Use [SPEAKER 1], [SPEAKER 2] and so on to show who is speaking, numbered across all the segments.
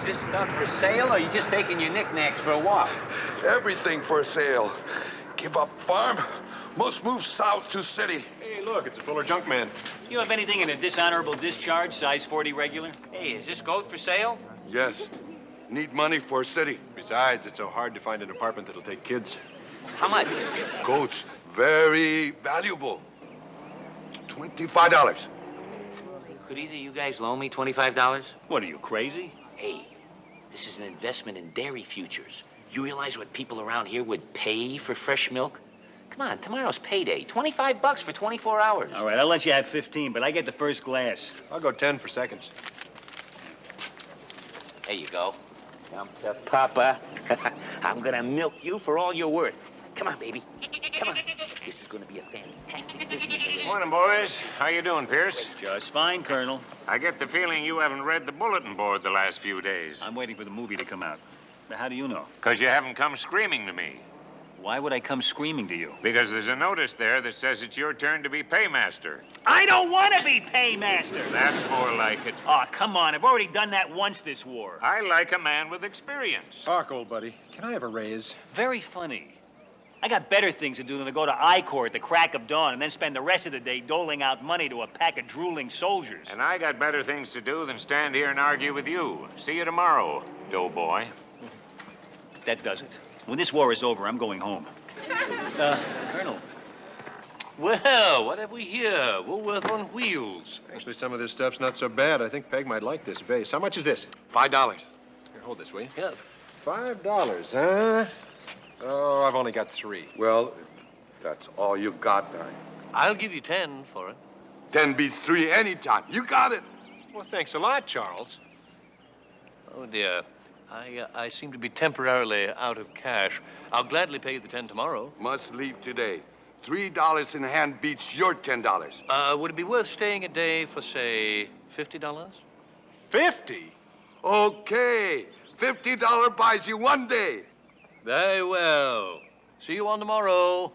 [SPEAKER 1] Is this stuff for sale, or are you just taking your knickknacks for a walk?
[SPEAKER 2] Everything for sale. Give up farm. Must move south to city.
[SPEAKER 3] Hey, look, it's a Fuller junk man.
[SPEAKER 4] You have anything in a dishonorable discharge, size 40 regular?
[SPEAKER 1] Hey, is this goat for sale?
[SPEAKER 2] Yes. Need money for city.
[SPEAKER 3] Besides, it's so hard to find an apartment that'll take kids.
[SPEAKER 1] How much?
[SPEAKER 2] Goats, very valuable. $25.
[SPEAKER 1] Could either of you guys loan me $25?
[SPEAKER 4] What, are you crazy?
[SPEAKER 1] Hey, this is an investment in dairy futures. You realize what people around here would pay for fresh milk? Come on, tomorrow's payday. $25 for 24 hours.
[SPEAKER 4] All right, I'll let you have 15, but I get the first glass.
[SPEAKER 3] I'll go 10 for seconds.
[SPEAKER 1] There you go. Come to Papa. I'm gonna milk you for all you're worth. Come on, baby. Come on. This is gonna be a fantastic business.
[SPEAKER 5] Morning, boys. How you doing, Pierce?
[SPEAKER 4] Just fine, Colonel.
[SPEAKER 5] I get the feeling you haven't read the bulletin board the last few days.
[SPEAKER 4] I'm waiting for the movie to come out. But how do you know?
[SPEAKER 5] Because you haven't come screaming to me.
[SPEAKER 4] Why would I come screaming to you?
[SPEAKER 5] Because there's a notice there that says it's your turn to be paymaster.
[SPEAKER 4] I don't want to be paymaster!
[SPEAKER 5] That's more like it.
[SPEAKER 4] Oh, come on. I've already done that once this war.
[SPEAKER 5] I like a man with experience.
[SPEAKER 3] Talk, old buddy. Can I have a raise?
[SPEAKER 4] Very funny. I got better things to do than to go to I-Corps at the crack of dawn and then spend the rest of the day doling out money to a pack of drooling soldiers.
[SPEAKER 5] And I got better things to do than stand here and argue with you. See you tomorrow, doughboy.
[SPEAKER 4] That does it. When this war is over, I'm going home. Colonel.
[SPEAKER 6] Well, what have we here? Woolworth on wheels.
[SPEAKER 3] Actually, some of this stuff's not so bad. I think Peg might like this vase. How much is this?
[SPEAKER 2] $5.
[SPEAKER 3] Here, hold this, will you?
[SPEAKER 6] Yes.
[SPEAKER 3] $5, huh? Oh, I've only got 3.
[SPEAKER 2] Well, that's all you got, Barry.
[SPEAKER 6] I'll give you 10 for it.
[SPEAKER 2] 10 beats 3 anytime. You got it.
[SPEAKER 3] Well, thanks a lot, Charles.
[SPEAKER 6] Oh, dear. I seem to be temporarily out of cash. I'll gladly pay you the 10 tomorrow.
[SPEAKER 2] Must leave today. $3 in hand beats your $10.
[SPEAKER 6] Would it be worth staying a day for, say, $50?
[SPEAKER 3] 50?
[SPEAKER 2] Okay. $50 buys you 1 day.
[SPEAKER 6] Very well. See you on tomorrow.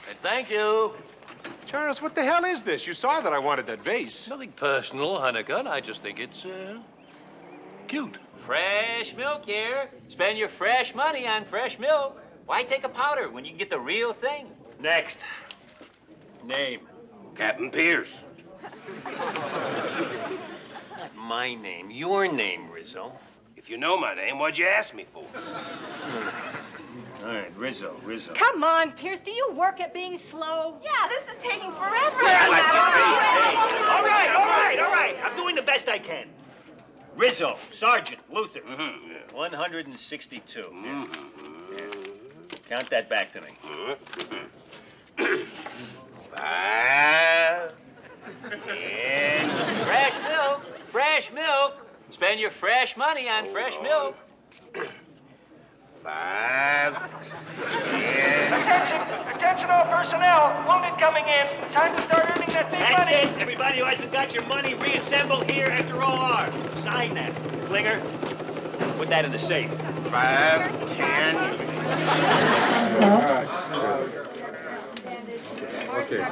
[SPEAKER 6] And thank you.
[SPEAKER 3] Charles, what the hell is this? You saw that I wanted that vase.
[SPEAKER 6] Nothing personal, Hunnicutt. I just think it's, cute.
[SPEAKER 1] Fresh milk here. Spend your fresh money on fresh milk. Why take a powder when you can get the real thing?
[SPEAKER 4] Next. Name.
[SPEAKER 7] Captain Pierce.
[SPEAKER 4] Not my name. Your name, Rizzo.
[SPEAKER 7] If you know my name, what'd you ask me for?
[SPEAKER 4] All right, Rizzo.
[SPEAKER 8] Come on, Pierce. Do you work at being slow?
[SPEAKER 9] Yeah, this is taking forever.
[SPEAKER 4] All right. I'm doing the best I can. Rizzo, Sergeant, Luther. 162. Yeah. Count that back to me.
[SPEAKER 7] 5.
[SPEAKER 1] And fresh milk. Spend your fresh money on fresh milk.
[SPEAKER 7] 5.
[SPEAKER 10] Attention all personnel. Wounded coming in. Time to start earning that big
[SPEAKER 4] That's
[SPEAKER 10] money.
[SPEAKER 4] it. Everybody who hasn't got your money, reassemble here after OR. Sign that. Klinger, put that in the safe.
[SPEAKER 7] 5, 10.
[SPEAKER 3] Okay.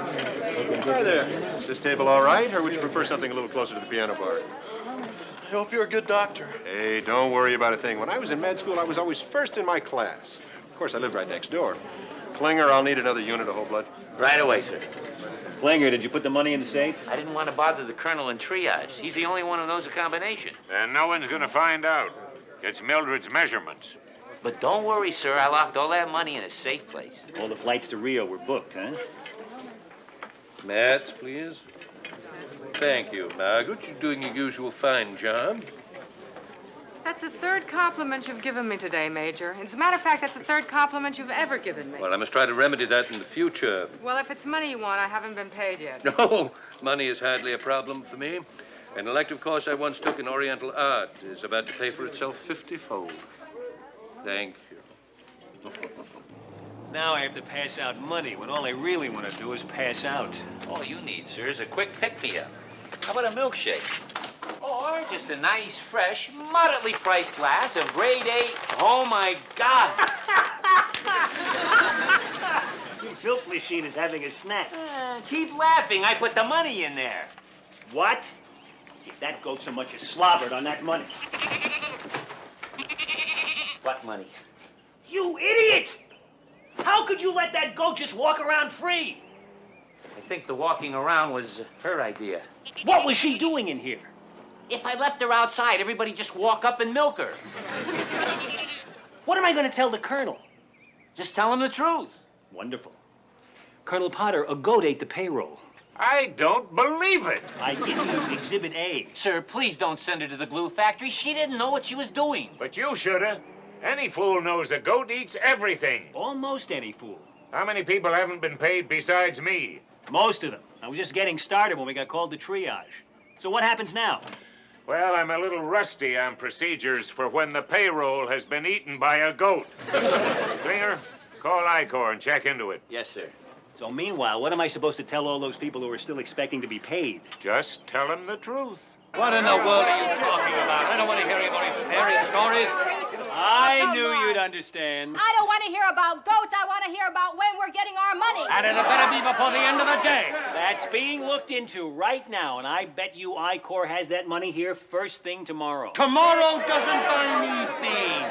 [SPEAKER 3] Hi there. Is this table all right, or would you prefer something a little closer to the piano bar?
[SPEAKER 10] I hope you're a good doctor.
[SPEAKER 3] Hey, don't worry about a thing. When I was in med school, I was always first in my class. Of course, I lived right next door. Klinger, I'll need another unit of whole blood.
[SPEAKER 1] Right away, sir.
[SPEAKER 4] Klinger, did you put the money in the safe?
[SPEAKER 1] I didn't want to bother the colonel in triage. He's the only one who knows the combination.
[SPEAKER 5] And no one's going to find out. It's Mildred's measurements.
[SPEAKER 1] But don't worry, sir. I locked all that money in a safe place.
[SPEAKER 4] All the flights to Rio were booked, huh?
[SPEAKER 6] Mats, please. Thank you, Margaret. You're doing your usual fine job.
[SPEAKER 11] That's the third compliment you've given me today, Major. As a matter of fact, that's the third compliment you've ever given me.
[SPEAKER 6] Well, I must try to remedy that in the future.
[SPEAKER 11] Well, if it's money you want, I haven't been paid yet.
[SPEAKER 6] No, money is hardly a problem for me. An elective course I once took in Oriental art is about to pay for itself 50-fold. Thank you.
[SPEAKER 4] Now I have to pass out money when all I really want to do is pass out.
[SPEAKER 1] All you need, sir, is a quick pick-me-up. How about a milkshake? Or just a nice, fresh, moderately priced glass of grade A. Oh, my God.
[SPEAKER 4] Your filth machine is having a snack.
[SPEAKER 1] Keep laughing. I put the money in there.
[SPEAKER 4] What? If that goat so much as slobbered on that money.
[SPEAKER 1] What money?
[SPEAKER 4] You idiot! How could you let that goat just walk around free?
[SPEAKER 1] I think the walking around was her idea.
[SPEAKER 4] What was she doing in here?
[SPEAKER 1] If I left her outside, everybody just walk up and milk her.
[SPEAKER 4] What am I going to tell the colonel?
[SPEAKER 1] Just tell him the truth.
[SPEAKER 4] Wonderful. Colonel Potter, a goat ate the payroll.
[SPEAKER 5] I don't believe it.
[SPEAKER 4] I give you Exhibit A.
[SPEAKER 1] Sir, please don't send her to the glue factory. She didn't know what she was doing.
[SPEAKER 5] But you shoulda. Any fool knows a goat eats everything.
[SPEAKER 4] Almost any fool.
[SPEAKER 5] How many people haven't been paid besides me?
[SPEAKER 4] Most of them. I was just getting started when we got called to triage. So what happens now?
[SPEAKER 5] Well, I'm a little rusty on procedures for when the payroll has been eaten by a goat. Klinger, call ICOR and check into it.
[SPEAKER 1] Yes, sir.
[SPEAKER 4] So meanwhile, what am I supposed to tell all those people who are still expecting to be paid?
[SPEAKER 5] Just tell them the truth.
[SPEAKER 6] What in the world are you talking about? I don't want to hear anybody fairy stories.
[SPEAKER 4] I knew you'd understand.
[SPEAKER 8] I don't want to hear about goats. I want to hear about when we're getting our money.
[SPEAKER 6] And it'll better be before the end of the day.
[SPEAKER 4] That's being looked into right now, and I bet you ICOR has that money here first thing tomorrow.
[SPEAKER 6] Tomorrow doesn't buy me things.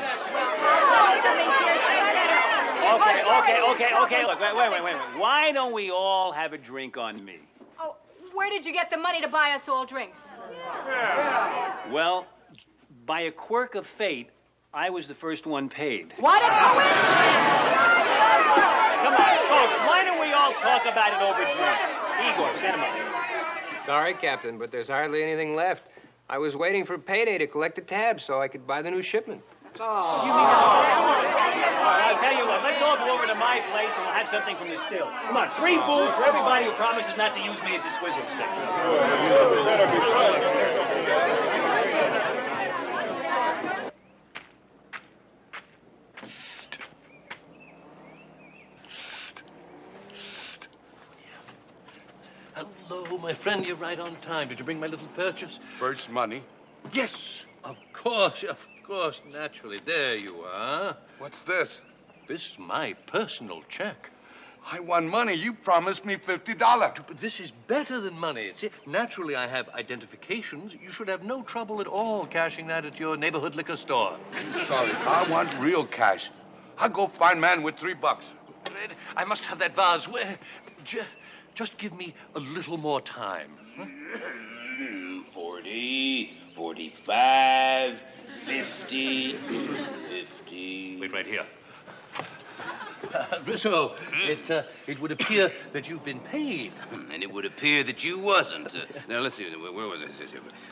[SPEAKER 4] Okay. Look, wait. Why don't we all have a drink on me?
[SPEAKER 8] Oh, where did you get the money to buy us all drinks?
[SPEAKER 4] Well, by a quirk of fate, I was the first one paid.
[SPEAKER 8] What a coincidence!
[SPEAKER 4] Come on, folks, why don't we all talk about it over drinks? Igor, send him up.
[SPEAKER 9] Sorry, Captain, but there's hardly anything left. I was waiting for payday to collect the tab so I could buy the new shipment.
[SPEAKER 4] Oh. I'll tell you what, let's all go over to my place and we'll have something from the still. Come on, 3 booze for everybody who promises not to use me as a swizzle stick.
[SPEAKER 6] Hello, my friend. You're right on time. Did you bring my little purchase?
[SPEAKER 2] First money.
[SPEAKER 6] Yes, of course, naturally. There you are.
[SPEAKER 2] What's this?
[SPEAKER 6] This is my personal check.
[SPEAKER 2] I won money. You promised me $50.
[SPEAKER 6] But this is better than money. See, naturally, I have identifications. You should have no trouble at all cashing that at your neighborhood liquor store.
[SPEAKER 2] Sorry, I want real cash. I'll go find man with $3.
[SPEAKER 6] Fred, I must have that vase. Just give me a little more time. Huh?
[SPEAKER 7] 40, 45, 50, 50.
[SPEAKER 5] Wait right here.
[SPEAKER 6] Rizzo, it would appear that you've been paid.
[SPEAKER 7] And it would appear that you wasn't. Now, let's see, where was I?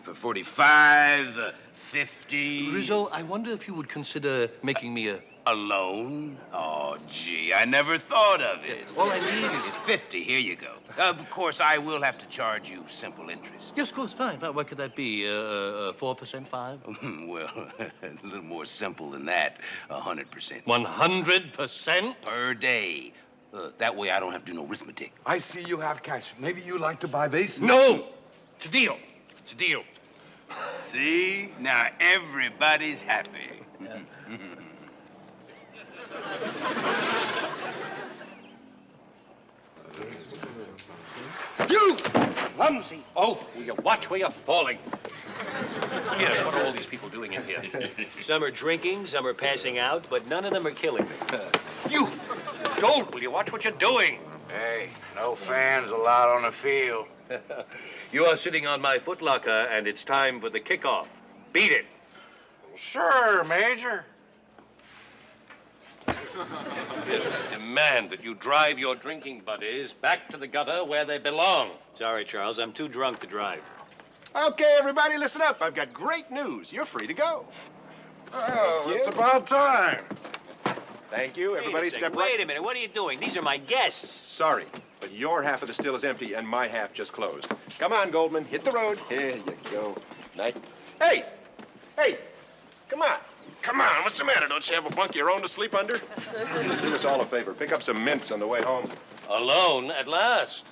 [SPEAKER 7] For 45, 50...
[SPEAKER 6] Rizzo, I wonder if you would consider making me a
[SPEAKER 7] loan? Oh, gee, I never thought of it. All I need is 50. Here you go. Of course, I will have to charge you simple interest.
[SPEAKER 6] Yes, of course, fine. What could that be? 4%, 5?
[SPEAKER 7] Well, a little more simple than that. 100%.
[SPEAKER 6] 100%?
[SPEAKER 7] Per day. That way I don't have to do no arithmetic.
[SPEAKER 2] I see you have cash. Maybe you like to buy bases?
[SPEAKER 6] No! It's a deal. It's a deal.
[SPEAKER 7] See? Now everybody's happy.
[SPEAKER 6] You clumsy oaf! Will you watch where you're falling? Yes, what are all these people doing in here?
[SPEAKER 4] Some are drinking, some are passing out, but none of them are killing me.
[SPEAKER 6] You don't! Will you watch what you're doing?
[SPEAKER 7] Hey, no fans allowed on the field.
[SPEAKER 6] You are sitting on my footlocker, and it's time for the kickoff. Beat it.
[SPEAKER 7] Sure, Major.
[SPEAKER 6] Yes, I demand that you drive your drinking buddies back to the gutter where they belong.
[SPEAKER 4] Sorry, Charles, I'm too drunk to drive.
[SPEAKER 3] Okay, everybody, listen up. I've got great news. You're free to go.
[SPEAKER 2] Oh, it's about time.
[SPEAKER 3] Thank you. Everybody step right.
[SPEAKER 4] Wait a minute, what are you doing? These are my guests.
[SPEAKER 3] Sorry, but your half of the still is empty and my half just closed. Come on, Goldman, hit the road. Here you go. Night. Hey! Come on. Come on, what's the matter? Don't you have a bunk of your own to sleep under? Do us all a favor. Pick up some mints on the way home.
[SPEAKER 6] Alone at last.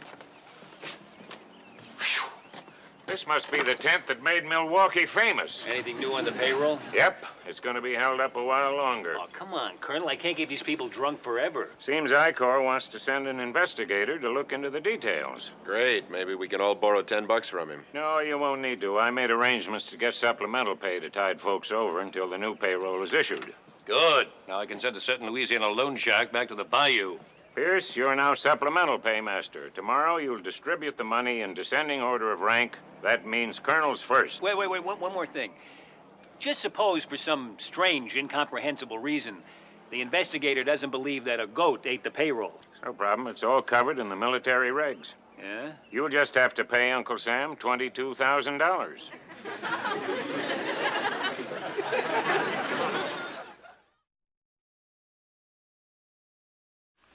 [SPEAKER 5] This must be the tent that made Milwaukee famous.
[SPEAKER 4] Anything new on the payroll?
[SPEAKER 5] Yep, it's going to be held up a while longer.
[SPEAKER 4] Oh, come on, Colonel. I can't keep these people drunk forever.
[SPEAKER 5] Seems I-Corps wants to send an investigator to look into the details.
[SPEAKER 3] Great. Maybe we can all borrow $10 from him.
[SPEAKER 5] No, you won't need to. I made arrangements to get supplemental pay to tide folks over until the new payroll is issued.
[SPEAKER 6] Good. Now I can send a certain Louisiana loan shark back to the bayou.
[SPEAKER 5] Pierce, you're now supplemental paymaster. Tomorrow you'll distribute the money in descending order of rank. That means colonels first.
[SPEAKER 4] Wait. One more thing. Just suppose, for some strange, incomprehensible reason, the investigator doesn't believe that a goat ate the payroll.
[SPEAKER 5] No problem. It's all covered in the military regs.
[SPEAKER 4] Yeah?
[SPEAKER 5] You'll just have to pay Uncle Sam $22,000.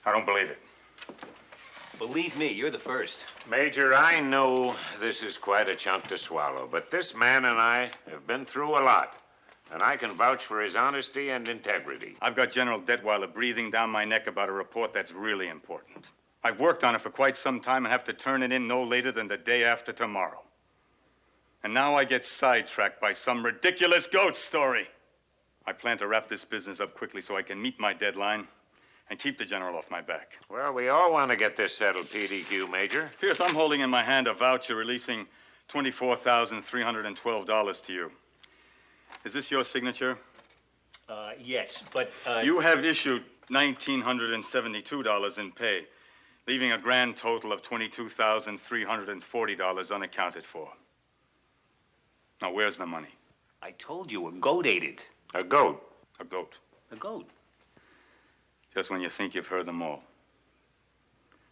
[SPEAKER 5] I don't believe it.
[SPEAKER 4] Believe me, you're the first.
[SPEAKER 5] Major, I know this is quite a chunk to swallow, but this man and I have been through a lot, and I can vouch for his honesty and integrity.
[SPEAKER 12] I've got General Detweiler breathing down my neck about a report that's really important. I've worked on it for quite some time and have to turn it in no later than the day after tomorrow. And now I get sidetracked by some ridiculous goat story. I plan to wrap this business up quickly so I can meet my deadline and keep the general off my back.
[SPEAKER 5] Well, we all want to get this settled, PDQ, Major.
[SPEAKER 12] Pierce, I'm holding in my hand a voucher releasing $24,312 to you. Is this your signature?
[SPEAKER 4] Yes, but,
[SPEAKER 12] You have issued $1,972 in pay, leaving a grand total of $22,340 unaccounted for. Now, where's the money?
[SPEAKER 4] I told you a goat ate it.
[SPEAKER 5] A goat?
[SPEAKER 12] A goat.
[SPEAKER 4] A goat.
[SPEAKER 12] Just when you think you've heard them all.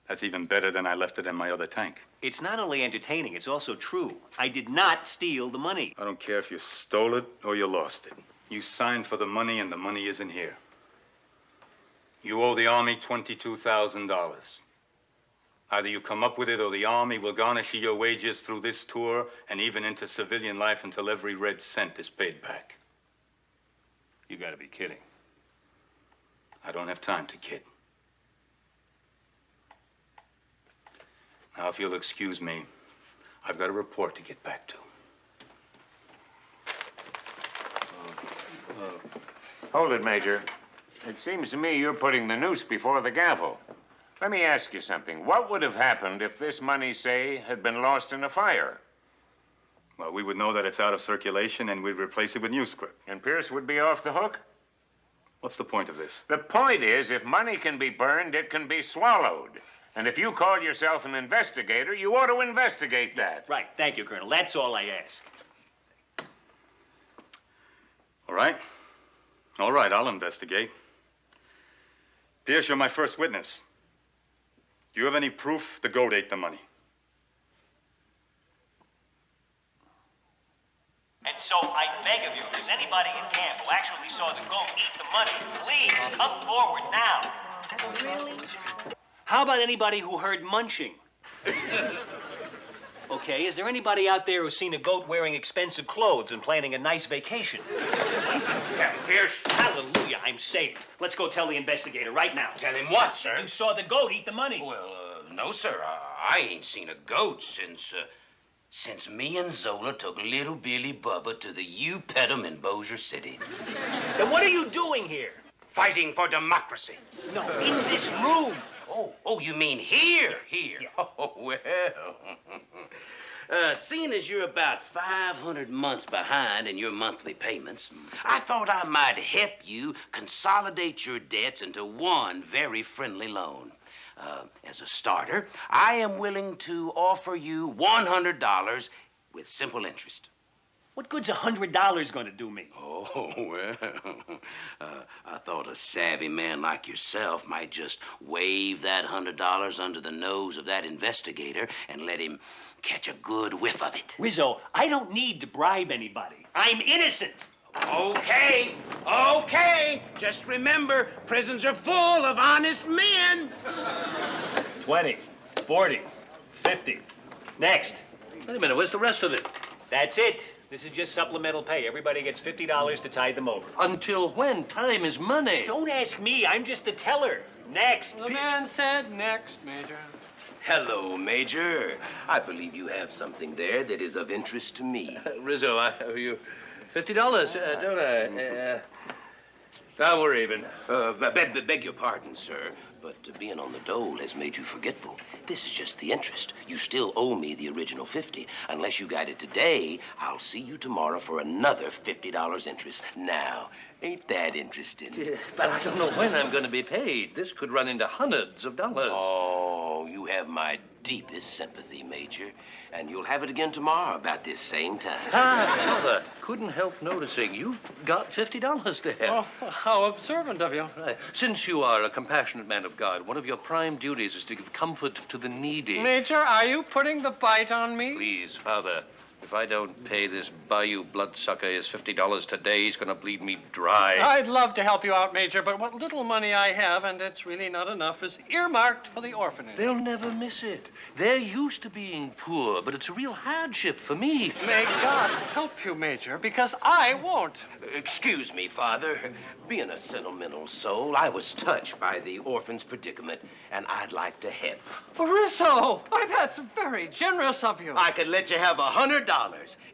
[SPEAKER 12] That's even better than I left it in my other tank.
[SPEAKER 4] It's not only entertaining, it's also true. I did not steal the money.
[SPEAKER 12] I don't care if you stole it or you lost it. You signed for the money and the money isn't here. You owe the Army $22,000. Either you come up with it or the Army will garnish your wages through this tour and even into civilian life until every red cent is paid back.
[SPEAKER 4] You gotta be kidding.
[SPEAKER 12] I don't have time to kid. Now, if you'll excuse me, I've got a report to get back to.
[SPEAKER 5] Hold it, Major. It seems to me you're putting the noose before the gavel. Let me ask you something. What would have happened if this money, say, had been lost in a fire?
[SPEAKER 12] Well, we would know that it's out of circulation and we'd replace it with new script.
[SPEAKER 5] And Pierce would be off the hook?
[SPEAKER 12] What's the point of this?
[SPEAKER 5] The point is, if money can be burned, it can be swallowed. And if you call yourself an investigator, you ought to investigate that.
[SPEAKER 4] Right. Thank you, Colonel. That's all I ask.
[SPEAKER 12] All right. All right, I'll investigate. Pierce, you're my first witness. Do you have any proof the goat ate the money?
[SPEAKER 4] And so I beg of you, if there's anybody in camp who actually saw the goat eat the money, please come forward now.
[SPEAKER 8] Really?
[SPEAKER 4] How about anybody who heard munching? Okay, is there anybody out there who's seen a goat wearing expensive clothes and planning a nice vacation?
[SPEAKER 7] Pierce.
[SPEAKER 4] Hallelujah, I'm saved. Let's go tell the investigator right now.
[SPEAKER 7] Tell him what, sir?
[SPEAKER 4] You saw the goat eat the money.
[SPEAKER 7] Well, no, sir. I ain't seen a goat since me and Zola took little Billy Bubba to the U-Pedum in Bossier City.
[SPEAKER 4] Then what are you doing here?
[SPEAKER 7] Fighting for democracy.
[SPEAKER 4] No, in this room.
[SPEAKER 7] Oh, you mean here?
[SPEAKER 4] Yeah.
[SPEAKER 7] Oh, well. Seeing as you're about 500 months behind in your monthly payments, I thought I might help you consolidate your debts into one very friendly loan. As a starter, I am willing to offer you $100 with simple interest.
[SPEAKER 4] What good's $100 gonna do me?
[SPEAKER 7] Oh, well, I thought a savvy man like yourself might just wave that $100 under the nose of that investigator and let him catch a good whiff of it.
[SPEAKER 4] Rizzo, I don't need to bribe anybody. I'm innocent.
[SPEAKER 7] Okay. Just remember, prisons are full of honest men.
[SPEAKER 4] 20, 40, 50. Next.
[SPEAKER 6] Wait a minute, where's the rest of it?
[SPEAKER 4] That's it. This is just supplemental pay. Everybody gets $50 to tide them over.
[SPEAKER 6] Until when? Time is money.
[SPEAKER 4] Don't ask me. I'm just the teller. Next.
[SPEAKER 9] The man said next, Major.
[SPEAKER 7] Hello, Major. I believe you have something there that is of interest to me.
[SPEAKER 6] Rizzo, I owe you $50, don't I? Now we're even.
[SPEAKER 7] Beg your pardon, sir, but being on the dole has made you forgetful. This is just the interest. You still owe me the original 50. Unless you got it today, I'll see you tomorrow for another $50 interest. Now, ain't that interesting?
[SPEAKER 6] Yeah, but I don't know when I'm going to be paid. This could run into hundreds of dollars.
[SPEAKER 7] Oh, you have my deepest sympathy, Major. And you'll have it again tomorrow about this same time.
[SPEAKER 6] Father, couldn't help noticing you've got $50 there.
[SPEAKER 13] Oh, how observant of you.
[SPEAKER 6] Right. Since you are a compassionate man of God, one of your prime duties is to give comfort to the needy.
[SPEAKER 13] Major, are you putting the bite on me?
[SPEAKER 6] Please, Father, if I don't pay this Bayou bloodsucker his $50 today, he's going to bleed me dry.
[SPEAKER 13] I'd love to help you out, Major, but what little money I have, and it's really not enough, is earmarked for the orphanage.
[SPEAKER 6] They'll never miss it. They're used to being poor, but it's a real hardship for me.
[SPEAKER 13] May God help you, Major, because I won't.
[SPEAKER 7] Excuse me, Father. Being a sentimental soul, I was touched by the orphan's predicament, and I'd like to help.
[SPEAKER 13] Rizzo! Why, that's very generous of you.
[SPEAKER 7] I could let you have $100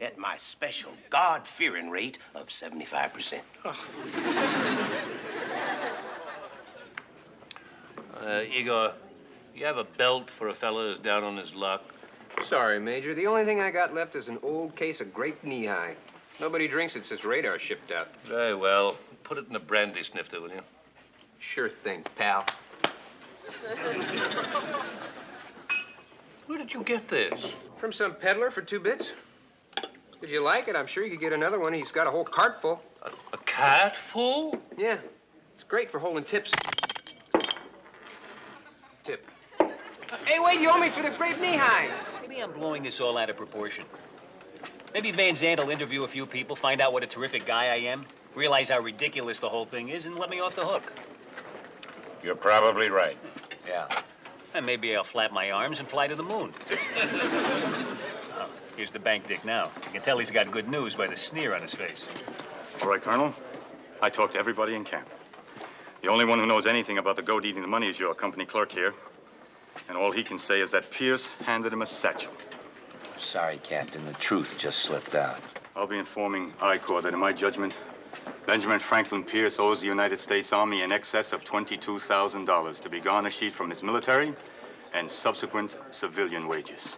[SPEAKER 7] at my special God-fearing rate of 75%.
[SPEAKER 6] Igor, you have a belt for a fella who's down on his luck?
[SPEAKER 9] Sorry, Major. The only thing I got left is an old case of grape knee-high. Nobody drinks it since radar shipped out.
[SPEAKER 6] Very well. Put it in a brandy snifter, will you?
[SPEAKER 9] Sure thing, pal.
[SPEAKER 6] Where did you get this?
[SPEAKER 9] From some peddler for 2 bits. If you like it, I'm sure you could get another one. He's got a whole cart full.
[SPEAKER 6] A cart full?
[SPEAKER 9] Yeah. It's great for holding tips. Tip. Hey, wait, you owe me for the grape knee-high.
[SPEAKER 4] Maybe I'm blowing this all out of proportion. Maybe Van Zandt will interview a few people, find out what a terrific guy I am, realize how ridiculous the whole thing is, and let me off the hook.
[SPEAKER 5] You're probably right.
[SPEAKER 4] Yeah. And maybe I'll flap my arms and fly to the moon. Oh, here's the bank dick now. You can tell he's got good news by the sneer on his face.
[SPEAKER 12] All right, Colonel. I talked to everybody in camp. The only one who knows anything about the goat eating the money is your company clerk here. And all he can say is that Pierce handed him a satchel.
[SPEAKER 14] Sorry, Captain. The truth just slipped out.
[SPEAKER 12] I'll be informing I Corps that, in my judgment, Benjamin Franklin Pierce owes the United States Army in excess of $22,000 to be garnished from his military and subsequent civilian wages.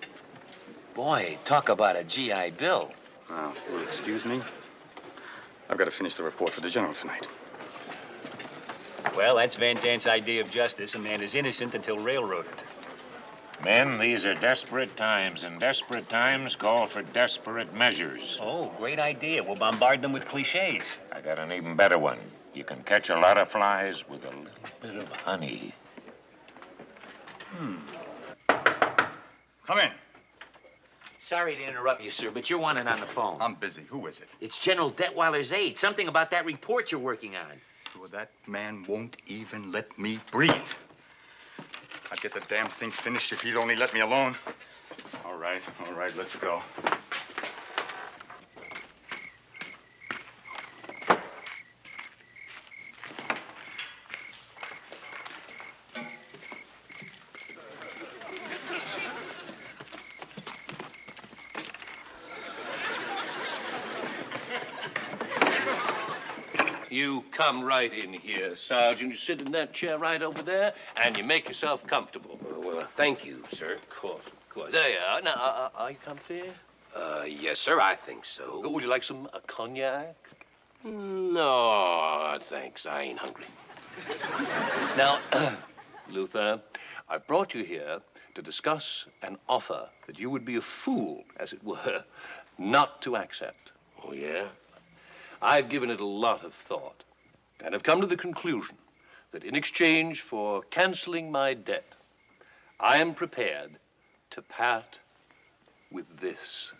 [SPEAKER 14] Boy, talk about a GI Bill.
[SPEAKER 12] Now, you'll excuse me. I've got to finish the report for the general tonight.
[SPEAKER 4] Well, that's Van Zandt's idea of justice. A man is innocent until railroaded.
[SPEAKER 5] Men, these are desperate times, and desperate times call for desperate measures.
[SPEAKER 4] Oh, great idea. We'll bombard them with cliches.
[SPEAKER 5] I got an even better one. You can catch a lot of flies with a little bit of honey.
[SPEAKER 12] Come in.
[SPEAKER 1] Sorry to interrupt you, sir, but you're wanted on the phone.
[SPEAKER 12] I'm busy. Who is it?
[SPEAKER 1] It's General Detweiler's aide. Something about that report you're working on.
[SPEAKER 12] Well, that man won't even let me breathe. I'd get the damn thing finished if he'd only let me alone. All right, let's go.
[SPEAKER 6] You come right in here, Sergeant. You sit in that chair right over there, and you make yourself comfortable.
[SPEAKER 7] Well, thank you, sir.
[SPEAKER 6] Of course. There you are. Now, are you comfy?
[SPEAKER 7] Yes, sir, I think so.
[SPEAKER 6] Would you like some cognac?
[SPEAKER 7] No, thanks. I ain't hungry.
[SPEAKER 6] Now, Luther, I brought you here to discuss an offer that you would be a fool, as it were, not to accept.
[SPEAKER 7] Oh, yeah?
[SPEAKER 6] I've given it a lot of thought, and have come to the conclusion that in exchange for canceling my debt, I am prepared to part with this.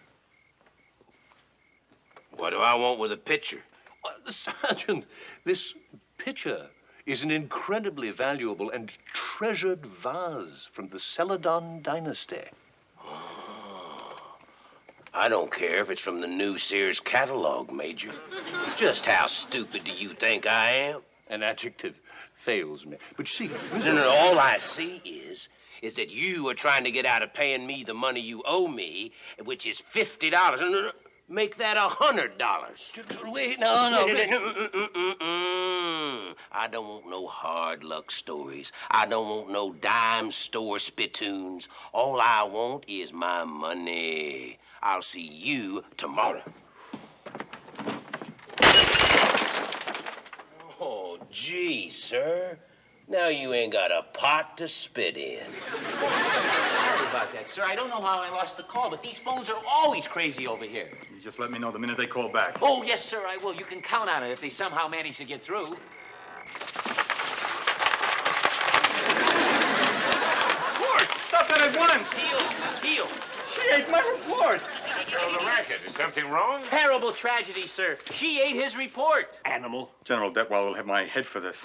[SPEAKER 7] What do I want with a picture?
[SPEAKER 6] Sergeant, this picture is an incredibly valuable and treasured vase from the Celadon dynasty.
[SPEAKER 7] I don't care if it's from the new Sears catalog, Major. Just how stupid do you think I am?
[SPEAKER 6] An adjective fails me. But you see...
[SPEAKER 7] No, all I see is is that you are trying to get out of paying me the money you owe me, which is $50. And make that $100.
[SPEAKER 6] Wait, no.
[SPEAKER 7] I don't want no hard luck stories. I don't want no dime store spittoons. All I want is my money. I'll see you tomorrow. Oh, gee, sir. Now you ain't got a pot to spit in.
[SPEAKER 1] Sorry about that, sir. I don't know how I lost the call, but these phones are always crazy over here.
[SPEAKER 12] You just let me know the minute they call back.
[SPEAKER 1] Oh, yes, sir, I will. You can count on it if they somehow manage to get through.
[SPEAKER 12] Report! Stop that at once!
[SPEAKER 1] Heel.
[SPEAKER 12] She ate my report!
[SPEAKER 5] Show the racket. Is something wrong?
[SPEAKER 1] Terrible tragedy, sir. She ate his report.
[SPEAKER 4] Animal.
[SPEAKER 12] General Detwell will have my head for this.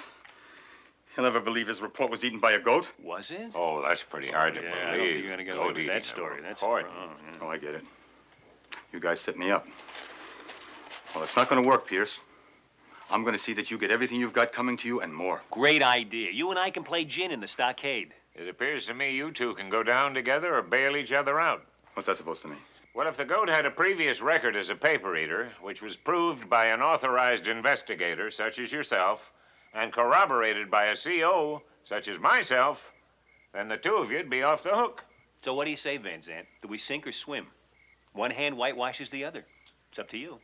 [SPEAKER 12] He'll never believe his report was eaten by a goat.
[SPEAKER 4] Was it?
[SPEAKER 5] Oh, that's pretty hard to
[SPEAKER 4] I
[SPEAKER 5] believe.
[SPEAKER 4] don't think you're going to get away with that story. That's wrong.
[SPEAKER 12] Oh, I get it. You guys set me up. Well, it's not going to work, Pierce. I'm going to see that you get everything you've got coming to you and more.
[SPEAKER 4] Great idea. You and I can play gin in the stockade.
[SPEAKER 5] It appears to me you two can go down together or bail each other out.
[SPEAKER 12] What's that supposed to mean?
[SPEAKER 5] Well, if the goat had a previous record as a paper eater, which was proved by an authorized investigator such as yourself, and corroborated by a CO such as myself, then the two of you'd be off the hook.
[SPEAKER 4] So what do you say, Van Zant? Do we sink or swim? One hand whitewashes the other. It's up to you.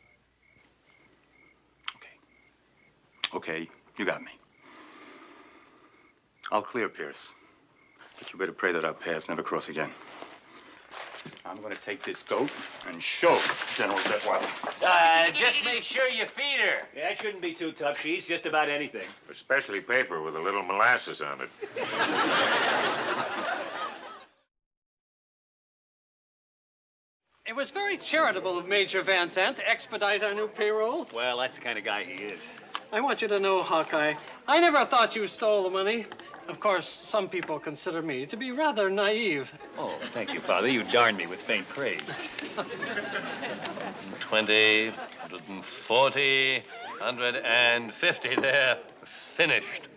[SPEAKER 12] Okay, you got me. I'll clear Pierce. But you better pray that our paths never cross again. I'm going to take this goat and show General Detwell.
[SPEAKER 1] Just make sure you feed her.
[SPEAKER 4] Yeah, it shouldn't be too tough. She eats just about anything.
[SPEAKER 5] Especially paper with a little molasses on it.
[SPEAKER 13] It was very charitable of Major Van Zandt to expedite our new payroll.
[SPEAKER 4] Well, that's the kind of guy he is.
[SPEAKER 13] I want you to know, Hawkeye, I never thought you stole the money. Of course, some people consider me to be rather naive.
[SPEAKER 4] Oh, thank you, Father. You darned me with faint praise.
[SPEAKER 6] 20, 140, 150 there. Finished.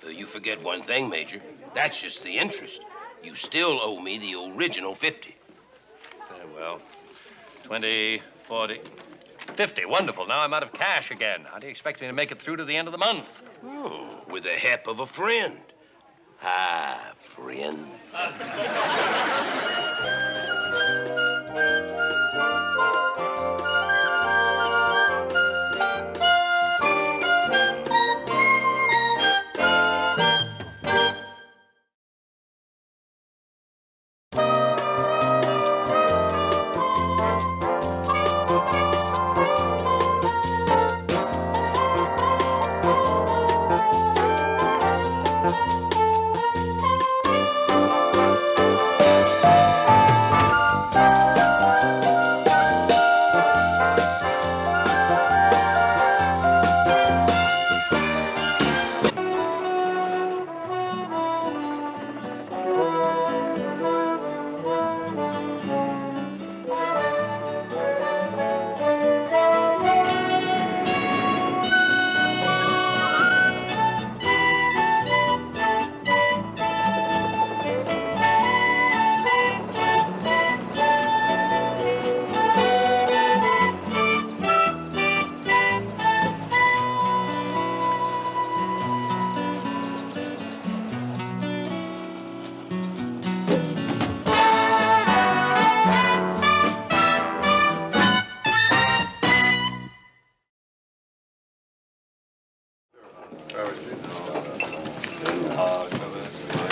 [SPEAKER 7] You forget one thing, Major. That's just the interest. You still owe me the original 50.
[SPEAKER 6] Very well. 20, 40, 50. Wonderful. Now I'm out of cash again. How do you expect me to make it through to the end of the month?
[SPEAKER 7] Oh, with the help of a friend. Ah, friend.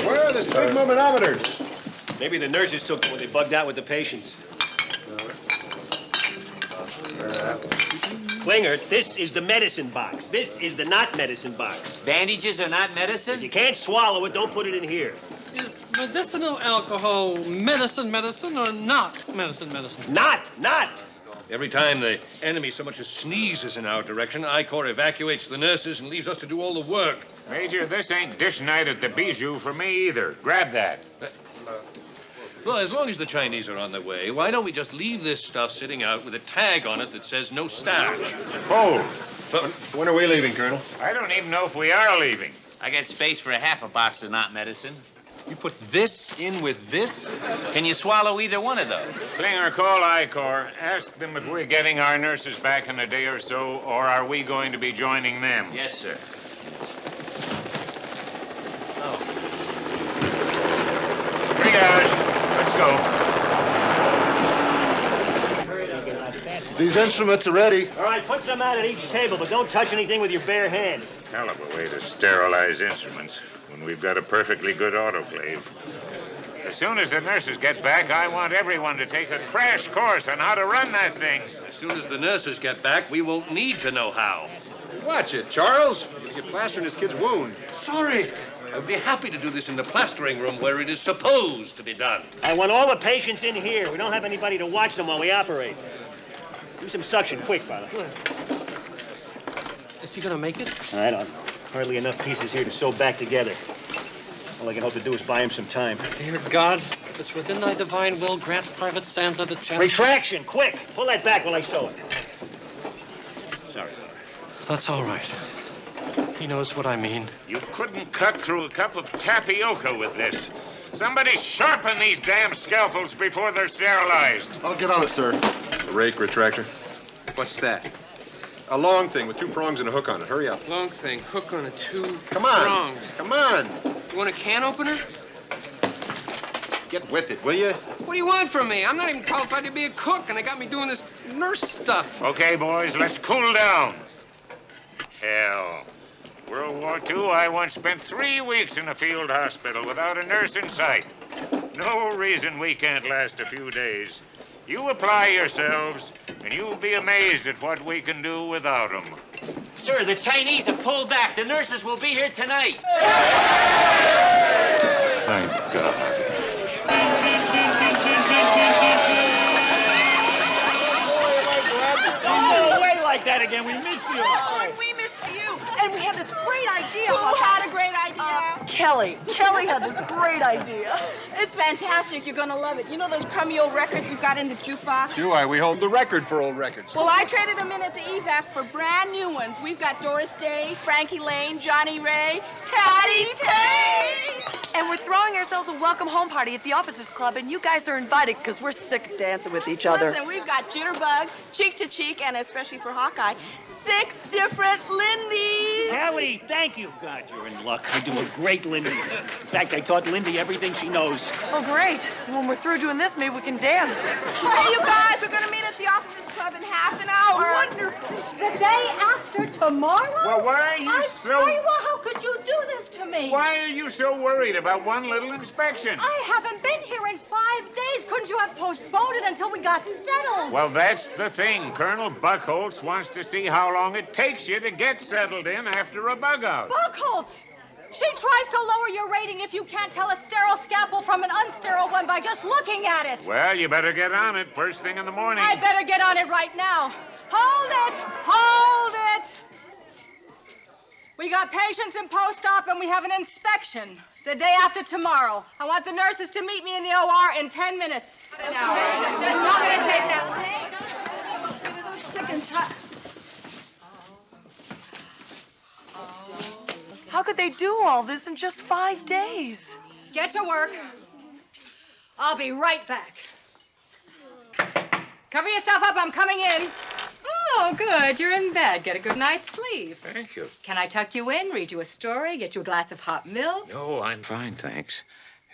[SPEAKER 3] Where are the sphygmomanometers?
[SPEAKER 4] Maybe the nurses took them when they bugged out with the patients. Klinger, this is the medicine box. This is the not medicine box.
[SPEAKER 1] Bandages are not medicine?
[SPEAKER 4] If you can't swallow it, don't put it in here.
[SPEAKER 13] Is medicinal alcohol medicine or not medicine?
[SPEAKER 4] Not!
[SPEAKER 6] Every time the enemy so much as sneezes in our direction, I-Corps evacuates the nurses and leaves us to do all the work.
[SPEAKER 5] Major, this ain't dish night at the Bijou for me either. Grab that.
[SPEAKER 6] Well, as long as the Chinese are on their way, why don't we just leave this stuff sitting out with a tag on it that says no starch?
[SPEAKER 5] Fold.
[SPEAKER 3] When are we leaving, Colonel?
[SPEAKER 5] I don't even know if we are leaving.
[SPEAKER 1] I got space for a half a box of not medicine.
[SPEAKER 15] You put this in with this?
[SPEAKER 1] Can you swallow either one of those?
[SPEAKER 5] Klinger, call I-Corps. Ask them if we're getting our nurses back in a day or so, or are we going to be joining them?
[SPEAKER 1] Yes, sir.
[SPEAKER 5] Triage. Let's go.
[SPEAKER 3] These instruments are ready.
[SPEAKER 4] All right, put some out at each table, but don't touch anything with your bare hands.
[SPEAKER 5] Hell of a way to sterilize instruments when we've got a perfectly good autoclave. As soon as the nurses get back, I want everyone to take a crash course on how to run that thing.
[SPEAKER 6] As soon as the nurses get back, we won't need to know how.
[SPEAKER 3] Watch it, Charles. You're plastering this kid's wound.
[SPEAKER 6] Sorry. I'd be happy to do this in the plastering room where it is supposed to be done.
[SPEAKER 4] I want all the patients in here. We don't have anybody to watch them while we operate. Do some suction, quick, Father.
[SPEAKER 13] Is he gonna make it?
[SPEAKER 4] I don't know. Hardly enough pieces here to sew back together. All I can hope to do is buy him some time.
[SPEAKER 13] Dear God, if it's within thy divine will, grant Private Santa the chance...
[SPEAKER 4] Retraction, quick! Pull that back while I sew it. Sorry, Father.
[SPEAKER 13] That's all right. He knows what I mean.
[SPEAKER 5] You couldn't cut through a cup of tapioca with this. Somebody sharpen these damn scalpels before they're sterilized.
[SPEAKER 3] I'll get on it, sir. A rake retractor.
[SPEAKER 9] What's that?
[SPEAKER 3] A long thing with 2 prongs and a hook on it. Hurry up.
[SPEAKER 9] Long thing, hook on a 2
[SPEAKER 3] Come on.
[SPEAKER 9] prongs.
[SPEAKER 3] Come on.
[SPEAKER 9] You want a can opener?
[SPEAKER 3] Get with it, will you?
[SPEAKER 9] What do you want from me? I'm not even qualified to be a cook, and they got me doing this nurse stuff.
[SPEAKER 5] Okay, boys, let's cool down. Hell. World War II, I once spent 3 weeks in a field hospital without a nurse in sight. No reason we can't last a few days. You apply yourselves, and you'll be amazed at what we can do without them.
[SPEAKER 1] Sir, the Chinese have pulled back. The nurses will be here tonight.
[SPEAKER 5] Thank God.
[SPEAKER 4] Don't go away like that again. We missed you.
[SPEAKER 16] Oh, and we missed you. And we had this great idea.
[SPEAKER 8] Who had a great idea?
[SPEAKER 16] Kelly. Kelly had this great idea.
[SPEAKER 8] It's fantastic. You're gonna love it. You know those crummy old records we've got in the jukebox?
[SPEAKER 3] Do I? We hold the record for old records.
[SPEAKER 8] Well, I traded them in at the evac for brand new ones. We've got Doris Day, Frankie Lane, Johnny Ray, Patty Tay.
[SPEAKER 16] And we're throwing ourselves a welcome home party at the Officers Club, and you guys are invited because we're sick of dancing with each other.
[SPEAKER 8] Listen, we've got Jitterbug, Cheek to Cheek, and especially for Hawkeye, 6 different Lindys.
[SPEAKER 4] Kelly, thank you. God, you're in luck. I do a great Lindy. In fact, I taught Lindy everything she knows.
[SPEAKER 16] Oh, great. When we're through doing this, maybe we can dance.
[SPEAKER 8] Hey, you guys, we're going to meet at the Officers Club in half an hour.
[SPEAKER 16] Wonderful.
[SPEAKER 8] The day after tomorrow?
[SPEAKER 5] Well, why are you
[SPEAKER 8] how could you do this to me?
[SPEAKER 5] Why are you so worried about one little inspection?
[SPEAKER 8] I haven't been here in 5 days. Couldn't you have postponed it until we got settled?
[SPEAKER 5] Well, that's the thing. Colonel Buckholz wants to see how long it takes you to get settled in after a bug out.
[SPEAKER 8] Buckholz! She tries to lower your rating if you can't tell a sterile scalpel from an unsterile one by just looking at it.
[SPEAKER 5] Well, you better get on it first thing in the morning.
[SPEAKER 8] I better get on it right now. Hold it! Hold it! We got patients in post-op and we have an inspection the day after tomorrow. I want the nurses to meet me in the OR in 10 minutes. No, it's not going to take that long. I'm so sick and tired.
[SPEAKER 16] How could they do all this in just 5 days?
[SPEAKER 8] Get to work. I'll be right back. Cover yourself up. I'm coming in.
[SPEAKER 11] Oh, good. You're in bed. Get a good night's sleep.
[SPEAKER 5] Thank you.
[SPEAKER 11] Can I tuck you in, read you a story, get you a glass of hot milk?
[SPEAKER 5] No, I'm fine, thanks.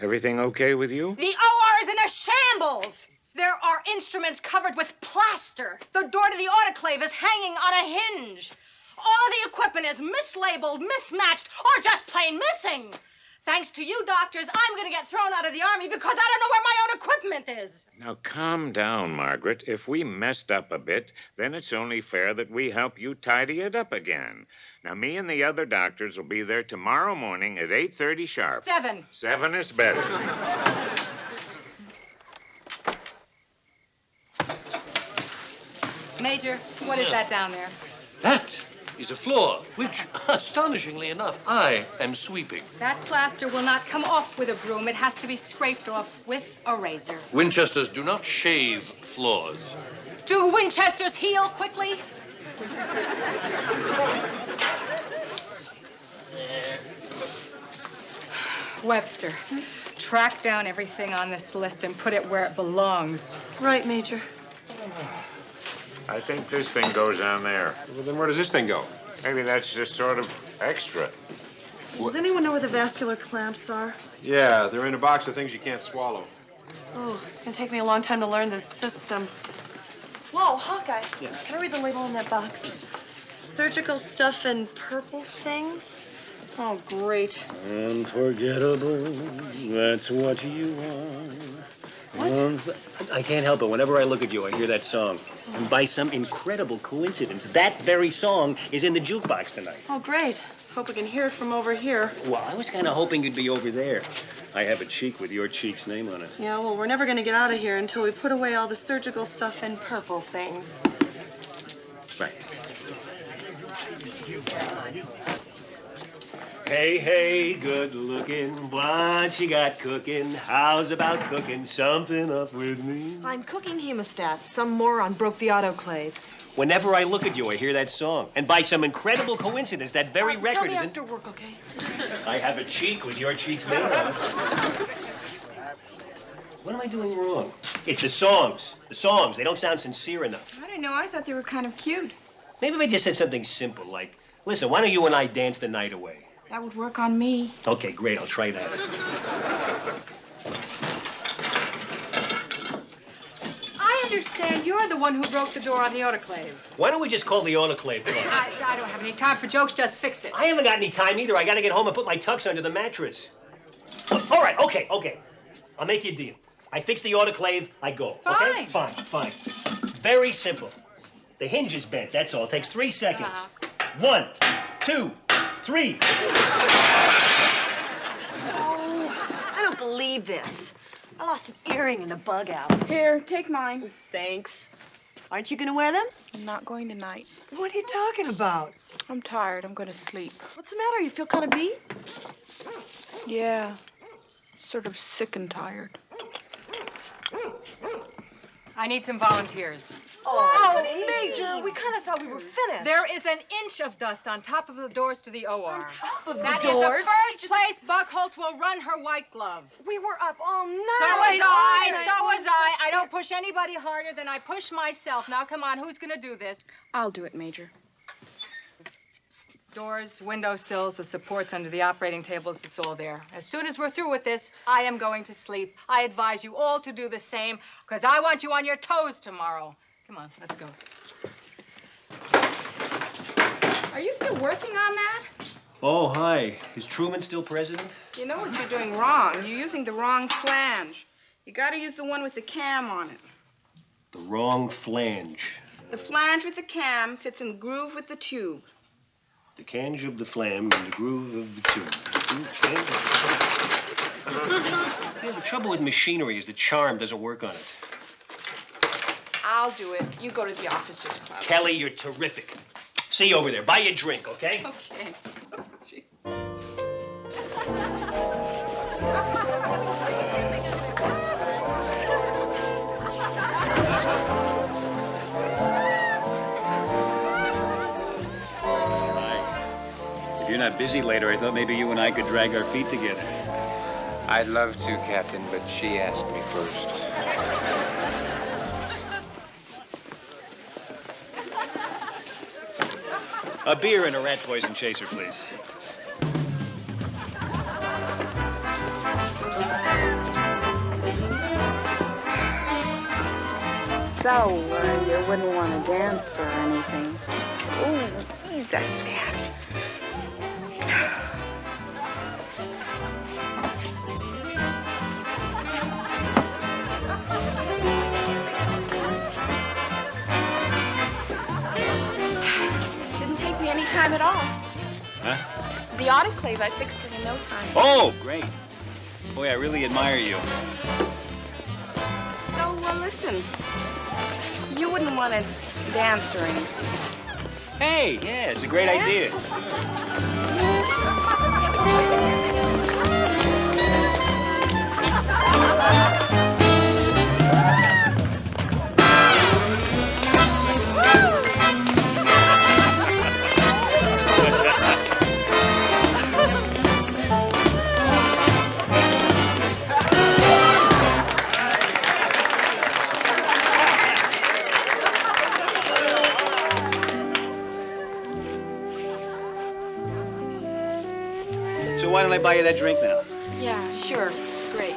[SPEAKER 5] Everything okay with you?
[SPEAKER 8] The OR is in a shambles. There are instruments covered with plaster. The door to the autoclave is hanging on a hinge. All the equipment is mislabeled, mismatched, or just plain missing. Thanks to you doctors, I'm going to get thrown out of the Army because I don't know where my own equipment is.
[SPEAKER 5] Now, calm down, Margaret. If we messed up a bit, then it's only fair that we help you tidy it up again. Now, me and the other doctors will be there tomorrow morning at 8:30 sharp.
[SPEAKER 8] 7.
[SPEAKER 5] 7 is better.
[SPEAKER 11] Major, what is that down there?
[SPEAKER 6] That is a floor, which, astonishingly enough, I am sweeping.
[SPEAKER 11] That plaster will not come off with a broom. It has to be scraped off with a razor.
[SPEAKER 6] Winchesters do not shave floors.
[SPEAKER 8] Do Winchesters heal quickly?
[SPEAKER 11] Webster,
[SPEAKER 8] track down everything on this list and put it where it belongs.
[SPEAKER 16] Right, Major.
[SPEAKER 5] I think this thing goes on there.
[SPEAKER 3] Well, then where does this thing go?
[SPEAKER 5] Maybe that's just sort of extra.
[SPEAKER 16] Does anyone know where the vascular clamps are?
[SPEAKER 3] Yeah, they're in a box of things you can't swallow.
[SPEAKER 16] Oh, it's gonna take me a long time to learn this system. Whoa, Hawkeye.
[SPEAKER 3] Yeah.
[SPEAKER 16] Can I read the label on that box? Surgical stuff and purple things? Oh, great.
[SPEAKER 4] Unforgettable, that's what you are.
[SPEAKER 16] What?
[SPEAKER 4] I can't help it. Whenever I look at you, I hear that song. And by some incredible coincidence, that very song is in the jukebox tonight.
[SPEAKER 16] Oh, great. Hope we can hear it from over here.
[SPEAKER 4] Well, I was kind of hoping you'd be over there. I have a cheek with your cheek's name on it.
[SPEAKER 16] Yeah, well, we're never gonna get out of here until we put away all the surgical stuff and purple things.
[SPEAKER 4] Right. Hey, hey, good looking, what you got cooking? How's about cooking something up with me?
[SPEAKER 11] I'm cooking hemostats. Some moron broke the autoclave.
[SPEAKER 4] Whenever I look at you, I hear that song. And by some incredible coincidence, that very
[SPEAKER 11] Tell
[SPEAKER 4] record
[SPEAKER 11] me
[SPEAKER 4] is in...
[SPEAKER 11] after work, okay?
[SPEAKER 4] I have a cheek with your cheek's name on it. What am I doing wrong? It's the songs. The songs. They don't sound sincere enough.
[SPEAKER 11] I don't know. I thought they were kind of cute.
[SPEAKER 4] Maybe if I just said something simple like, listen, why don't you and I dance the night away?
[SPEAKER 11] That would work on me.
[SPEAKER 4] Okay, great. I'll try that.
[SPEAKER 11] I understand you're the one who broke the door on the autoclave.
[SPEAKER 4] Why don't we just call the autoclave club?
[SPEAKER 8] I don't have any time for jokes. Just fix it.
[SPEAKER 4] I haven't got any time either. I gotta get home and put my tux under the mattress. All right, okay. I'll make you a deal. I fix the autoclave, I go. Okay? Fine. Very simple. The hinge is bent, that's all. It takes 3 seconds. 1, 2, 3.
[SPEAKER 16] Oh, I don't believe this. I lost an earring in the bug out.
[SPEAKER 11] Here, take mine.
[SPEAKER 16] Thanks. Aren't you gonna wear them?
[SPEAKER 11] I'm not going tonight.
[SPEAKER 16] What are you talking about?
[SPEAKER 11] I'm tired. I'm going to sleep.
[SPEAKER 16] What's the matter? You feel kind of beat?
[SPEAKER 11] Yeah. Sort of sick and tired.
[SPEAKER 8] I need some volunteers.
[SPEAKER 16] Oh, Major, we kind of thought we were finished.
[SPEAKER 8] There is an inch of dust on top of the doors to the OR.
[SPEAKER 16] On top of the
[SPEAKER 8] That
[SPEAKER 16] doors?
[SPEAKER 8] is the first place Buckholtz will run her white glove.
[SPEAKER 16] We were up all night.
[SPEAKER 8] So was I. I don't push anybody harder than I push myself. Now, come on, who's going to do this?
[SPEAKER 11] I'll do it, Major.
[SPEAKER 8] Doors, windowsills, the supports under the operating tables, it's all there. As soon as we're through with this, I am going to sleep. I advise you all to do the same, because I want you on your toes tomorrow. Come on, let's go.
[SPEAKER 11] Are you still working on that?
[SPEAKER 4] Oh, hi. Is Truman still president?
[SPEAKER 11] You know what you're doing wrong. You're using the wrong flange. You got to use the one with the cam on it.
[SPEAKER 4] The wrong flange.
[SPEAKER 11] The flange with the cam fits in the groove with the tube.
[SPEAKER 4] The cange of the flam and the groove of the tube. Yeah, the trouble with machinery is the charm doesn't work on it.
[SPEAKER 11] I'll do it. You go to the officers' club.
[SPEAKER 4] Kelly, you're terrific. See you over there. Buy you a drink, okay?
[SPEAKER 11] Okay.
[SPEAKER 4] If you're not busy later, I thought maybe you and I could drag our feet together.
[SPEAKER 14] I'd love to, Captain, but she asked me first.
[SPEAKER 4] A beer and a rat poison chaser, please.
[SPEAKER 11] So, you wouldn't want to dance or anything. Oh, geez, that's bad.
[SPEAKER 16] Didn't take me any time at all.
[SPEAKER 4] Huh?
[SPEAKER 16] The autoclave, I fixed it in no time.
[SPEAKER 4] Oh, great. Boy, I really admire you.
[SPEAKER 11] So, listen. You wouldn't want to dance or anything.
[SPEAKER 4] Hey, yeah, it's a great idea. so why don't I buy you that drink now?
[SPEAKER 17] Yeah, sure. Great.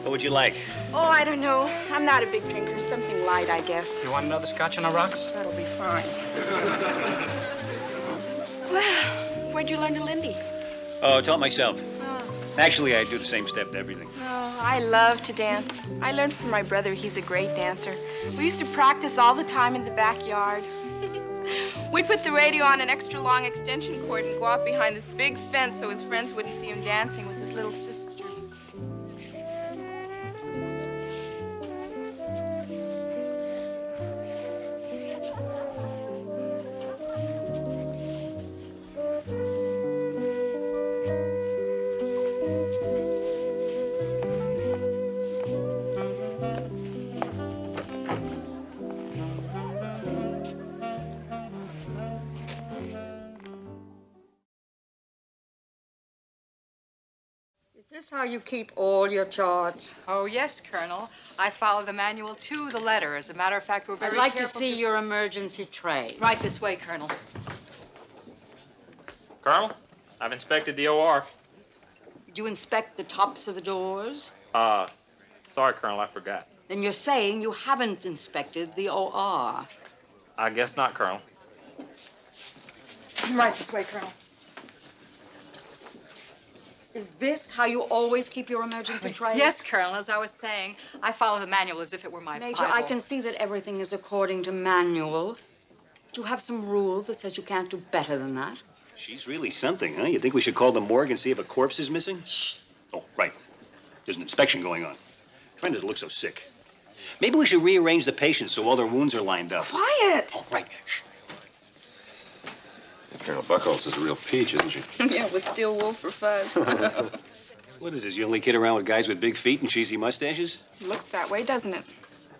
[SPEAKER 4] What would you like?
[SPEAKER 17] Oh, I don't know. I'm not a big drinker. Something light, I guess.
[SPEAKER 10] You want another scotch on the rocks?
[SPEAKER 17] That'll be fine. Well, where'd you learn to Lindy?
[SPEAKER 4] Oh, taught myself.
[SPEAKER 17] Oh.
[SPEAKER 4] Actually, I do the same step to everything.
[SPEAKER 17] No, I love to dance. I learned from my brother. He's a great dancer. We used to practice all the time in the backyard. We'd put the radio on an extra long extension cord and go out behind this big fence so his friends wouldn't see him dancing with his little sister.
[SPEAKER 18] Is this how you keep all your charts?
[SPEAKER 8] Oh, yes, Colonel. I follow the manual to the letter. As a matter of fact, we're very
[SPEAKER 18] I'd like to
[SPEAKER 8] careful
[SPEAKER 18] see your emergency trays.
[SPEAKER 8] Right this way, Colonel.
[SPEAKER 10] Colonel, I've inspected the OR.
[SPEAKER 18] Did you inspect the tops of the doors?
[SPEAKER 10] Sorry, Colonel, I forgot.
[SPEAKER 18] Then you're saying you haven't inspected the OR.
[SPEAKER 10] I guess not, Colonel.
[SPEAKER 8] Right this way, Colonel.
[SPEAKER 18] Is this how you always keep your emergency trays?
[SPEAKER 8] Yes, Colonel. As I was saying, I follow the manual as if it were my
[SPEAKER 18] Major,
[SPEAKER 8] Bible.
[SPEAKER 18] I can see that everything is according to manual. Do you have some rule that says you can't do better than that?
[SPEAKER 4] She's really something, huh? You think we should call the morgue and see if a corpse is missing? Shh. Oh, right. There's an inspection going on. Friend doesn't look so sick. Maybe we should rearrange the patients so all their wounds are lined up.
[SPEAKER 17] Quiet!
[SPEAKER 4] Oh, right. Shh.
[SPEAKER 3] Colonel Buckholz is a real peach, isn't she?
[SPEAKER 17] Yeah, with steel wool for fuzz.
[SPEAKER 4] What is this? You only kid around with guys with big feet and cheesy mustaches?
[SPEAKER 17] Looks that way, doesn't it?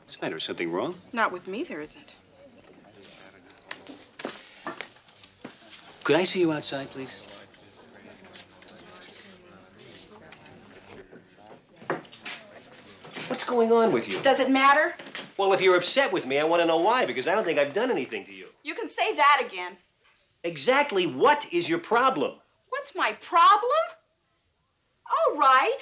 [SPEAKER 4] What's the matter? Is something wrong?
[SPEAKER 17] Not with me, there isn't.
[SPEAKER 4] Could I see you outside, please? What's going on with you?
[SPEAKER 17] Does it matter?
[SPEAKER 4] Well, if you're upset with me, I want to know why, because I don't think I've done anything to you.
[SPEAKER 17] You can say that again.
[SPEAKER 4] Exactly what is your problem?
[SPEAKER 17] What's my problem? All right.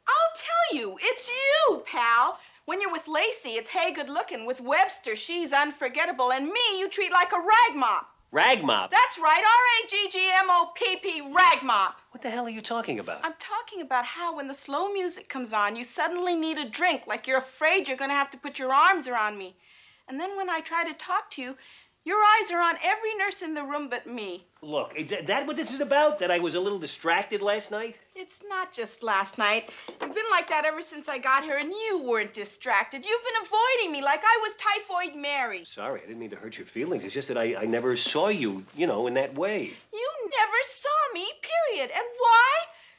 [SPEAKER 17] I'll tell you. It's you, pal. When you're with Lacey, it's hey, good looking. With Webster, she's unforgettable. And me, you treat like a rag mop.
[SPEAKER 4] Rag mop?
[SPEAKER 17] That's right. R-A-G-G-M-O-P-P, rag mop.
[SPEAKER 4] What the hell are you talking about?
[SPEAKER 17] I'm talking about how when the slow music comes on, you suddenly need a drink, like you're afraid you're going to have to put your arms around me. And then when I try to talk to you, your eyes are on every nurse in the room but me.
[SPEAKER 4] Look, is that what this is about? That I was a little distracted last night?
[SPEAKER 17] It's not just last night. You've been like that ever since I got here, and you weren't distracted. You've been avoiding me like I was Typhoid Mary.
[SPEAKER 4] Sorry, I didn't mean to hurt your feelings. It's just that I never saw you, in that way.
[SPEAKER 17] You never saw me, period. And why?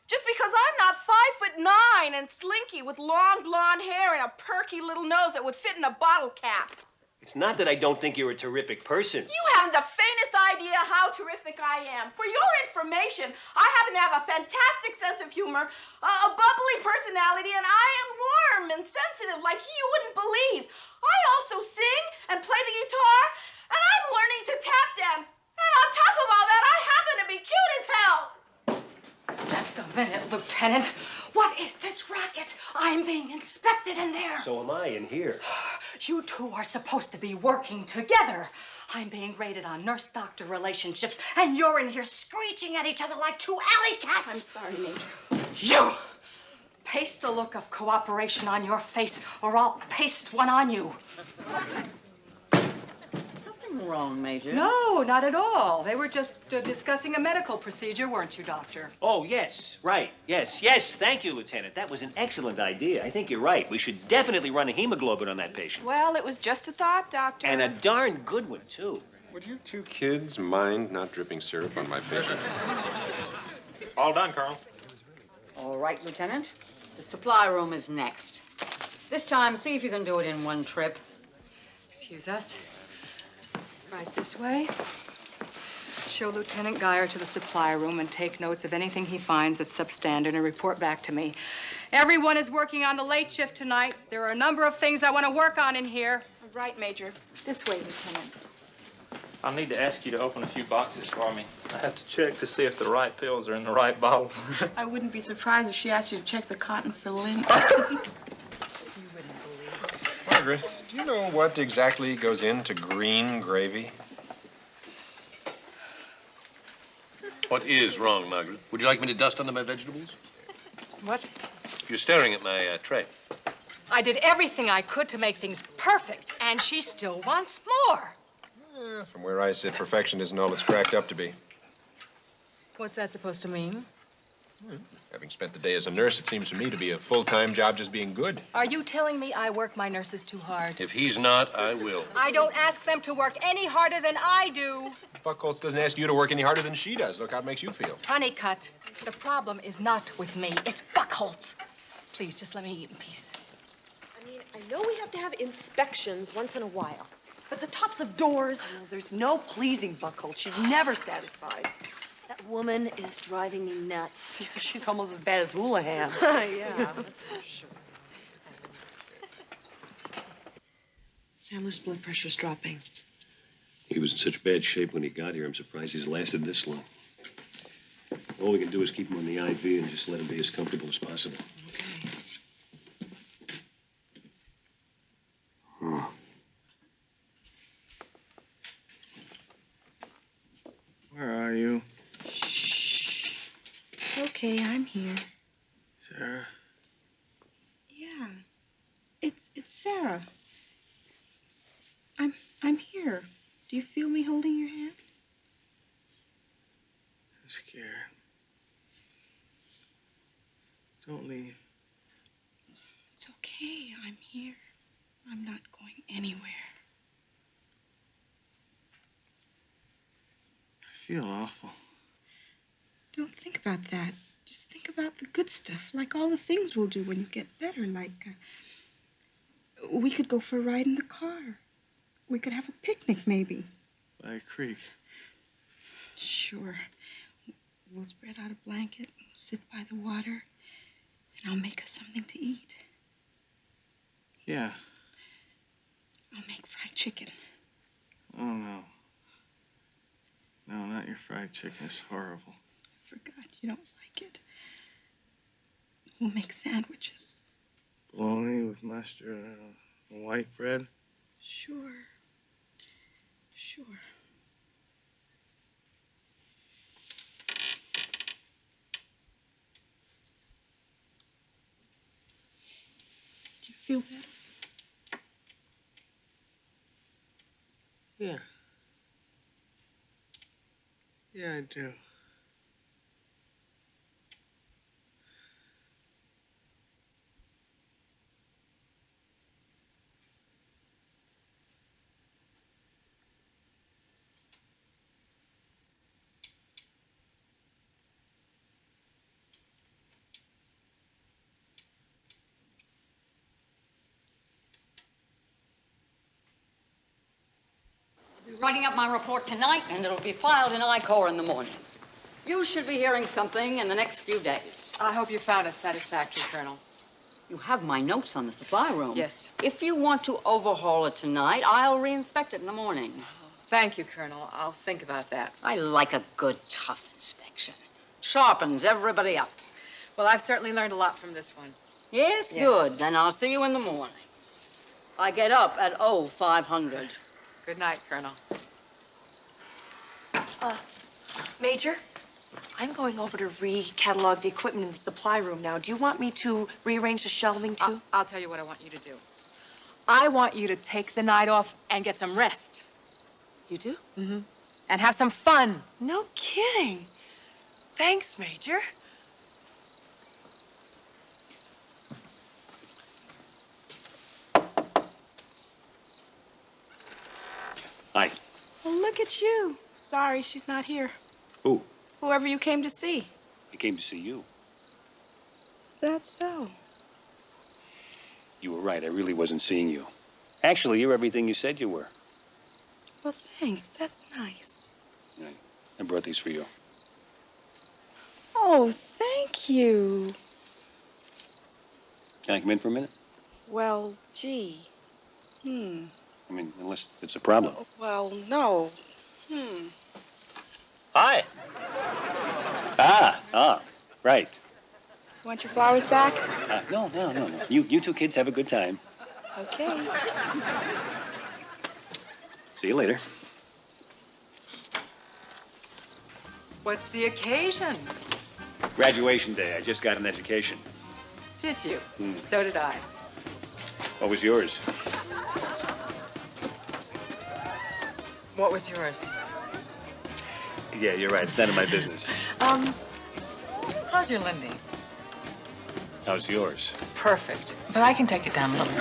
[SPEAKER 17] Just because I'm not 5'9" and slinky with long blonde hair and a perky little nose that would fit in a bottle cap.
[SPEAKER 4] It's not that I don't think you're a terrific person.
[SPEAKER 17] You haven't the faintest idea how terrific I am. For your information, I happen to have a fantastic sense of humor, a bubbly personality, and I am warm and sensitive like you wouldn't believe. I also sing and play the guitar, and I'm learning to tap dance. And on top of all that, I happen to be cute as hell.
[SPEAKER 8] Just a minute, Lieutenant. What is this racket? I'm being inspected in there.
[SPEAKER 4] So am I in here.
[SPEAKER 8] You two are supposed to be working together. I'm being rated on nurse-doctor relationships, and you're in here screeching at each other like two alley cats.
[SPEAKER 17] I'm sorry, Major.
[SPEAKER 8] You! Paste a look of cooperation on your face, or I'll paste one on you.
[SPEAKER 18] Something wrong, Major?
[SPEAKER 8] No, not at all. They were just discussing a medical procedure, weren't you, Doctor?
[SPEAKER 4] Oh, yes, right. Yes, thank you, Lieutenant. That was an excellent idea. I think you're right. We should definitely run a hemoglobin on that patient.
[SPEAKER 17] Well, it was just a thought, Doctor.
[SPEAKER 4] And a darn good one, too.
[SPEAKER 3] Would you two kids mind not dripping syrup on my patient?
[SPEAKER 10] All done, Colonel.
[SPEAKER 18] All right, Lieutenant. The supply room is next. This time, see if you can do it in one trip.
[SPEAKER 8] Excuse us. Right this way. Show Lieutenant Geyer to the supply room and take notes of anything he finds that's substandard and report back to me. Everyone is working on the late shift tonight. There are a number of things I want to work on in here.
[SPEAKER 17] Right, Major. This way, Lieutenant.
[SPEAKER 19] I'll need to ask you to open a few boxes for me. I have to check to see if the right pills are in the right bottles.
[SPEAKER 16] I wouldn't be surprised if she asked you to check the cotton filling.
[SPEAKER 3] Margaret, do you know what exactly goes into green gravy?
[SPEAKER 6] What is wrong, Margaret? Would you like me to dust under my vegetables?
[SPEAKER 8] What?
[SPEAKER 6] You're staring at my tray.
[SPEAKER 8] I did everything I could to make things perfect, and she still wants more.
[SPEAKER 3] From where I sit, perfection isn't all it's cracked up to be.
[SPEAKER 8] What's that supposed to mean?
[SPEAKER 3] Having spent the day as a nurse, it seems to me to be a full-time job just being good.
[SPEAKER 8] Are you telling me I work my nurses too hard?
[SPEAKER 6] If he's not, I will.
[SPEAKER 8] I don't ask them to work any harder than I do.
[SPEAKER 3] Buckholz doesn't ask you to work any harder than she does. Look how it makes you feel.
[SPEAKER 8] Honeycutt, the problem is not with me. It's Buckholz. Please, just let me eat in peace.
[SPEAKER 16] I mean, I know we have to have inspections once in a while, but the tops of doors, there's no pleasing Buckholz. She's never satisfied.
[SPEAKER 20] That woman is driving me nuts.
[SPEAKER 16] She's almost as bad as Houlihan.
[SPEAKER 20] Yeah.
[SPEAKER 16] Sandler's blood pressure's dropping.
[SPEAKER 21] He was in such bad shape when he got here. I'm surprised he's lasted this long. All we can do is keep him on the IV and just let him be as comfortable as possible.
[SPEAKER 16] Okay.
[SPEAKER 22] Where are you?
[SPEAKER 16] Shh. It's okay, I'm here.
[SPEAKER 22] Sarah?
[SPEAKER 16] Yeah. It's Sarah. I'm here. Do you feel me holding your hand?
[SPEAKER 22] I'm scared. Don't leave.
[SPEAKER 16] It's okay. I'm here. I'm not going anywhere.
[SPEAKER 22] I feel awful.
[SPEAKER 16] Don't think about that. Just think about the good stuff, like all the things we'll do when you get better, like we could go for a ride in the car. We could have a picnic, maybe.
[SPEAKER 22] By a creek.
[SPEAKER 16] Sure. We'll spread out a blanket, we'll sit by the water, and I'll make us something to eat.
[SPEAKER 22] Yeah.
[SPEAKER 16] I'll make fried chicken.
[SPEAKER 22] Oh, no. No, not your fried chicken. It's horrible.
[SPEAKER 16] I forgot you don't like it. We'll make sandwiches.
[SPEAKER 22] Bologna with mustard and white bread?
[SPEAKER 16] Sure. Sure. Do you feel better?
[SPEAKER 22] Yeah. Yeah, I do.
[SPEAKER 18] I'll be writing up my report tonight, and it'll be filed in I-Corps in the morning. You should be hearing something in the next few days.
[SPEAKER 11] I hope you found us satisfactory, Colonel.
[SPEAKER 18] You have my notes on the supply room.
[SPEAKER 11] Yes.
[SPEAKER 18] If you want to overhaul it tonight, I'll reinspect it in the morning.
[SPEAKER 11] Thank you, Colonel. I'll think about that.
[SPEAKER 18] I like a good, tough inspection. Sharpens everybody up.
[SPEAKER 11] Well, I've certainly learned a lot from this one.
[SPEAKER 18] Yes,
[SPEAKER 11] Yes.
[SPEAKER 18] good. Then I'll see you in the morning. I get up at 0500.
[SPEAKER 11] Good night, Colonel.
[SPEAKER 16] Major, I'm going over to re-catalog the equipment in the supply room now. Do you want me to rearrange the shelving, too?
[SPEAKER 11] I'll tell you what I want you to do. I want you to take the night off and get some rest.
[SPEAKER 16] You do?
[SPEAKER 11] Mm-hmm. And have some fun.
[SPEAKER 16] No kidding. Thanks, Major.
[SPEAKER 21] Hi.
[SPEAKER 16] Well, look at you. Sorry, she's not here.
[SPEAKER 21] Who?
[SPEAKER 16] Whoever you came to see.
[SPEAKER 21] I came to see you.
[SPEAKER 16] Is that so?
[SPEAKER 21] You were right. I really wasn't seeing you. Actually, you're everything you said you were.
[SPEAKER 16] Well, thanks. That's nice.
[SPEAKER 21] I brought these for you.
[SPEAKER 16] Oh, thank you.
[SPEAKER 21] Can I come in for a minute?
[SPEAKER 16] Well, gee.
[SPEAKER 21] I mean, unless it's a problem.
[SPEAKER 16] Well, no.
[SPEAKER 4] Hi. Right.
[SPEAKER 16] Want your flowers back?
[SPEAKER 4] No. You two kids have a good time.
[SPEAKER 16] Okay.
[SPEAKER 4] See you later.
[SPEAKER 11] What's the occasion?
[SPEAKER 4] Graduation day. I just got an education.
[SPEAKER 11] Did you? So did I.
[SPEAKER 4] What was yours?
[SPEAKER 11] What was yours?
[SPEAKER 4] Yeah, you're right. It's none of my business.
[SPEAKER 11] How's your Lindy?
[SPEAKER 4] How's yours?
[SPEAKER 11] Perfect. But I can take it down a little.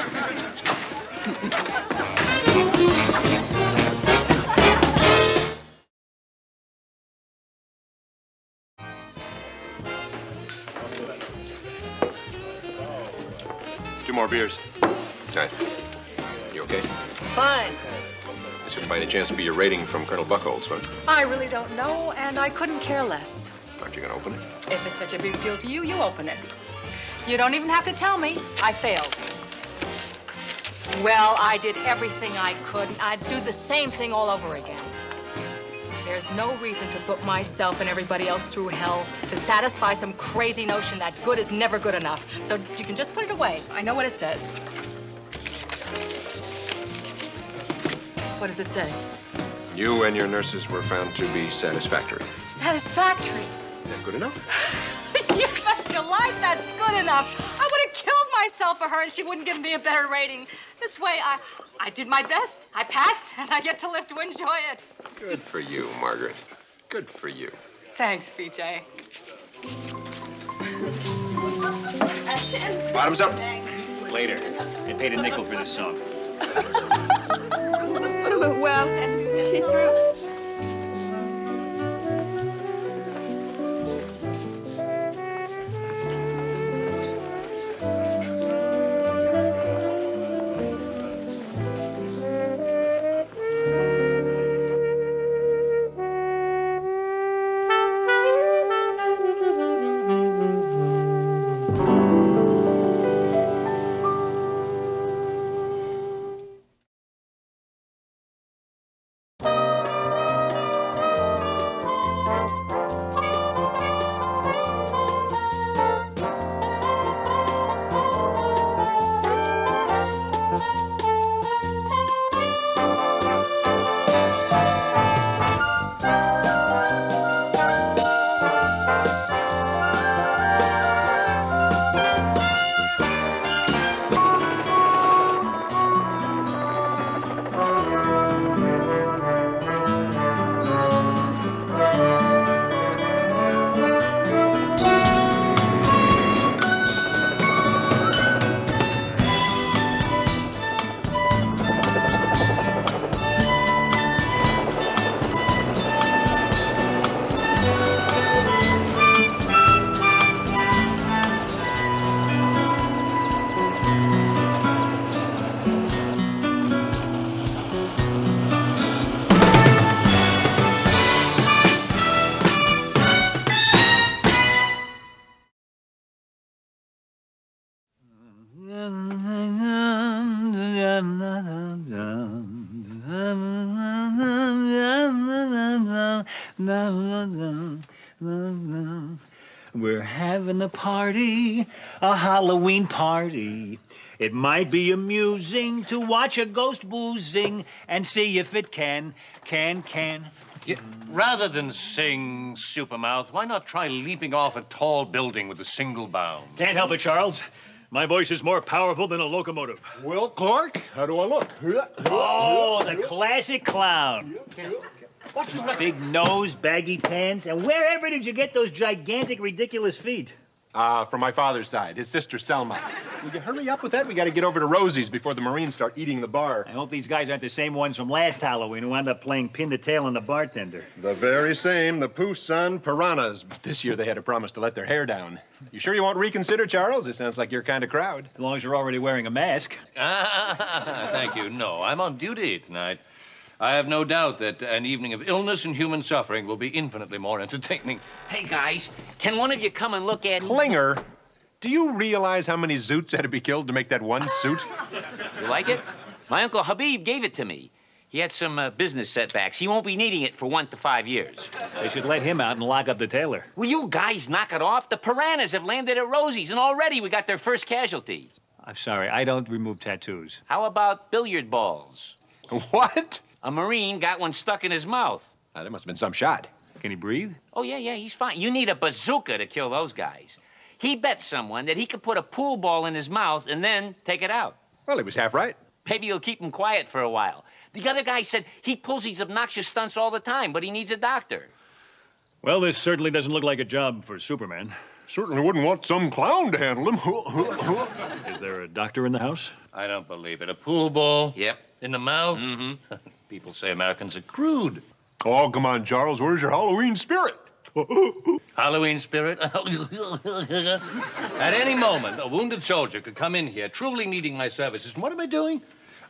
[SPEAKER 3] Two more beers. Hi. You okay?
[SPEAKER 11] Fine.
[SPEAKER 3] This would by any chance be your rating from Colonel Buckholz, huh?
[SPEAKER 11] I really don't know, and I couldn't care less.
[SPEAKER 3] Aren't you going to open it?
[SPEAKER 11] If it's such a big deal to you, you open it. You don't even have to tell me. I failed. Well, I did everything I could. I'd do the same thing all over again. There's no reason to put myself and everybody else through hell to satisfy some crazy notion that good is never good enough. So you can just put it away. I know what it says. What does it say?
[SPEAKER 3] You and your nurses were found to be satisfactory.
[SPEAKER 11] Satisfactory.
[SPEAKER 3] Is that good enough?
[SPEAKER 11] You bet your life that's good enough. I would have killed myself for her and she wouldn't give me a better rating. This way, I did my best. I passed, and I get to live to enjoy it.
[SPEAKER 3] Good for you, Margaret. Good for you.
[SPEAKER 11] Thanks, BJ.
[SPEAKER 3] Bottoms up.
[SPEAKER 4] Later. I paid a nickel for this song.
[SPEAKER 17] Well, and she threw.
[SPEAKER 4] We're having a party, a Halloween party. It might be amusing to watch a ghost boozing and see if it can.
[SPEAKER 6] Yeah, rather than sing, Supermouth, why not try leaping off a tall building with a single bound?
[SPEAKER 4] Can't help it, Charles. My voice is more powerful than a locomotive.
[SPEAKER 3] Well, Clark, how do I look?
[SPEAKER 4] Oh, the classic clown. What's the big nose, baggy pants, and wherever did you get those gigantic, ridiculous feet?
[SPEAKER 3] From my father's side, his sister Selma. Will you hurry up with that? We got to get over to Rosie's before the Marines start eating the bar.
[SPEAKER 4] I hope these guys aren't the same ones from last Halloween who wound up playing pin the tail on the bartender.
[SPEAKER 3] The very same, the Pooh-San Piranhas. But this year they had a promise to let their hair down. You sure you won't reconsider, Charles? It sounds like your kind of crowd.
[SPEAKER 4] As long as you're already wearing a mask.
[SPEAKER 6] Thank you. No, I'm on duty tonight. I have no doubt that an evening of illness and human suffering will be infinitely more entertaining.
[SPEAKER 1] Hey, guys, can one of you come and look at...
[SPEAKER 3] Klinger, do you realize how many Zoots had to be killed to make that one suit?
[SPEAKER 1] You like it? My Uncle Habib gave it to me. He had some business setbacks. He won't be needing it for 1 to 5 years.
[SPEAKER 4] They should let him out and lock up the tailor.
[SPEAKER 1] Will you guys knock it off? The piranhas have landed at Rosie's, and already we got their first casualty.
[SPEAKER 4] I'm sorry, I don't remove tattoos.
[SPEAKER 1] How about billiard balls?
[SPEAKER 3] What?
[SPEAKER 1] A Marine got one stuck in his mouth.
[SPEAKER 3] There must have been some shot.
[SPEAKER 4] Can he breathe?
[SPEAKER 1] Oh, yeah, he's fine. You need a bazooka to kill those guys. He bet someone that he could put a pool ball in his mouth and then take it out.
[SPEAKER 3] Well, he was half right.
[SPEAKER 1] Maybe he'll keep him quiet for a while. The other guy said he pulls these obnoxious stunts all the time, but he needs a doctor.
[SPEAKER 4] Well, this certainly doesn't look like a job for Superman.
[SPEAKER 3] Certainly wouldn't want some clown to handle him.
[SPEAKER 4] Is there a doctor in the house?
[SPEAKER 6] I don't believe it. A pool ball?
[SPEAKER 1] Yep.
[SPEAKER 6] In the mouth?
[SPEAKER 1] Mm-hmm.
[SPEAKER 6] People say Americans are crude.
[SPEAKER 3] Oh, come on, Charles. Where's your Halloween spirit?
[SPEAKER 6] Halloween spirit? At any moment, a wounded soldier could come in here truly needing my services. And what am I doing?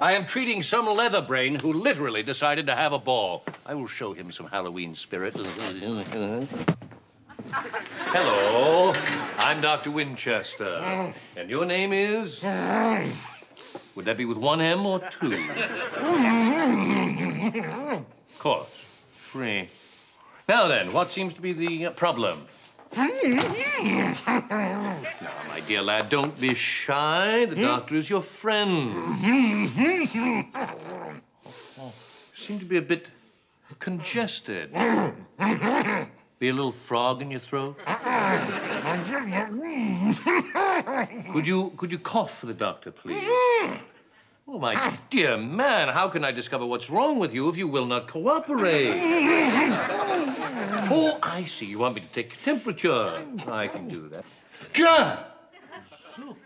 [SPEAKER 6] I am treating some leather brain who literally decided to have a ball. I will show him some Halloween spirit. Hello, I'm Dr. Winchester. And your name is? Would that be with 1 M or 2? Of course. 3. Now then, what seems to be the problem? Now, my dear lad, don't be shy. The doctor is your friend. You seem to be a bit congested. Be a little frog in your throat? Could you cough for the doctor, please? Oh, my dear man, how can I discover what's wrong with you if you will not cooperate? Oh, I see. You want me to take your temperature. I can do that. John! Do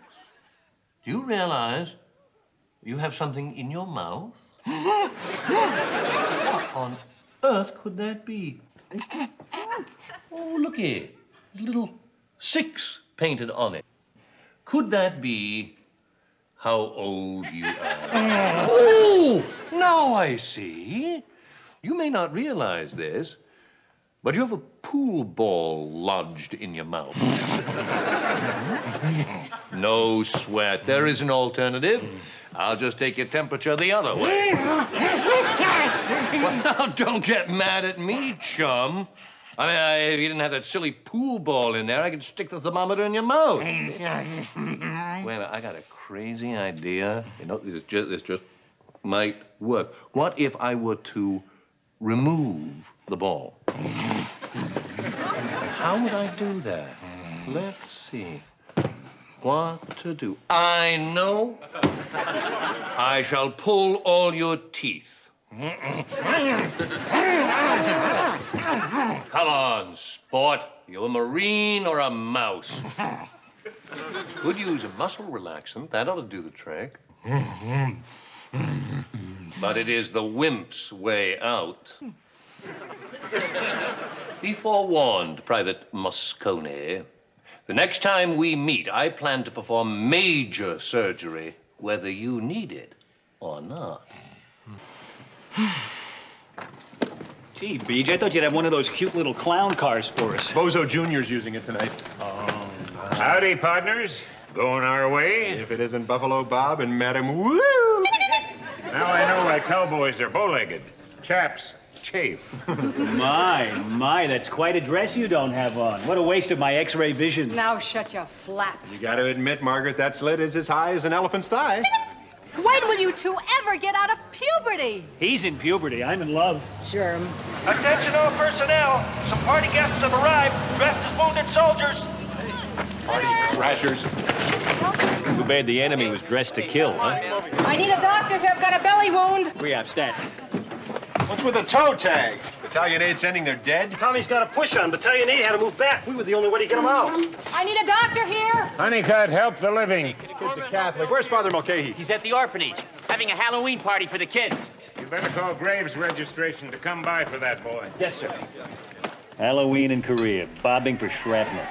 [SPEAKER 6] you realize you have something in your mouth? What on earth could that be? Oh, looky. A little 6 painted on it. Could that be how old you are? Oh, now I see. You may not realize this, but you have a pool ball lodged in your mouth. No sweat. There is an alternative. I'll just take your temperature the other way. Well, now, don't get mad at me, chum. I mean, if you didn't have that silly pool ball in there, I could stick the thermometer in your mouth. Wait a minute, I got a crazy idea. You know, this just might work. What if I were to remove the ball? How would I do that? Let's see. What to do? I know. I shall pull all your teeth. Come on, sport. You a Marine or a mouse? Could use a muscle relaxant. That ought to do the trick. But it is the wimp's way out. Be forewarned, Private Moscone. The next time we meet, I plan to perform major surgery, whether you need it or not.
[SPEAKER 4] Gee, Beej, I thought you'd have one of those cute little clown cars for us.
[SPEAKER 3] Bozo Jr.'s using it tonight.
[SPEAKER 5] Howdy, partners. Going our way?
[SPEAKER 3] If it isn't Buffalo Bob and Madam Woo!
[SPEAKER 5] Now I know why cowboys are bow-legged. Chaps chafe.
[SPEAKER 4] My, that's quite a dress you don't have on. What a waste of my X-ray vision.
[SPEAKER 11] Now shut your flap.
[SPEAKER 3] You gotta admit, Margaret, that slit is as high as an elephant's thigh.
[SPEAKER 8] When will you two ever get out of puberty?
[SPEAKER 4] He's in puberty. I'm in love.
[SPEAKER 11] Germ.
[SPEAKER 10] Attention all personnel. Some party guests have arrived, dressed as wounded soldiers.
[SPEAKER 3] Party crashers.
[SPEAKER 4] Too bad the enemy was dressed to kill, huh?
[SPEAKER 11] I need a doctor here. I've got a belly wound.
[SPEAKER 4] We have stat.
[SPEAKER 3] What's with the toe tag? Battalion 8 sending their dead?
[SPEAKER 10] Tommy's got a push on. Battalion 8 had to move back. We were the only way to get them out.
[SPEAKER 11] I need a doctor here.
[SPEAKER 5] Honeycutt, help the living.
[SPEAKER 3] Kid's a Catholic. Where's Father Mulcahy?
[SPEAKER 1] He's at the orphanage, having a Halloween party for the kids.
[SPEAKER 5] You better call Graves Registration to come by for that boy.
[SPEAKER 4] Yes, sir. Halloween in Korea, bobbing for shrapnel.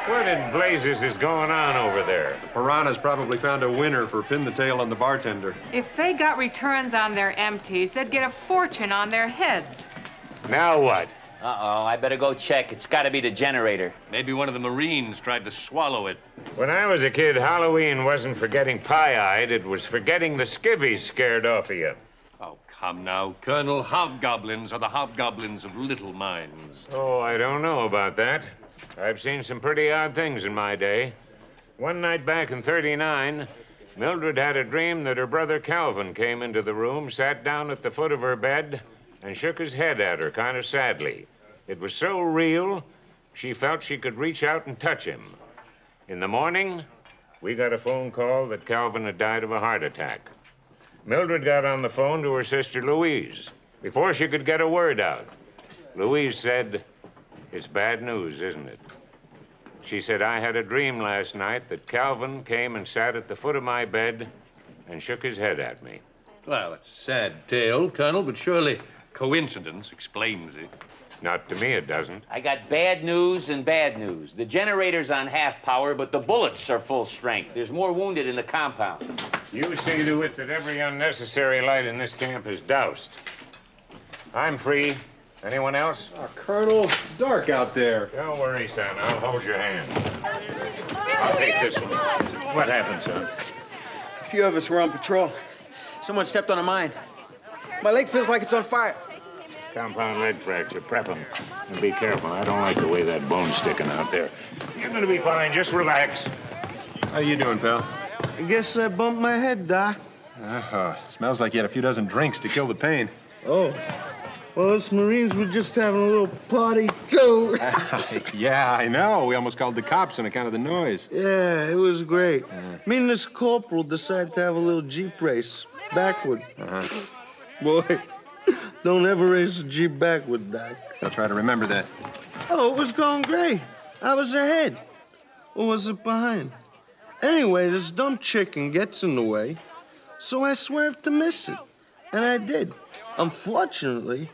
[SPEAKER 5] What in blazes is going on over there?
[SPEAKER 3] The piranhas probably found a winner for Pin the Tail on the bartender.
[SPEAKER 2] If they got returns on their empties, they'd get a fortune on their heads.
[SPEAKER 5] Now what?
[SPEAKER 1] Uh-oh, I better go check. It's got to be the generator.
[SPEAKER 6] Maybe one of the Marines tried to swallow it.
[SPEAKER 5] When I was a kid, Halloween wasn't for getting pie-eyed. It was for getting the skivvies scared off of you.
[SPEAKER 6] Come now, Colonel. Hobgoblins are the hobgoblins of little minds.
[SPEAKER 5] Oh, I don't know about that. I've seen some pretty odd things in my day. One night back in '39, Mildred had a dream that her brother Calvin came into the room, sat down at the foot of her bed, and shook his head at her kind of sadly. It was so real, she felt she could reach out and touch him. In the morning, we got a phone call that Calvin had died of a heart attack. Mildred got on the phone to her sister Louise. Before she could get a word out, Louise said, "It's bad news, isn't it?" She said, "I had a dream last night that Calvin came and sat at the foot of my bed and shook his head at me."
[SPEAKER 6] Well, it's a sad tale, Colonel, but surely coincidence explains it.
[SPEAKER 5] Not to me, it doesn't.
[SPEAKER 1] I got bad news and bad news. The generator's on half power, but the bullets are full strength. There's more wounded in the compound.
[SPEAKER 5] You see to it that every unnecessary light in this camp is doused. I'm free. Anyone else?
[SPEAKER 3] Colonel, it's dark out there.
[SPEAKER 5] Don't worry, son. I'll hold your hand. I'll take this one. What happened, son?
[SPEAKER 7] A few of us were on patrol. Someone stepped on a mine. My leg feels like it's on fire.
[SPEAKER 5] Compound leg fracture. Prep him. And be careful. I don't like the way that bone's sticking out there. You're gonna be fine. Just relax.
[SPEAKER 3] How you doing, pal?
[SPEAKER 7] I guess I bumped my head, Doc.
[SPEAKER 3] Smells like you had a few dozen drinks to kill the pain.
[SPEAKER 7] Oh. Well, us Marines were just having a little party, too.
[SPEAKER 3] Yeah, I know. We almost called the cops on account of the noise.
[SPEAKER 7] Yeah, it was great. Me and this corporal decided to have a little Jeep race, backward. Boy, don't ever race a Jeep backward, Doc.
[SPEAKER 3] I'll try to remember that.
[SPEAKER 7] Oh, it was going great. I was ahead. Or was it behind? Anyway, this dumb chicken gets in the way, so I swerved to miss it. And I did. Unfortunately,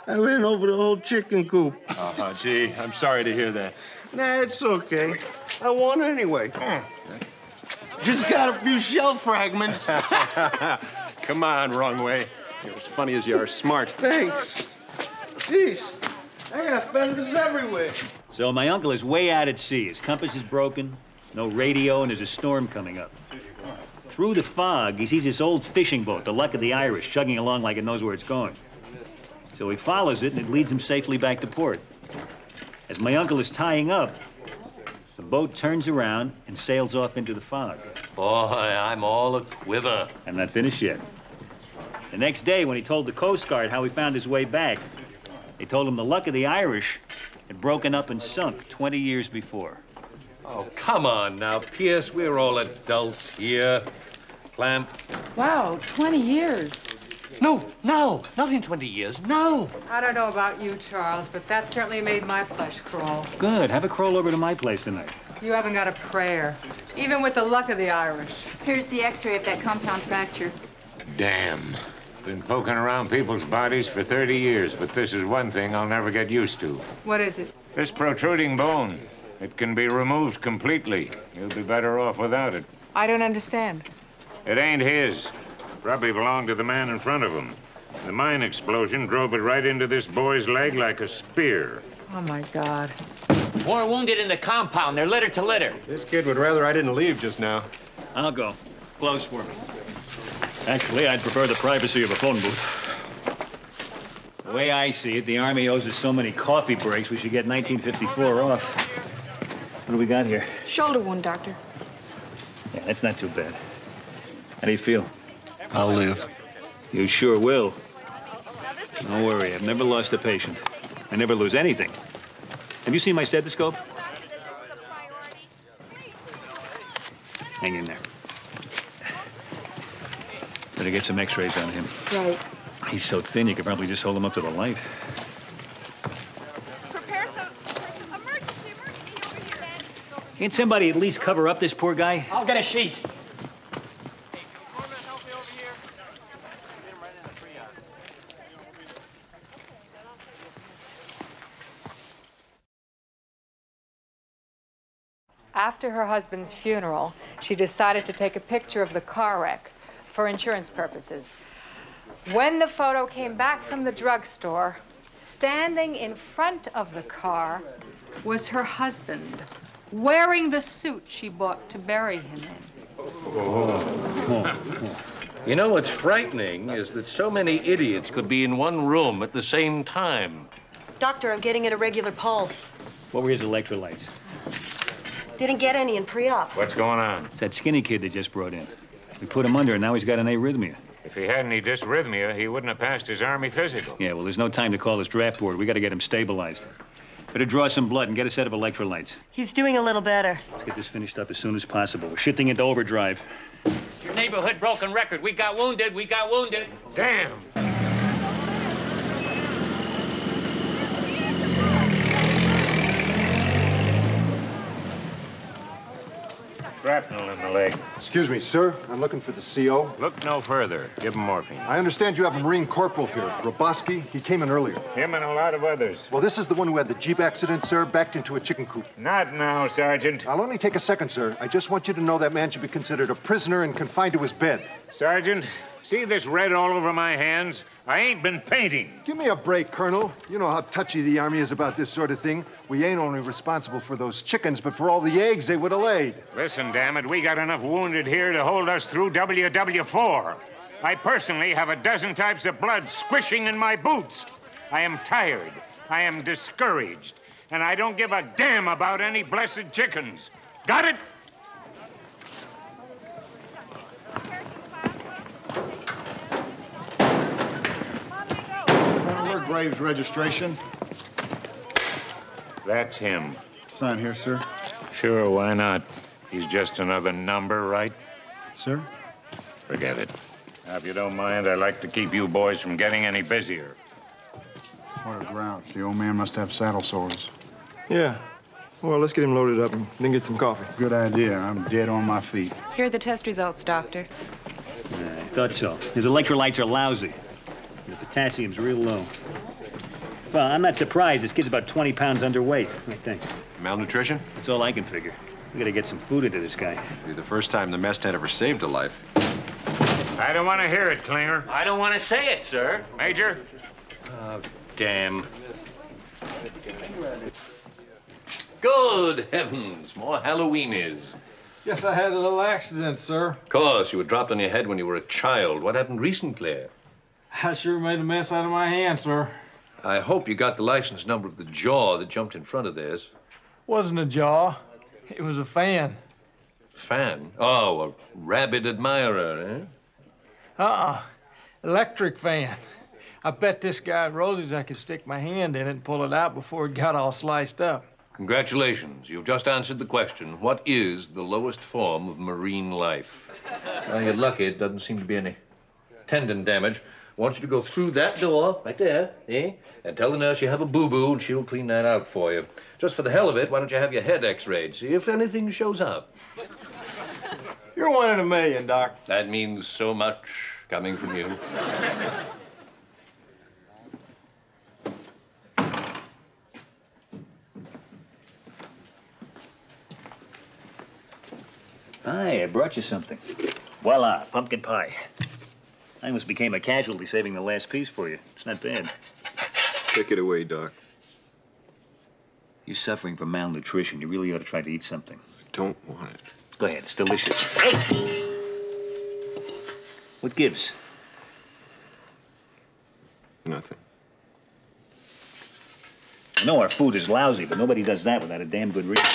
[SPEAKER 7] I ran over the whole chicken coop.
[SPEAKER 3] Oh, gee, I'm sorry to hear that.
[SPEAKER 7] Nah, it's okay. I won anyway. Just got a few shell fragments.
[SPEAKER 3] Come on, wrong way. You're as funny as you are smart.
[SPEAKER 7] Thanks. Jeez, I got fenders everywhere.
[SPEAKER 4] So my uncle is way out at sea. His compass is broken, no radio, and there's a storm coming up. Through the fog, he sees this old fishing boat, the Luck of the Irish, chugging along like it knows where it's going. So he follows it, and it leads him safely back to port. As my uncle is tying up, the boat turns around and sails off into the fog.
[SPEAKER 6] Boy, I'm all a quiver.
[SPEAKER 4] I'm not finished yet. The next day, when he told the Coast Guard how he found his way back, they told him the Luck of the Irish had broken up and sunk 20 years before.
[SPEAKER 6] Oh, come on now, Pierce. We're all adults here. Clamp.
[SPEAKER 2] Wow, 20 years.
[SPEAKER 6] No, not in 20 years, no.
[SPEAKER 2] I don't know about you, Charles, but that certainly made my flesh crawl.
[SPEAKER 4] Good. Have a crawl over to my place tonight.
[SPEAKER 2] You haven't got a prayer, even with the Luck of the Irish.
[SPEAKER 12] Here's the x-ray of that compound fracture.
[SPEAKER 5] Damn. Been poking around people's bodies for 30 years, but this is one thing I'll never get used to.
[SPEAKER 2] What is it?
[SPEAKER 5] This protruding bone. It can be removed completely. You'll be better off without it.
[SPEAKER 2] I don't understand.
[SPEAKER 5] It ain't his. Probably belonged to the man in front of him. The mine explosion drove it right into this boy's leg like a spear.
[SPEAKER 2] Oh, my God.
[SPEAKER 1] More wounded in the compound. They're litter to litter.
[SPEAKER 3] This kid would rather I didn't leave just now.
[SPEAKER 4] I'll go. Close for me. Actually, I'd prefer the privacy of a phone booth. The way I see it, the Army owes us so many coffee breaks, we should get 1954 off. What do we got here?
[SPEAKER 16] Shoulder wound, Doctor.
[SPEAKER 4] Yeah, that's not too bad. How do you feel?
[SPEAKER 15] I'll live.
[SPEAKER 4] You sure will. Don't worry, I've never lost a patient. I never lose anything. Have you seen my stethoscope? Hang in there. Better get some x-rays on him.
[SPEAKER 16] Right.
[SPEAKER 4] He's so thin, you could probably just hold him up to the light. Can't somebody at least cover up this poor guy?
[SPEAKER 1] I'll get a sheet.
[SPEAKER 2] After her husband's funeral, she decided to take a picture of the car wreck for insurance purposes. When the photo came back from the drugstore, standing in front of the car was her husband, wearing the suit she bought to bury him in.
[SPEAKER 6] You know what's frightening is that so many idiots could be in one room at the same time.
[SPEAKER 20] Doctor, I'm getting an irregular pulse.
[SPEAKER 9] What were his electrolytes?
[SPEAKER 20] Didn't get any in pre-op.
[SPEAKER 5] What's going on?
[SPEAKER 9] It's that skinny kid they just brought in. We put him under, and now he's got an arrhythmia.
[SPEAKER 5] If he had any dysrhythmia, he wouldn't have passed his Army physical.
[SPEAKER 9] Yeah, well, there's no time to call this draft board. We got to get him stabilized. Better draw some blood and get a set of electrolytes.
[SPEAKER 20] He's doing a little better.
[SPEAKER 9] Let's get this finished up as soon as possible. We're shifting into overdrive.
[SPEAKER 1] Your neighborhood broken record. We got wounded. We got wounded.
[SPEAKER 5] Damn. Shrapnel in the leg.
[SPEAKER 13] Excuse me, sir. I'm looking for the CO.
[SPEAKER 5] Look no further. Give him morphine.
[SPEAKER 13] I understand you have a Marine corporal here, Roboski. He came in earlier.
[SPEAKER 5] Him and a lot of others.
[SPEAKER 13] Well, this is the one who had the Jeep accident, sir, backed into a chicken coop.
[SPEAKER 5] Not now, Sergeant.
[SPEAKER 13] I'll only take a second, sir. I just want you to know that man should be considered a prisoner and confined to his bed.
[SPEAKER 5] Sergeant, see this red all over my hands? I ain't been painting.
[SPEAKER 13] Give me a break, Colonel. You know how touchy the Army is about this sort of thing. We ain't only responsible for those chickens, but for all the eggs they would have laid.
[SPEAKER 5] Listen, damn it, we got enough wounded here to hold us through WW4. I personally have a dozen types of blood squishing in my boots. I am tired. I am discouraged. And I don't give a damn about any blessed chickens. Got it?
[SPEAKER 13] Colonel Graves registration.
[SPEAKER 5] That's him.
[SPEAKER 13] Sign here, sir.
[SPEAKER 5] Sure, why not? He's just another number, right?
[SPEAKER 13] Sir?
[SPEAKER 5] Forget it. Now, if you don't mind, I'd like to keep you boys from getting any busier.
[SPEAKER 13] What a grounds. The old man must have saddle sores.
[SPEAKER 3] Yeah. Well, let's get him loaded up and then get some coffee.
[SPEAKER 13] Good idea. I'm dead on my feet.
[SPEAKER 12] Here are the test results, Doctor.
[SPEAKER 9] I thought so. His electrolytes are lousy. The potassium's real low. Well, I'm not surprised. This kid's about 20 pounds underweight, I think.
[SPEAKER 21] Malnutrition?
[SPEAKER 9] That's all I can figure. We gotta get some food into this guy.
[SPEAKER 21] It'll be the first time the mess tent ever saved a life.
[SPEAKER 5] I don't want to hear it, Klinger.
[SPEAKER 1] I don't want to say it, sir.
[SPEAKER 5] Major?
[SPEAKER 6] Oh, damn. Good heavens, more Halloween is.
[SPEAKER 23] Yes, I had a little accident, sir.
[SPEAKER 6] Of course, you were dropped on your head when you were a child. What happened recently?
[SPEAKER 23] I sure made a mess out of my hand, sir.
[SPEAKER 6] I hope you got the license number of the jaw that jumped in front of theirs.
[SPEAKER 23] Wasn't a jaw. It was a fan.
[SPEAKER 6] Fan? Oh, a rabid admirer, eh?
[SPEAKER 23] Electric fan. I bet this guy at Rosie's I could stick my hand in it and pull it out before it got all sliced up.
[SPEAKER 6] Congratulations. You've just answered the question. What is the lowest form of marine life? Well, you're lucky. It doesn't seem to be any tendon damage. I want you to go through that door, right there, eh? And tell the nurse you have a boo-boo, and she'll clean that out for you. Just for the hell of it, why don't you have your head x-rayed? See if anything shows up.
[SPEAKER 23] You're 1 in a million, Doc.
[SPEAKER 6] That means so much coming from you.
[SPEAKER 9] Hi, I brought you something. Voila, pumpkin pie. I almost became a casualty saving the last piece for you. It's not bad.
[SPEAKER 13] Take it away, Doc.
[SPEAKER 9] You're suffering from malnutrition. You really ought to try to eat something.
[SPEAKER 13] I don't want it.
[SPEAKER 9] Go ahead, it's delicious. Hey! What gives?
[SPEAKER 13] Nothing.
[SPEAKER 9] I know our food is lousy, but nobody does that without a damn good reason.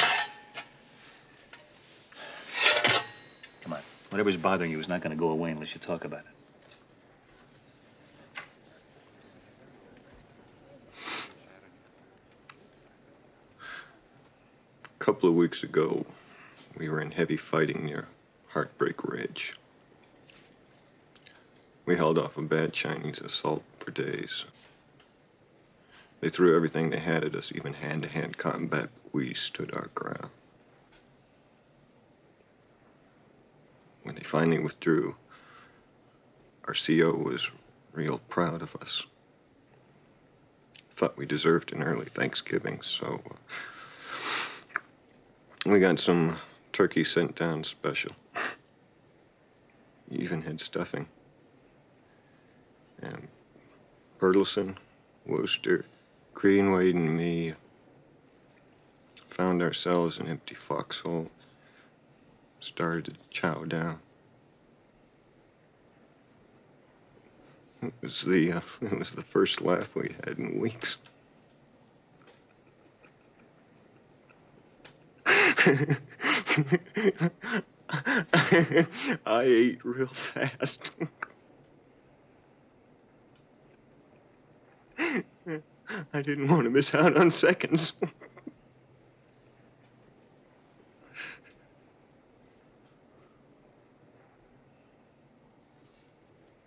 [SPEAKER 9] Come on. Whatever's bothering you is not going to go away unless you talk about it.
[SPEAKER 13] A couple of weeks ago, we were in heavy fighting near Heartbreak Ridge. We held off a bad Chinese assault for days. They threw everything they had at us, even hand-to-hand combat. We stood our ground. When they finally withdrew, our CO was real proud of us. Thought we deserved an early Thanksgiving, so we got some turkey sent down special. Even had stuffing. And Bertelson, Wooster, Greenwade, and me found ourselves an empty foxhole. Started to chow down. It was the first laugh we had in weeks. I ate real fast. I didn't want to miss out on seconds.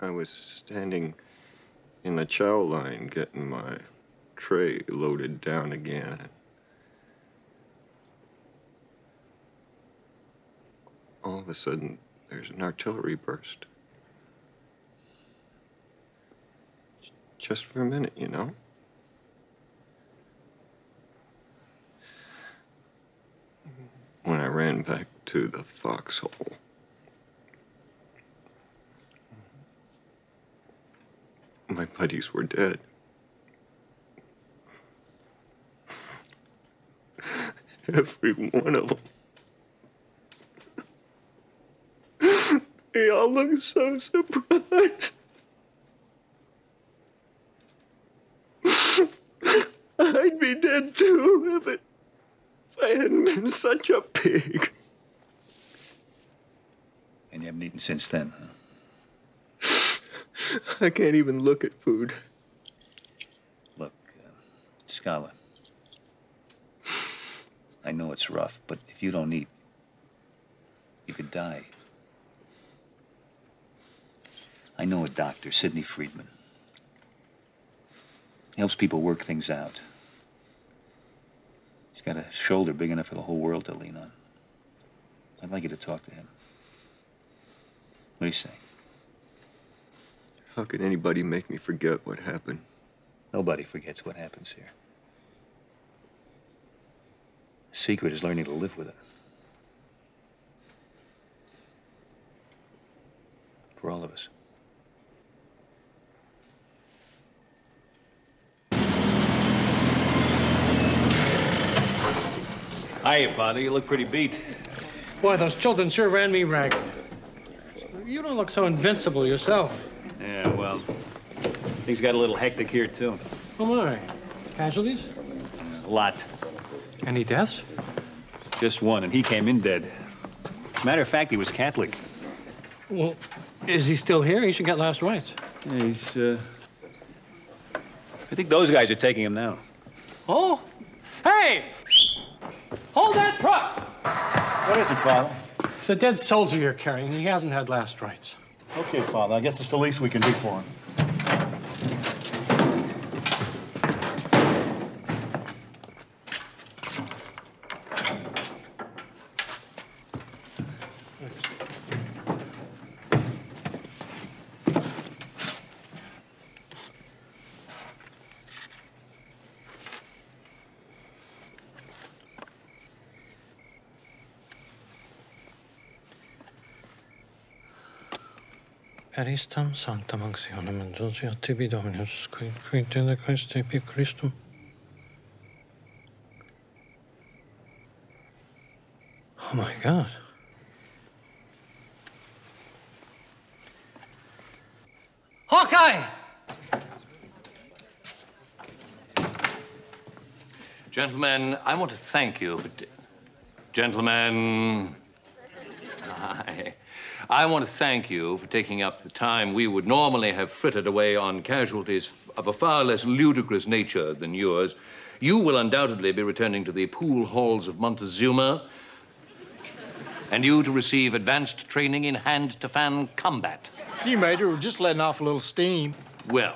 [SPEAKER 13] I was standing in the chow line getting my tray loaded down again. All of a sudden, there's an artillery burst. Just for a minute, you know? When I ran back to the foxhole, my buddies were dead. Every one of them. They all looked so surprised. I'd be dead too if I hadn't been such a pig.
[SPEAKER 9] And you haven't eaten since then, huh?
[SPEAKER 13] I can't even look at food.
[SPEAKER 9] Look, Scala, I know it's rough, but if you don't eat, you could die. I know a doctor, Sidney Friedman. He helps people work things out. He's got a shoulder big enough for the whole world to lean on. I'd like you to talk to him. What do you say?
[SPEAKER 13] How could anybody make me forget what happened?
[SPEAKER 9] Nobody forgets what happens here. The secret is learning to live with it. For all of us. Hiya, Father. You look pretty beat.
[SPEAKER 14] Boy, those children sure ran me ragged. You don't look so invincible yourself.
[SPEAKER 9] Yeah, well, things got a little hectic here, too.
[SPEAKER 14] Oh, my. Casualties?
[SPEAKER 9] A lot.
[SPEAKER 14] Any deaths?
[SPEAKER 9] Just one, and he came in dead. As a matter of fact, he was Catholic.
[SPEAKER 14] Well, is he still here? He should get last rites.
[SPEAKER 9] Yeah, he's, I think those guys are taking him now.
[SPEAKER 14] Oh? Hey! Hold that truck!
[SPEAKER 19] What is it, Father?
[SPEAKER 14] The dead soldier you're carrying. He hasn't had last rites.
[SPEAKER 19] Okay, Father. I guess it's the least we can do for him.
[SPEAKER 14] Peristam sanctam anxionem indulgia tibi Dominus, qui tele Christe epi Christum. Oh, my God. Hawkeye!
[SPEAKER 6] Gentlemen, I want to thank you for... Gentlemen... I want to thank you for taking up the time we would normally have frittered away on casualties of a far less ludicrous nature than yours. You will undoubtedly be returning to the pool halls of Montezuma, and you to receive advanced training in hand-to-fan combat.
[SPEAKER 23] Gee, Major, we're just letting off a little steam.
[SPEAKER 6] Well,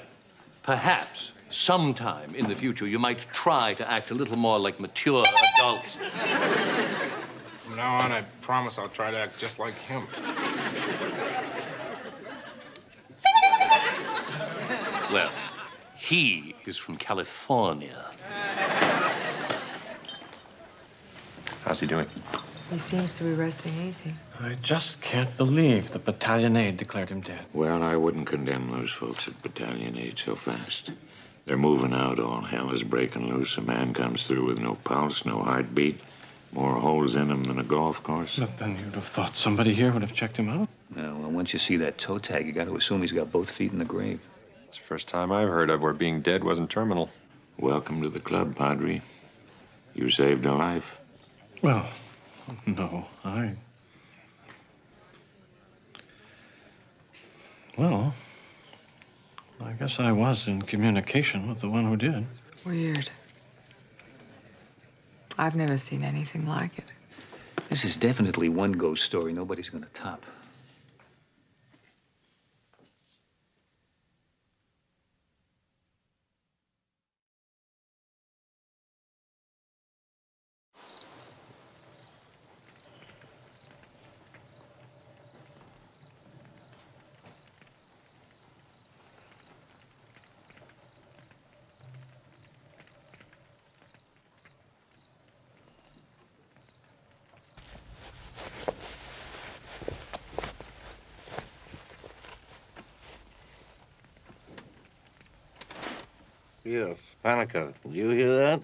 [SPEAKER 6] perhaps sometime in the future you might try to act a little more like mature adults.
[SPEAKER 3] From now on, I promise I'll try to act just like him.
[SPEAKER 6] Well, he is from California.
[SPEAKER 13] How's he doing?
[SPEAKER 12] He seems to be resting easy.
[SPEAKER 14] I just can't believe the battalion aide declared him dead.
[SPEAKER 5] Well, I wouldn't condemn those folks at Battalion 8 so fast. They're moving out. All hell is breaking loose. A man comes through with no pulse, no heartbeat. More holes in him than a golf course.
[SPEAKER 14] But then you'd have thought somebody here would have checked him out.
[SPEAKER 9] No, well, once you see that toe tag, you got to assume he's got both feet in the grave.
[SPEAKER 13] It's the first time I've heard of where being dead wasn't terminal.
[SPEAKER 5] Welcome to the club, Padre. You saved a life.
[SPEAKER 14] Well, no, Well, I guess I was in communication with the one who did.
[SPEAKER 12] Weird. I've never seen anything like it.
[SPEAKER 17] This is definitely one ghost story nobody's gonna top.
[SPEAKER 6] Here, Panica, did you hear that?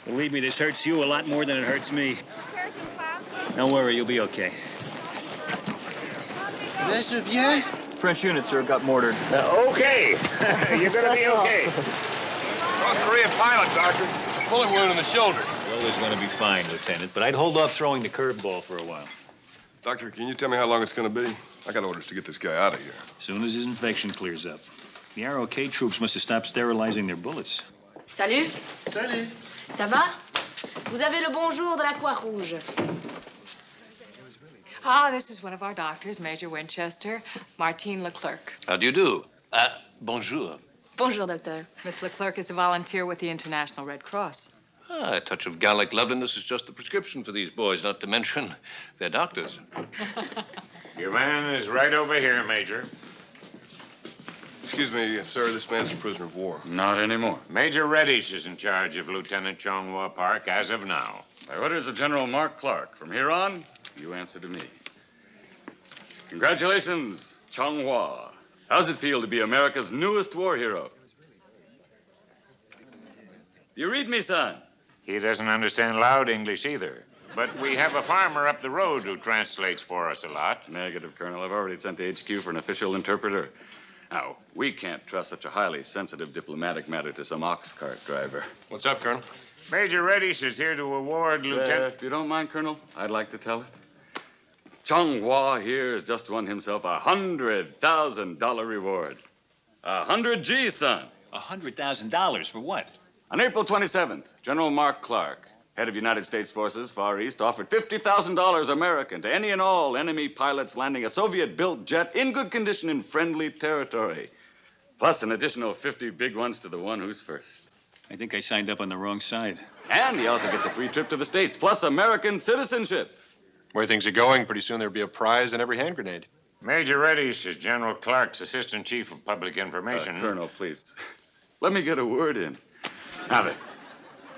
[SPEAKER 4] Believe me, this hurts you a lot more than it hurts me. Don't worry, you'll be okay.
[SPEAKER 7] This of you?
[SPEAKER 15] French unit, sir, got mortared.
[SPEAKER 5] Okay. You're gonna be okay.
[SPEAKER 3] North Korean pilot, Doctor. Bullet wound in the shoulder.
[SPEAKER 4] Always gonna be fine, Lieutenant, but I'd hold off throwing the curveball for a while.
[SPEAKER 3] Doctor, can you tell me how long it's gonna be? I got orders to get this guy out of here.
[SPEAKER 4] As soon as his infection clears up. The ROK troops must have stopped sterilizing their bullets.
[SPEAKER 18] Salut.
[SPEAKER 7] Salut.
[SPEAKER 18] Ça va? Vous avez le bonjour de la Croix-Rouge.
[SPEAKER 2] Ah, this is one of our doctors, Major Winchester, Martine Leclerc.
[SPEAKER 6] How do you do? Bonjour.
[SPEAKER 18] Bonjour, docteur.
[SPEAKER 2] Miss Leclerc is a volunteer with the International Red Cross.
[SPEAKER 6] A touch of Gallic loveliness is just the prescription for these boys, not to mention they're doctors.
[SPEAKER 5] Your man is right over here, Major.
[SPEAKER 3] Excuse me, sir, this man's a prisoner of war.
[SPEAKER 22] Not anymore.
[SPEAKER 5] Major Reddish is in charge of Lieutenant Chonghua Park as of now.
[SPEAKER 22] By orders of General Mark Clark. From here on, you answer to me. Congratulations, Chonghua. How's it feel to be America's newest war hero? You read me, son?
[SPEAKER 5] He doesn't understand loud English either. But we have a farmer up the road who translates for us a lot.
[SPEAKER 22] Negative, Colonel. I've already sent to HQ for an official interpreter. Now, we can't trust such a highly sensitive diplomatic matter to some ox cart driver.
[SPEAKER 3] What's up, Colonel?
[SPEAKER 5] Major Reddish is here to award Lieutenant...
[SPEAKER 22] If you don't mind, Colonel, I'd like to tell it. Chonghua here has just won himself a $100,000 reward. 100 G's, son.
[SPEAKER 4] $100,000 for what?
[SPEAKER 22] On April 27th, General Mark Clark, head of United States Forces, Far East, offered $50,000 American to any and all enemy pilots landing a Soviet-built jet in good condition in friendly territory. Plus an additional 50 big ones to the one who's first.
[SPEAKER 4] I think I signed up on the wrong side.
[SPEAKER 22] And he also gets a free trip to the States, plus American citizenship.
[SPEAKER 3] Where things are going, pretty soon there'll be a prize in every hand grenade.
[SPEAKER 5] Major Reddish is General Clark's Assistant Chief of Public Information.
[SPEAKER 22] Colonel, please. Let me get a word in. Have it.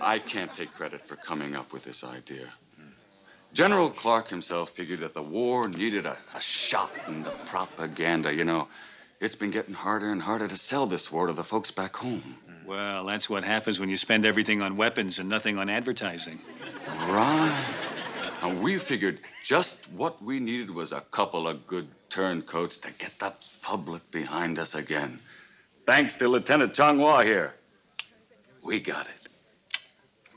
[SPEAKER 22] I can't take credit for coming up with this idea. General Clark himself figured that the war needed a shot in the propaganda. You know, it's been getting harder and harder to sell this war to the folks back home.
[SPEAKER 17] Well, that's what happens when you spend everything on weapons and nothing on advertising.
[SPEAKER 22] Right. And we figured just what we needed was a couple of good turncoats to get the public behind us again. Thanks to Lieutenant Changhua here. We got it.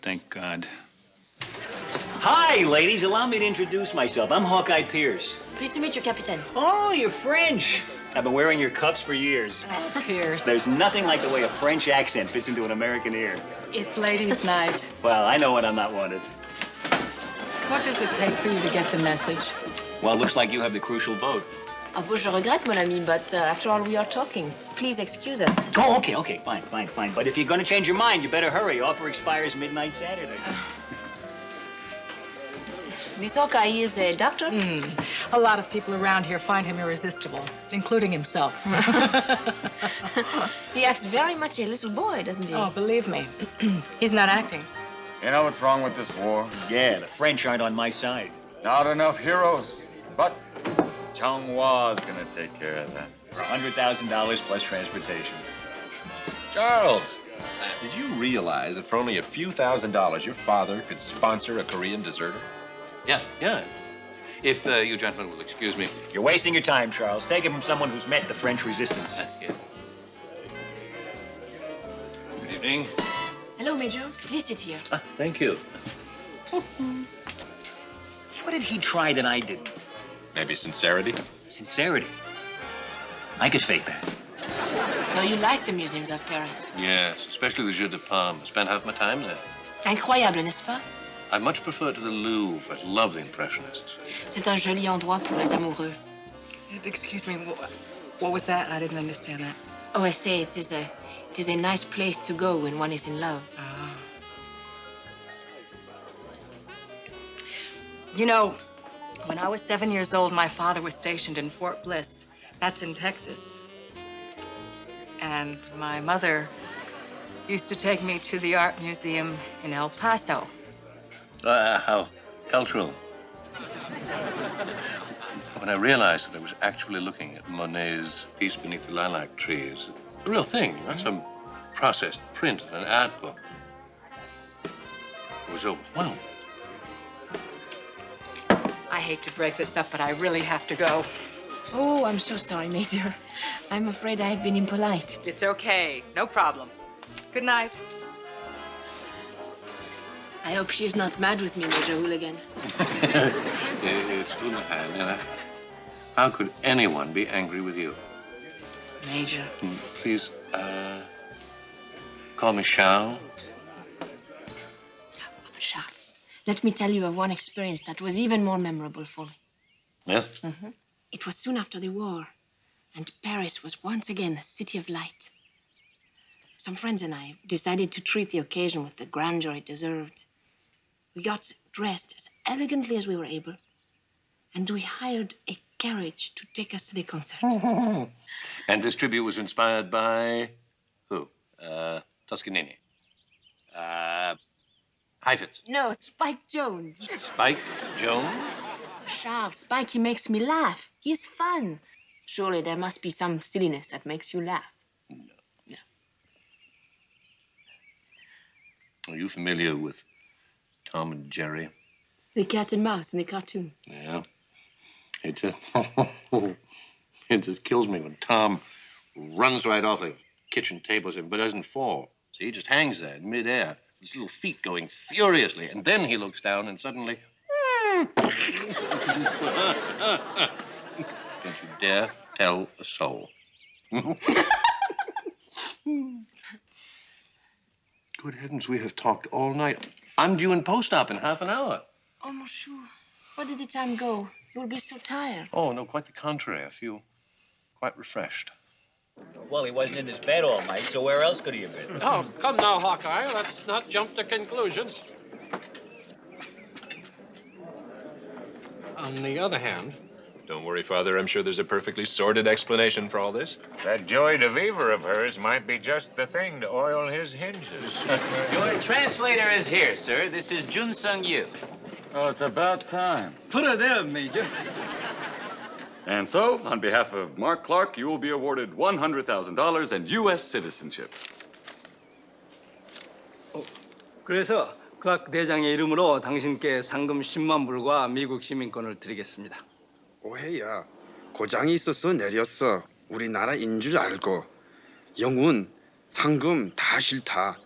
[SPEAKER 17] Thank God. Hi, ladies. Allow me to introduce myself. I'm Hawkeye Pierce.
[SPEAKER 18] Pleased to meet you, Captain.
[SPEAKER 17] Oh, you're French. I've been wearing your cuffs for years.
[SPEAKER 12] Oh, Pierce.
[SPEAKER 17] There's nothing like the way a French accent fits into an American ear.
[SPEAKER 12] It's ladies' night.
[SPEAKER 17] Well, I know when I'm not wanted.
[SPEAKER 12] What does it take for you to get the message?
[SPEAKER 17] Well, it looks like you have the crucial vote.
[SPEAKER 18] Ah, bon, je regrette, mon ami, but after all, we are talking. Please excuse us.
[SPEAKER 17] Oh, okay, fine. But if you're going to change your mind, you better hurry. Offer expires midnight Saturday.
[SPEAKER 18] This Hawkeye is a doctor?
[SPEAKER 12] A lot of people around here find him irresistible, including himself.
[SPEAKER 18] He acts very much a little boy, doesn't he?
[SPEAKER 12] Oh, believe me, he's not acting.
[SPEAKER 22] You know what's wrong with this war?
[SPEAKER 17] Yeah, the French aren't on my side.
[SPEAKER 22] Not enough heroes. But Changhua's gonna take care of that.
[SPEAKER 17] For $100,000 plus transportation.
[SPEAKER 8] Charles, did you realize that for only a few $1,000s, your father could sponsor a Korean deserter?
[SPEAKER 6] Yeah. If you gentlemen will excuse me.
[SPEAKER 17] You're wasting your time, Charles. Take it from someone who's met the French resistance.
[SPEAKER 6] Good evening.
[SPEAKER 18] Hello, Major. Please sit here.
[SPEAKER 6] Thank you.
[SPEAKER 17] What did he try that I didn't?
[SPEAKER 8] Maybe sincerity?
[SPEAKER 17] Sincerity? I could fake that.
[SPEAKER 18] So you like the museums of Paris?
[SPEAKER 6] Yes, especially the Jeu de Paume. Spent half my time there.
[SPEAKER 18] Incroyable, n'est-ce pas?
[SPEAKER 6] I much prefer to the Louvre. I love the Impressionists.
[SPEAKER 18] C'est un joli endroit pour les amoureux.
[SPEAKER 12] Excuse me, what was that? I didn't understand that.
[SPEAKER 18] Oh, I say it is a nice place to go when one is in love.
[SPEAKER 12] You know, when I was 7 years old, my father was stationed in Fort Bliss. That's in Texas. And my mother used to take me to the art museum in El Paso.
[SPEAKER 6] How cultural. When I realized that I was actually looking at Monet's Peace Beneath the Lilac Trees, the real thing, not some processed print in an art book, I was overwhelmed.
[SPEAKER 12] I hate to break this up, but I really have to go.
[SPEAKER 18] Oh, I'm so sorry, Major. I'm afraid I have been impolite.
[SPEAKER 12] It's okay. No problem. Good night.
[SPEAKER 18] I hope she's not mad with me, Major Hooligan.
[SPEAKER 6] It's Houlihan, you know. How could anyone be angry with you?
[SPEAKER 18] Major.
[SPEAKER 6] Please, call me Charles.
[SPEAKER 18] Charles, let me tell you of one experience that was even more memorable for me.
[SPEAKER 6] Yes?
[SPEAKER 18] It was soon after the war, and Paris was once again the city of light. Some friends and I decided to treat the occasion with the grandeur it deserved. We got dressed as elegantly as we were able, and we hired a carriage to take us to the concert.
[SPEAKER 6] And this tribute was inspired by who? Toscanini. Heifetz.
[SPEAKER 18] No, Spike Jones.
[SPEAKER 6] Spike Jones?
[SPEAKER 18] Charles, Spike, he makes me laugh. He's fun. Surely there must be some silliness that makes you laugh.
[SPEAKER 6] No. Are you familiar with Tom and Jerry?
[SPEAKER 18] The cat and mouse in the cartoon.
[SPEAKER 6] Yeah. It just kills me when Tom runs right off the kitchen table but doesn't fall. So he just hangs there in midair, his little feet going furiously, and then he looks down and suddenly... Don't you dare tell a soul. Good heavens, we have talked all night. I'm due in post-op in half an hour.
[SPEAKER 18] Oh, monsieur, where did the time go? You will be so tired.
[SPEAKER 6] Oh, no, quite the contrary. I feel quite refreshed.
[SPEAKER 17] Well, he wasn't in his bed all night, so where else could he have been?
[SPEAKER 10] Oh, come now, Hawkeye. Let's not jump to conclusions. On the other hand,
[SPEAKER 8] Don't worry, Father. I'm sure there's a perfectly sordid explanation for all this.
[SPEAKER 5] That Joy de Vivre of hers might be just the thing to oil his hinges.
[SPEAKER 1] Your translator is here, sir. This is Jun Sung Yu.
[SPEAKER 22] Oh, it's about time.
[SPEAKER 11] Put her there, Major.
[SPEAKER 22] And so, on behalf of Mark Clark, you will be awarded $100,000 and U.S. citizenship.
[SPEAKER 11] 그래서 클라크 대장의 이름으로 당신께 상금 10만 불과 미국 시민권을 드리겠습니다.
[SPEAKER 16] 오해야. 고장이 있어서 내렸어. 우리나라 인줄 알고. 영훈, 상금 다 싫다.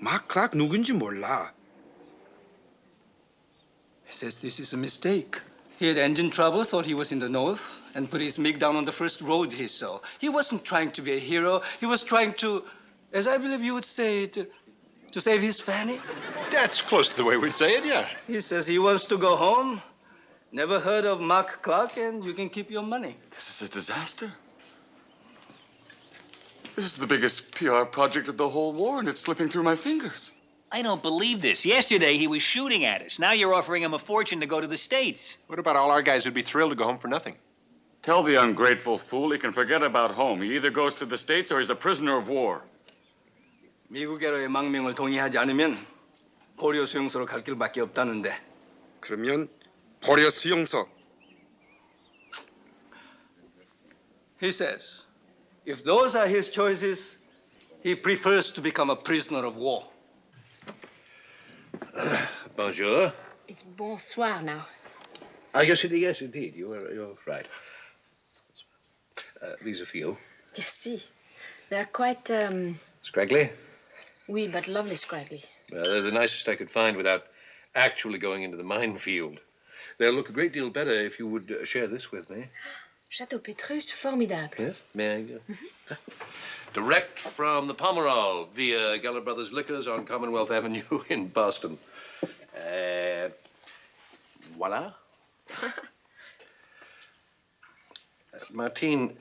[SPEAKER 16] 막 클락 누군지 몰라.
[SPEAKER 11] He says this is a mistake. He had engine trouble, thought he was in the north, and put his MiG down on the first road he saw. He wasn't trying to be a hero. He was trying to, as I believe you would say, to save his fanny.
[SPEAKER 8] That's close to the way we'd say it, yeah.
[SPEAKER 11] He says he wants to go home. Never heard of Mark Clark, and you can keep your money.
[SPEAKER 22] This is a disaster. This is the biggest PR project of the whole war, and it's slipping through my fingers.
[SPEAKER 17] I don't believe this. Yesterday, he was shooting at us. Now you're offering him a fortune to go to the States.
[SPEAKER 8] What about all our guys who'd be thrilled to go home for nothing?
[SPEAKER 22] Tell the ungrateful fool he can forget about home. He either goes to the States or he's a prisoner of war.
[SPEAKER 11] 미국에로의 망명을 동의하지 않으면 포리오 수용소로 갈 길밖에 없다는데.
[SPEAKER 16] 그러면 포리오 수용소.
[SPEAKER 11] He says, if those are his choices, he prefers to become a prisoner of war.
[SPEAKER 6] Bonjour.
[SPEAKER 18] It's bonsoir now.
[SPEAKER 6] Yes, indeed. You're right. These are for you.
[SPEAKER 18] Merci. They're quite,
[SPEAKER 6] Scraggly?
[SPEAKER 18] oui, but lovely scraggly.
[SPEAKER 6] They're the nicest I could find without actually going into the minefield. They'll look a great deal better if you would share this with me.
[SPEAKER 18] Chateau Petrus, formidable.
[SPEAKER 6] Yes? May I? Direct from the Pomerol via Geller Brothers Liquors on Commonwealth Avenue in Boston. Voila. Martine,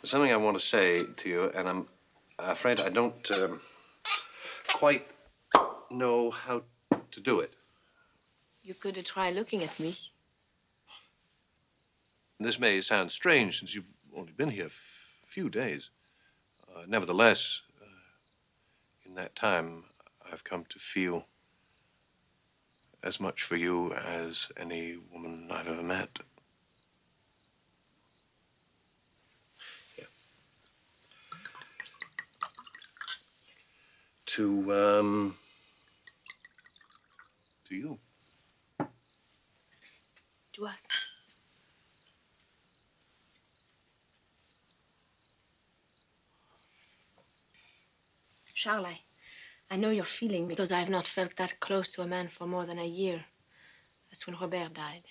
[SPEAKER 6] there's something I want to say to you, and I'm afraid I don't quite know how to do it.
[SPEAKER 18] You could try looking at me.
[SPEAKER 6] This may sound strange since you've only been here a few days. Nevertheless, in that time, I've come to feel as much for you as any woman I've ever met. Yeah. To you.
[SPEAKER 18] To us. Charles, I know your feeling because I have not felt that close to a man for more than a year. That's when Robert died.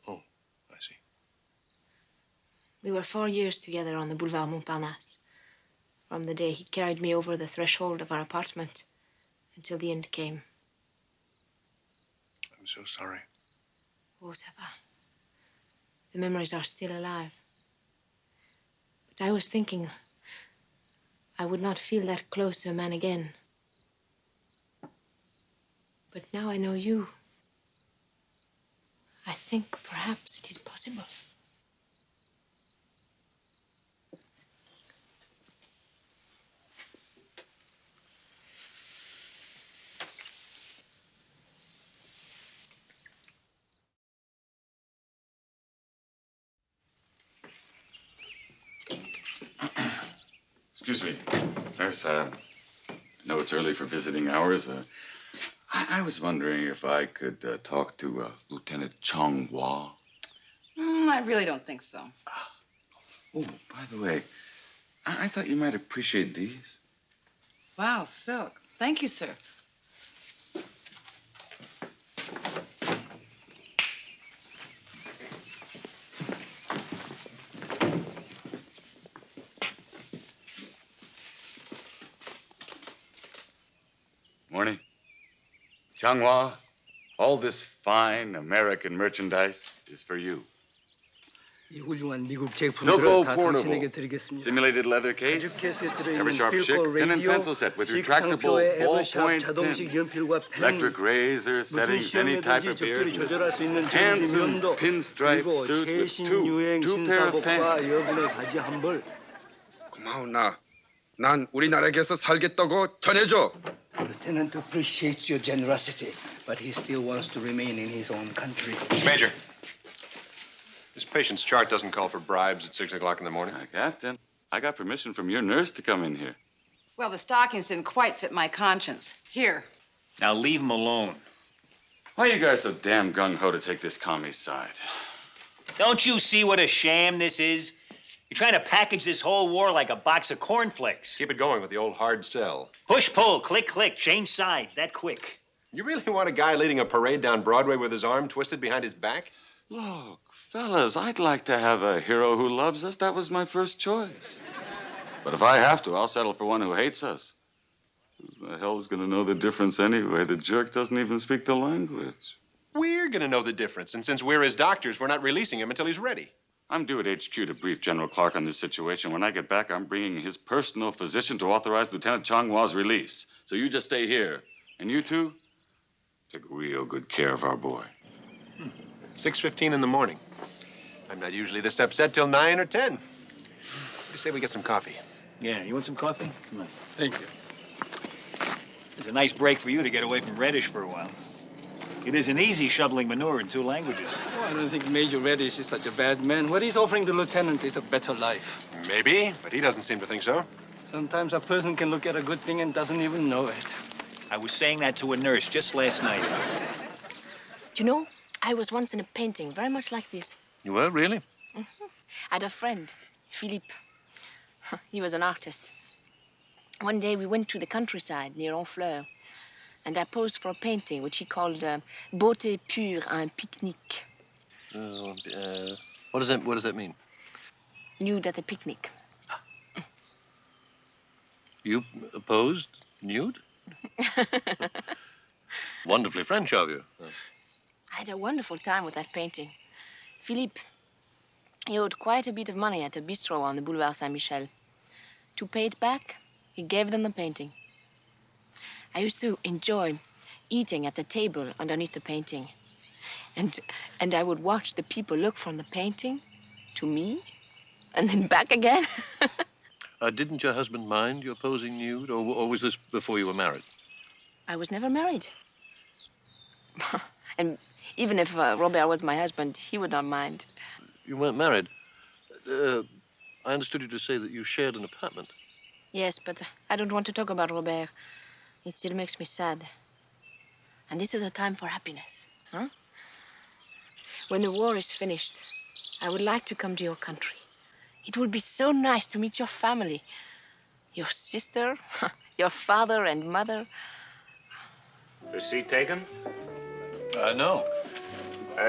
[SPEAKER 6] Oh, I see.
[SPEAKER 18] We were 4 years together on the Boulevard Montparnasse. From the day he carried me over the threshold of our apartment until the end came.
[SPEAKER 6] I'm so sorry.
[SPEAKER 18] Oh, ça va. The memories are still alive. But I was thinking I would not feel that close to a man again. But now I know you. I think perhaps it is possible.
[SPEAKER 22] Excuse me. Nurse, I know it's early for visiting hours. I was wondering if I could talk to Lieutenant Chong Hua.
[SPEAKER 20] I really don't think so.
[SPEAKER 22] Oh, by the way, I thought you might appreciate these.
[SPEAKER 20] Wow, silk. Thank you, sir.
[SPEAKER 22] Morning. Changhua, all this fine American merchandise is for you.
[SPEAKER 11] 이 훌륭한 미국 제품들을
[SPEAKER 22] Philco
[SPEAKER 11] 다
[SPEAKER 22] portable.
[SPEAKER 11] 당신에게 드리겠습니다.
[SPEAKER 22] Simulated leather case.
[SPEAKER 11] 가죽켓에
[SPEAKER 22] Ever
[SPEAKER 11] 들어있는
[SPEAKER 22] sharp
[SPEAKER 11] 필코
[SPEAKER 22] chick. Pen and
[SPEAKER 11] 라디오,
[SPEAKER 22] pencil set with retractable
[SPEAKER 11] 식상표에
[SPEAKER 22] ballpoint
[SPEAKER 11] 에버샵 자동식
[SPEAKER 22] pen.
[SPEAKER 11] 연필과 펜,
[SPEAKER 22] Electric razor
[SPEAKER 11] 무슨
[SPEAKER 22] settings, any type
[SPEAKER 11] 시험에든지
[SPEAKER 22] of beard.
[SPEAKER 11] 적절히 조절할 수 있는 정리
[SPEAKER 22] Handsome
[SPEAKER 11] 면도,
[SPEAKER 22] pinstripe
[SPEAKER 11] 그리고
[SPEAKER 22] suit with
[SPEAKER 11] 최신
[SPEAKER 22] two
[SPEAKER 11] 유행
[SPEAKER 22] pair of
[SPEAKER 11] 신사복과
[SPEAKER 22] pants.
[SPEAKER 11] 여분의 바지 한 벌.
[SPEAKER 16] 고마워 나. 난 우리나라에서 살겠다고 전해줘.
[SPEAKER 11] Lieutenant appreciates your generosity, but he still wants to remain in his own country.
[SPEAKER 3] Major, this patient's chart doesn't call for bribes at 6 o'clock in the morning.
[SPEAKER 22] Captain, I got permission from your nurse to come in here.
[SPEAKER 20] Well, the stockings didn't quite fit my conscience. Here.
[SPEAKER 17] Now leave him alone.
[SPEAKER 22] Why are you guys so damn gung-ho to take this commie's side?
[SPEAKER 17] Don't you see what a sham this is? You're trying to package this whole war like a box of cornflakes.
[SPEAKER 3] Keep it going with the old hard sell.
[SPEAKER 17] Push, pull, click, click, change sides, that quick.
[SPEAKER 3] You really want a guy leading a parade down Broadway with his arm twisted behind his back?
[SPEAKER 22] Look, fellas, I'd like to have a hero who loves us. That was my first choice. But if I have to, I'll settle for one who hates us. Who the hell is going to know the difference anyway? The jerk doesn't even speak the language.
[SPEAKER 3] We're going to know the difference, and since we're his doctors, we're not releasing him until he's ready.
[SPEAKER 22] I'm due at HQ to brief General Clark on this situation. When I get back, I'm bringing his personal physician to authorize Lieutenant Changhua's release. So you just stay here. And you two, take real good care of our boy.
[SPEAKER 3] 6:15 in the morning. I'm not usually this upset till 9 or 10. What do you say we get some coffee?
[SPEAKER 17] Yeah, you want some coffee? Come on.
[SPEAKER 11] Thank you.
[SPEAKER 17] It's a nice break for you to get away from Reddish for a while. It isn't easy shoveling manure in 2 languages.
[SPEAKER 11] Oh, I don't think Major Reddish is such a bad man. What he's offering the lieutenant is a better life.
[SPEAKER 3] Maybe, but he doesn't seem to think so.
[SPEAKER 11] Sometimes a person can look at a good thing and doesn't even know it.
[SPEAKER 17] I was saying that to a nurse just last night.
[SPEAKER 18] Do you know, I was once in a painting very much like this.
[SPEAKER 6] You were, really?
[SPEAKER 18] I had a friend, Philippe. He was an artist. One day we went to the countryside near Honfleur, and I posed for a painting which he called Beauté pure, un pique-nique.
[SPEAKER 6] What does that mean?
[SPEAKER 18] Nude at the picnic.
[SPEAKER 6] You posed nude? Wonderfully French of you.
[SPEAKER 18] I had a wonderful time with that painting. Philippe, he owed quite a bit of money at a bistro on the Boulevard Saint-Michel. To pay it back, he gave them the painting. I used to enjoy eating at the table underneath the painting. And I would watch the people look from the painting to me and then back again.
[SPEAKER 6] Didn't your husband mind your posing nude, or was this before you were married?
[SPEAKER 18] I was never married. And even if Robert was my husband, he would not mind.
[SPEAKER 6] You weren't married. I understood you to say that you shared an apartment.
[SPEAKER 18] Yes, but I don't want to talk about Robert. It still makes me sad. And this is a time for happiness, huh? When the war is finished, I would like to come to your country. It would be so nice to meet your family. Your sister, your father and mother.
[SPEAKER 5] The seat taken?
[SPEAKER 6] No.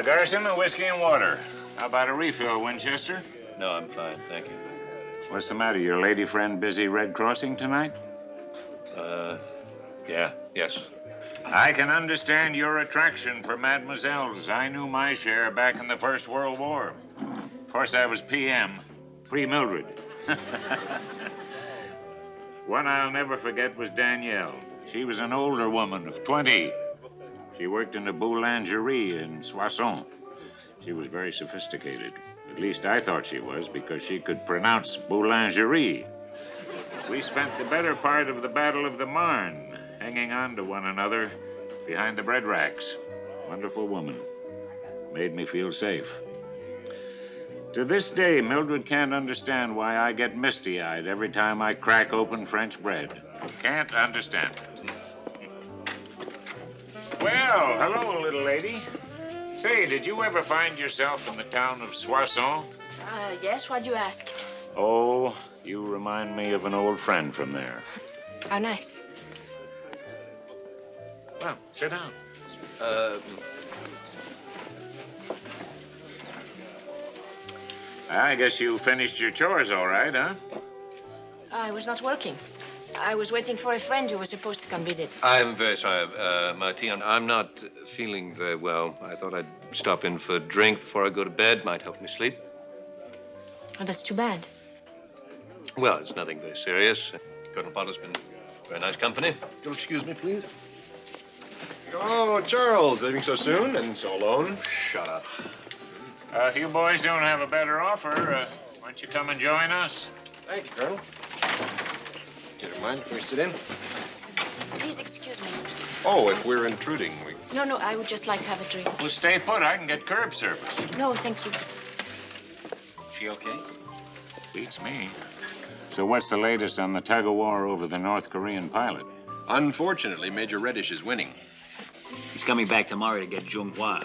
[SPEAKER 5] Garrison, a whiskey and water. How about a refill, Winchester?
[SPEAKER 6] No, I'm fine, thank you.
[SPEAKER 5] What's the matter? Your lady friend busy Red Crossing tonight?
[SPEAKER 6] Yes.
[SPEAKER 5] I can understand your attraction for mademoiselles. I knew my share back in the First World War. Of course, I was PM, pre-Mildred. One I'll never forget was Danielle. She was an older woman of 20. She worked in a boulangerie in Soissons. She was very sophisticated. At least I thought she was, because she could pronounce boulangerie. We spent the better part of the Battle of the Marne hanging on to one another behind the bread racks. Wonderful woman. Made me feel safe. To this day, Mildred can't understand why I get misty-eyed every time I crack open French bread. Can't understand it. Well, hello, little lady. Say, did you ever find yourself in the town of Soissons?
[SPEAKER 18] Yes, why'd you ask?
[SPEAKER 5] Oh, you remind me of an old friend from there.
[SPEAKER 18] How nice.
[SPEAKER 5] Well, sit down. I guess you finished your chores all right, huh?
[SPEAKER 18] I was not working. I was waiting for a friend who was supposed to come visit.
[SPEAKER 6] I'm very sorry, Martine. I'm not feeling very well. I thought I'd stop in for a drink before I go to bed. Might help me sleep.
[SPEAKER 18] Oh, that's too bad.
[SPEAKER 6] Well, it's nothing very serious. Colonel Potter's been very nice company. You'll excuse me, please.
[SPEAKER 3] Oh, Charles, leaving so soon and so alone?
[SPEAKER 6] Shut up.
[SPEAKER 5] If you boys don't have a better offer, why don't you come and join us?
[SPEAKER 3] Thank you, Colonel. You don't mind if we sit in?
[SPEAKER 18] Please excuse me.
[SPEAKER 3] Oh, if we're intruding, we...
[SPEAKER 18] No, I would just like to have a drink.
[SPEAKER 5] Well, stay put. I can get curb service.
[SPEAKER 18] No, thank you.
[SPEAKER 17] She okay?
[SPEAKER 5] Beats me. So what's the latest on the tug-of-war over the North Korean pilot?
[SPEAKER 8] Unfortunately, Major Reddish is winning.
[SPEAKER 17] He's coming back tomorrow to get Jung Hwa.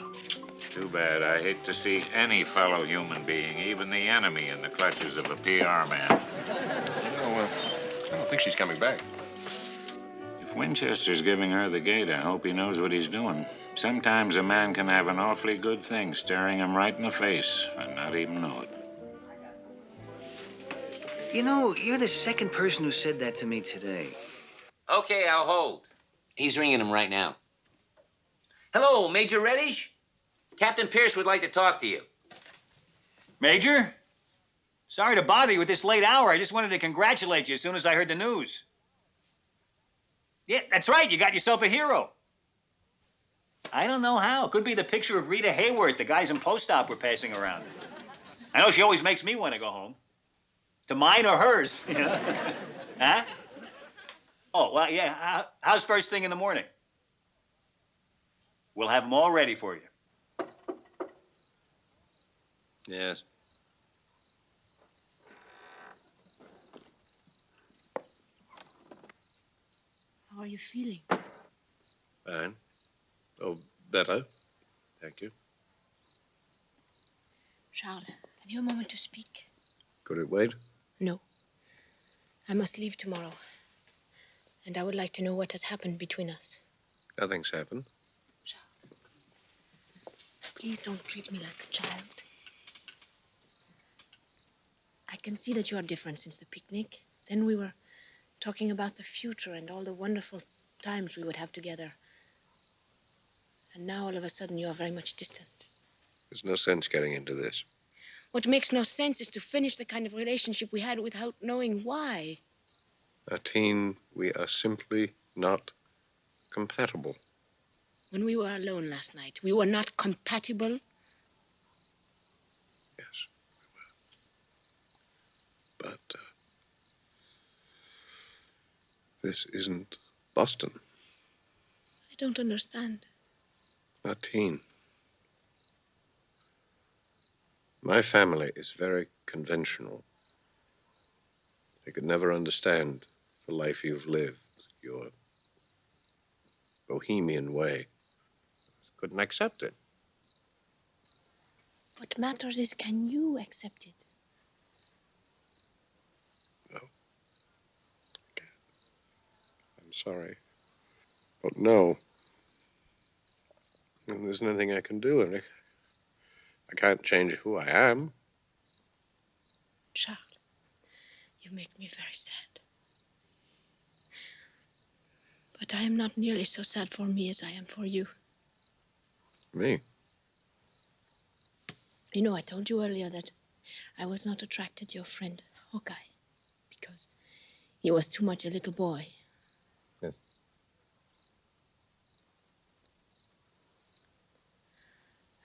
[SPEAKER 5] Too bad. I hate to see any fellow human being, even the enemy, in the clutches of a PR man.
[SPEAKER 3] Oh, I don't think she's coming back.
[SPEAKER 5] If Winchester's giving her the gate, I hope he knows what he's doing. Sometimes a man can have an awfully good thing staring him right in the face and not even know it.
[SPEAKER 17] You know, you're the second person who said that to me today.
[SPEAKER 1] Okay, I'll hold. He's ringing him right now. Hello, Major Reddish? Captain Pierce would like to talk to you.
[SPEAKER 17] Major? Sorry to bother you at this late hour. I just wanted to congratulate you as soon as I heard the news. Yeah, that's right. You got yourself a hero. I don't know how. Could be the picture of Rita Hayworth the guys in post-op were passing around. I know she always makes me want to go home. To mine or hers, you know? Huh? Oh, well, yeah. How's first thing in the morning? We'll have them all ready for you.
[SPEAKER 6] Yes.
[SPEAKER 18] How are you feeling?
[SPEAKER 6] Fine. Oh, better. Thank you.
[SPEAKER 18] Charles, have you a moment to speak?
[SPEAKER 6] Could it wait?
[SPEAKER 18] No. I must leave tomorrow. And I would like to know what has happened between us.
[SPEAKER 6] Nothing's happened.
[SPEAKER 18] Please don't treat me like a child. I can see that you are different since the picnic. Then we were talking about the future and all the wonderful times we would have together. And now all of a sudden you are very much distant.
[SPEAKER 6] There's no sense getting into this.
[SPEAKER 18] What makes no sense is to finish the kind of relationship we had without knowing why.
[SPEAKER 6] Martine, we are simply not compatible.
[SPEAKER 18] When we were alone last night, we were not compatible.
[SPEAKER 6] Yes, we were. But this isn't Boston.
[SPEAKER 18] I don't understand.
[SPEAKER 6] Martine, my family is very conventional. They could never understand the life you've lived, your bohemian way. Couldn't accept it.
[SPEAKER 18] What matters is, can you accept it?
[SPEAKER 6] No. I'm sorry. But no. And there's nothing I can do. I can't change who I am.
[SPEAKER 18] Charles, you make me very sad. But I am not nearly so sad for me as I am for you.
[SPEAKER 6] Me?
[SPEAKER 18] You know, I told you earlier that I was not attracted to your friend, Hawkeye, because he was too much a little boy.
[SPEAKER 6] Yes.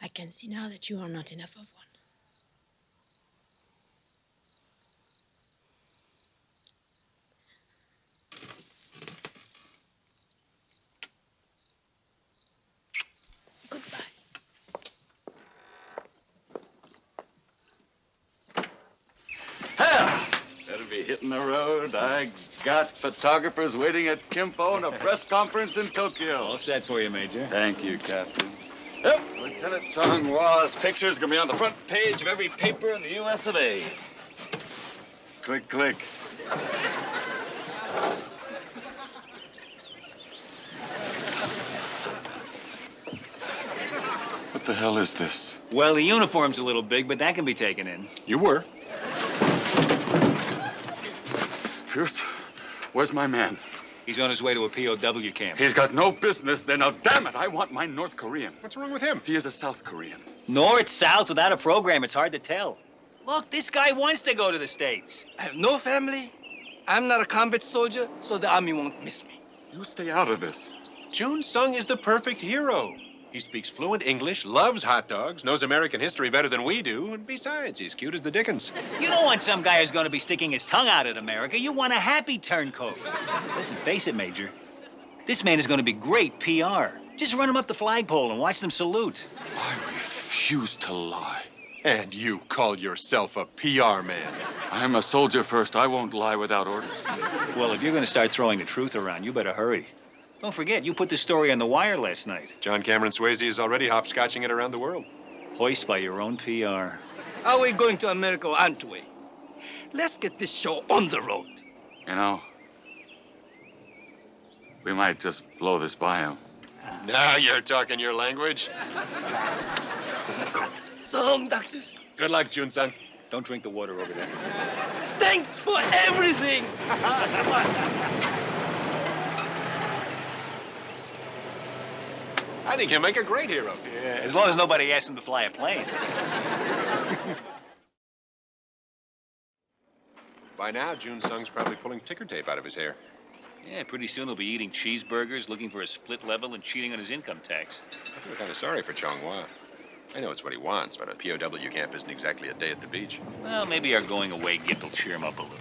[SPEAKER 18] I can see now that you are not enough of one. Goodbye.
[SPEAKER 22] Better be hitting the road. I got photographers waiting at Kimpo and a press conference in Tokyo.
[SPEAKER 17] All set for you, Major.
[SPEAKER 22] Thank you, Captain. Yep, Lieutenant Chung Hwa's picture's gonna be on the front page of every paper in the U.S. of A. Click, click. What the hell is this?
[SPEAKER 17] Well, the uniform's a little big, but that can be taken in.
[SPEAKER 3] You were.
[SPEAKER 22] Pierce, where's my man?
[SPEAKER 17] He's on his way to a POW camp.
[SPEAKER 22] He's got no business there. Now, damn it, I want my North Korean.
[SPEAKER 3] What's wrong with him?
[SPEAKER 22] He is a South Korean.
[SPEAKER 17] North, south, without a program, it's hard to tell. Look, this guy wants to go to the States.
[SPEAKER 11] I have no family. I'm not a combat soldier, so the army won't miss me.
[SPEAKER 22] You stay out of this.
[SPEAKER 3] Jun Sung is the perfect hero. He speaks fluent English, loves hot dogs, knows American history better than we do, and besides, he's cute as the dickens.
[SPEAKER 17] You don't want some guy who's going to be sticking his tongue out at America. You want a happy turncoat. Listen, face it, Major. This man is going to be great PR. Just run him up the flagpole and watch them salute.
[SPEAKER 22] I refuse to lie.
[SPEAKER 3] And you call yourself a PR man.
[SPEAKER 22] I'm a soldier first. I won't lie without orders.
[SPEAKER 17] Well, if you're going to start throwing the truth around, you better hurry. Don't forget, you put the story on the wire last night.
[SPEAKER 3] John Cameron Swayze is already hopscotching it around the world.
[SPEAKER 17] Hoist by your own PR.
[SPEAKER 11] Are we going to America or aren't we? Let's get this show on the road.
[SPEAKER 22] You know, we might just blow this by him.
[SPEAKER 3] Now you're talking your language.
[SPEAKER 11] So long, doctors.
[SPEAKER 3] Good luck, Jun Sung.
[SPEAKER 17] Don't drink the water over there.
[SPEAKER 11] Thanks for everything.
[SPEAKER 3] I think he'll make a great hero.
[SPEAKER 17] Yeah, as long as nobody asks him to fly a plane.
[SPEAKER 3] By now, Jun Sung's probably pulling ticker tape out of his hair.
[SPEAKER 17] Yeah, pretty soon he'll be eating cheeseburgers, looking for a split level, and cheating on his income tax.
[SPEAKER 3] I feel kind of sorry for Chong Hua. I know it's what he wants, but a POW camp isn't exactly a day at the beach.
[SPEAKER 17] Well, maybe our going away gift will cheer him up a little.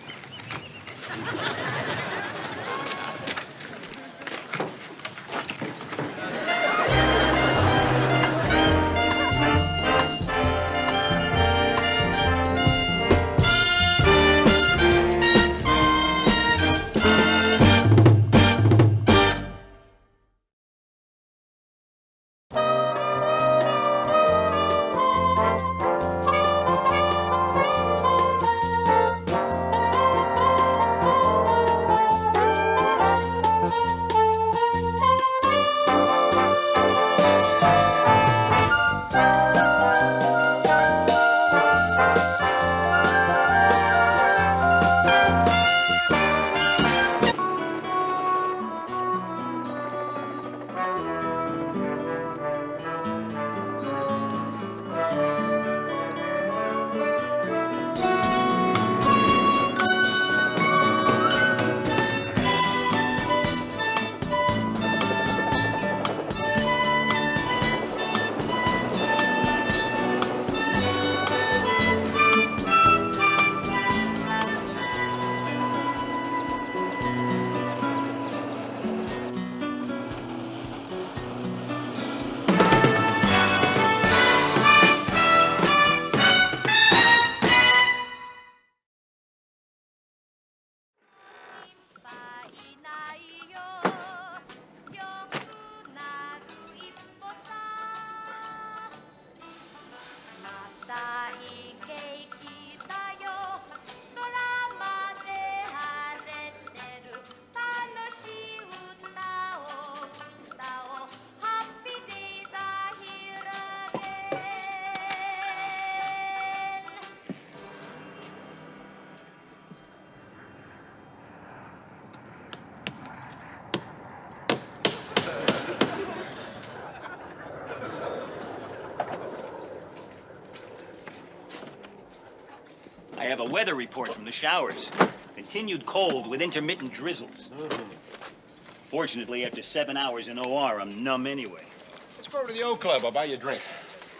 [SPEAKER 17] I have a weather report from the showers. Continued cold with intermittent drizzles. Fortunately, after 7 hours in OR, I'm numb anyway.
[SPEAKER 3] Let's go over to the O Club. I'll buy you a drink.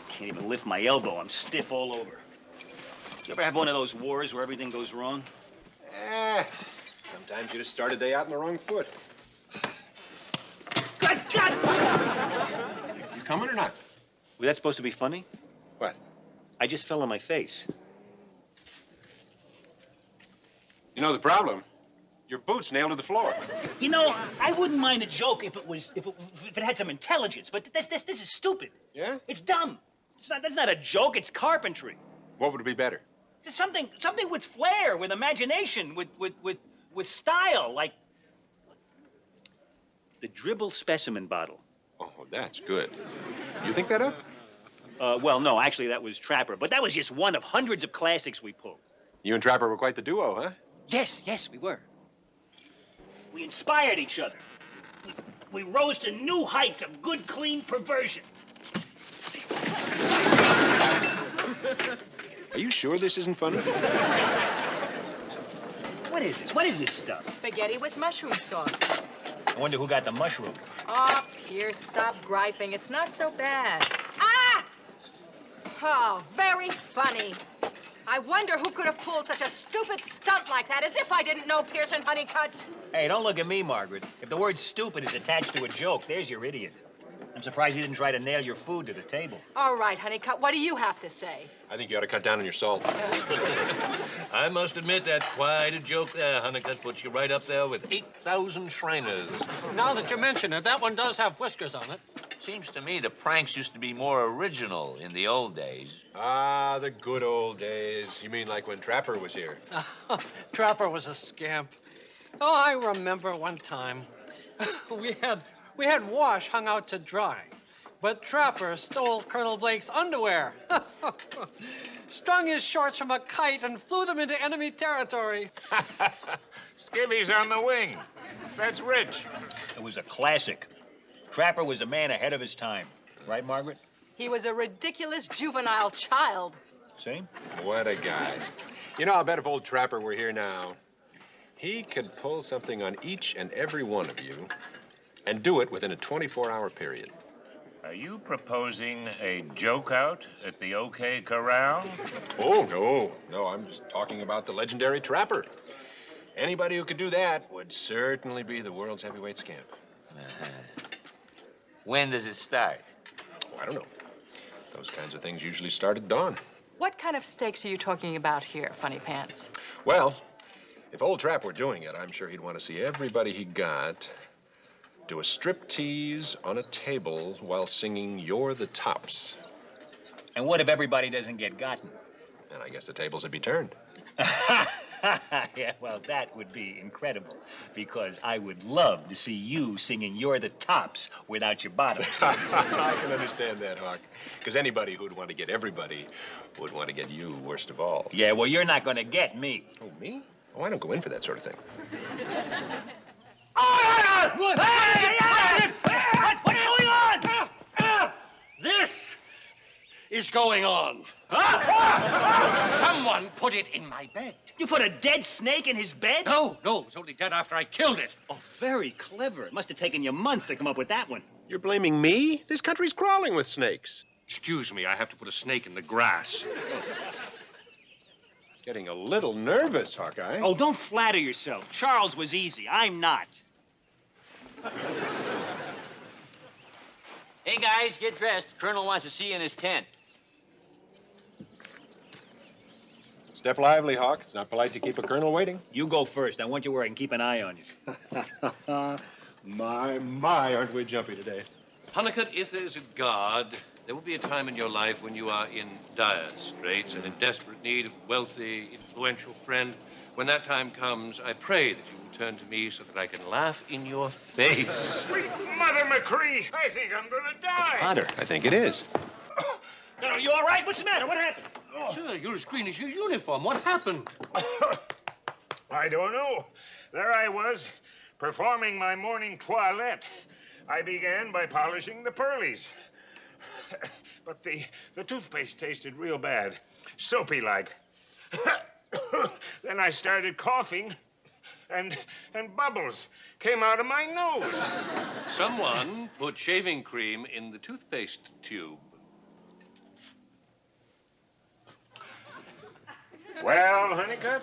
[SPEAKER 17] Can't even lift my elbow. I'm stiff all over. You ever have one of those wars where everything goes wrong?
[SPEAKER 3] Sometimes you just start a day out on the wrong foot. You coming or not?
[SPEAKER 17] Was that supposed to be funny?
[SPEAKER 3] What?
[SPEAKER 17] I just fell on my face.
[SPEAKER 3] You know the problem? Your boot's nailed to the floor.
[SPEAKER 17] You know, I wouldn't mind a joke if it had some intelligence, but this is stupid.
[SPEAKER 3] Yeah?
[SPEAKER 17] It's dumb. That's not a joke. It's carpentry.
[SPEAKER 3] What would be better?
[SPEAKER 17] Something with flair, with imagination, with style, like the dribble specimen bottle.
[SPEAKER 3] Oh, that's good. You think that up?
[SPEAKER 17] Well, no, actually, that was Trapper, but that was just one of hundreds of classics we pulled.
[SPEAKER 3] You and Trapper were quite the duo, huh?
[SPEAKER 17] Yes, we were. We inspired each other. We rose to new heights of good, clean perversion.
[SPEAKER 3] Are you sure this isn't funny?
[SPEAKER 4] What is this? What is this stuff?
[SPEAKER 2] Spaghetti with mushroom sauce.
[SPEAKER 4] I wonder who got the mushroom.
[SPEAKER 2] Oh, Pierce, stop griping. It's not so bad. Ah! Oh, very funny. I wonder who could have pulled such a stupid stunt like that, as if I didn't know Pearson Honeycutt.
[SPEAKER 4] Hey, don't look at me, Margaret. If the word stupid is attached to a joke, there's your idiot. I'm surprised you didn't try to nail your food to the table.
[SPEAKER 2] All right, Honeycutt, what do you have to say?
[SPEAKER 3] I think you ought to cut down on your salt.
[SPEAKER 6] I must admit that's quite a joke there, Honeycutt. Puts you right up there with 8,000 Shriners.
[SPEAKER 10] Now that you mention it, that one does have whiskers on it.
[SPEAKER 1] Seems to me the pranks used to be more original in the old days.
[SPEAKER 3] Ah, the good old days. You mean like when Trapper was here?
[SPEAKER 10] Trapper was a scamp. Oh, I remember one time. we had Wash hung out to dry, but Trapper stole Colonel Blake's underwear. Strung his shorts from a kite and flew them into enemy territory.
[SPEAKER 5] Skivvy's on the wing. That's rich.
[SPEAKER 4] It was a classic. Trapper was a man ahead of his time. Right, Margaret?
[SPEAKER 2] He was a ridiculous juvenile child.
[SPEAKER 4] See?
[SPEAKER 3] What a guy. You know, I'll bet if old Trapper were here now, he could pull something on each and every one of you and do it within a 24-hour period.
[SPEAKER 5] Are you proposing a joke out at the OK Corral?
[SPEAKER 3] Oh, no, I'm just talking about the legendary Trapper. Anybody who could do that would certainly be the world's heavyweight scamp.
[SPEAKER 1] When does it start?
[SPEAKER 3] Oh, I don't know. Those kinds of things usually start at dawn.
[SPEAKER 2] What kind of stakes are you talking about here, Funny Pants?
[SPEAKER 3] Well, if old Trap were doing it, I'm sure he'd want to see everybody he got do a striptease on a table while singing You're the Tops.
[SPEAKER 4] And what if everybody doesn't get gotten?
[SPEAKER 3] And I guess the tables would be turned.
[SPEAKER 4] Yeah, well, that would be incredible, because I would love to see you singing You're the Tops without your bottom.
[SPEAKER 3] I can understand that, Hawk. Because anybody who'd want to get everybody would want to get you worst of all.
[SPEAKER 4] Yeah, well, you're not going to get me.
[SPEAKER 3] Oh, me? Oh, I don't go in for that sort of thing.
[SPEAKER 4] What's going on?
[SPEAKER 14] This is going on. Someone put it in my bed.
[SPEAKER 4] You put a dead snake in his bed?
[SPEAKER 14] No, it was only dead after I killed it.
[SPEAKER 4] Oh, very clever. It must have taken you months to come up with that one.
[SPEAKER 3] You're blaming me? This country's crawling with snakes.
[SPEAKER 14] Excuse me, I have to put a snake in the grass.
[SPEAKER 3] Getting a little nervous, Hawkeye.
[SPEAKER 4] Oh, don't flatter yourself. Charles was easy. I'm not.
[SPEAKER 1] Hey, guys, get dressed. Colonel wants to see you in his tent.
[SPEAKER 3] Step lively, Hawk. It's not polite to keep a colonel waiting.
[SPEAKER 4] You go first. I want you where I can keep an eye on you.
[SPEAKER 3] My, aren't we jumpy today?
[SPEAKER 6] Honeycutt, if there's a God, there will be a time in your life when you are in dire straits and in desperate need of a wealthy, influential friend. When that time comes, I pray that you will turn to me so that I can laugh in your face.
[SPEAKER 5] Sweet Mother McCree, I think I'm gonna die.
[SPEAKER 4] Potter.
[SPEAKER 3] I think it is.
[SPEAKER 4] Colonel, you all right? What's the matter? What happened?
[SPEAKER 14] Sir, you're as green as your uniform. What happened?
[SPEAKER 5] I don't know. There I was, performing my morning toilette. I began by polishing the pearlies. But the toothpaste tasted real bad, soapy-like. Then I started coughing, and bubbles came out of my nose.
[SPEAKER 6] Someone put shaving cream in the toothpaste tube.
[SPEAKER 5] Well, Honeycutt,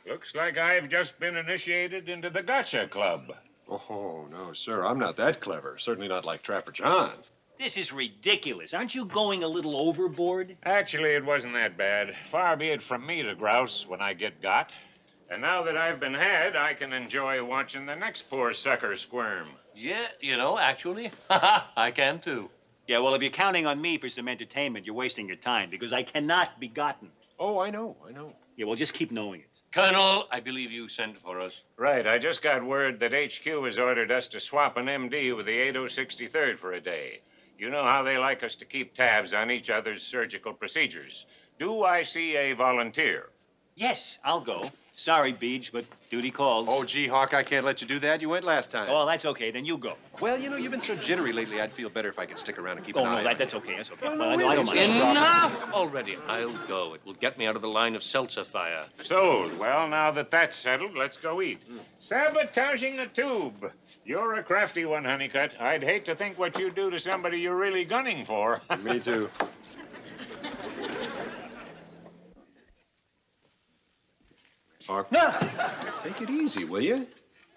[SPEAKER 5] looks like I've just been initiated into the Gotcha Club.
[SPEAKER 3] Oh, no, sir. I'm not that clever. Certainly not like Trapper John.
[SPEAKER 4] This is ridiculous. Aren't you going a little overboard?
[SPEAKER 5] Actually, it wasn't that bad. Far be it from me to grouse when I get got. And now that I've been had, I can enjoy watching the next poor sucker squirm.
[SPEAKER 6] Yeah, you know, actually, I can too.
[SPEAKER 4] Yeah, well, if you're counting on me for some entertainment, you're wasting your time, because I cannot be gotten.
[SPEAKER 3] Oh, I know.
[SPEAKER 4] Yeah, well, just keep knowing it.
[SPEAKER 6] Colonel, I believe you sent for us.
[SPEAKER 5] Right, I just got word that HQ has ordered us to swap an MD with the 8063rd for a day. You know how they like us to keep tabs on each other's surgical procedures. Do I see a volunteer?
[SPEAKER 4] Yes, I'll go.
[SPEAKER 17] Sorry, Beej, but duty calls.
[SPEAKER 3] Oh, gee, Hawk, I can't let you do that. You went last time.
[SPEAKER 17] Oh, that's okay. Then you go.
[SPEAKER 3] Well, you know, you've been so jittery lately, I'd feel better if I could stick around and keep an eye on you.
[SPEAKER 17] That's okay. That's okay.
[SPEAKER 3] Well,
[SPEAKER 17] Well,
[SPEAKER 3] no,
[SPEAKER 17] I don't mind.
[SPEAKER 6] Enough already. I'll go. It will get me out of the line of seltzer fire.
[SPEAKER 5] Sold. Well, now that that's settled, let's go eat. Sabotaging a tube. You're a crafty one, Honeycutt. I'd hate to think what you'd do to somebody you're really gunning for.
[SPEAKER 3] Me too. Hawk, take it easy, will you?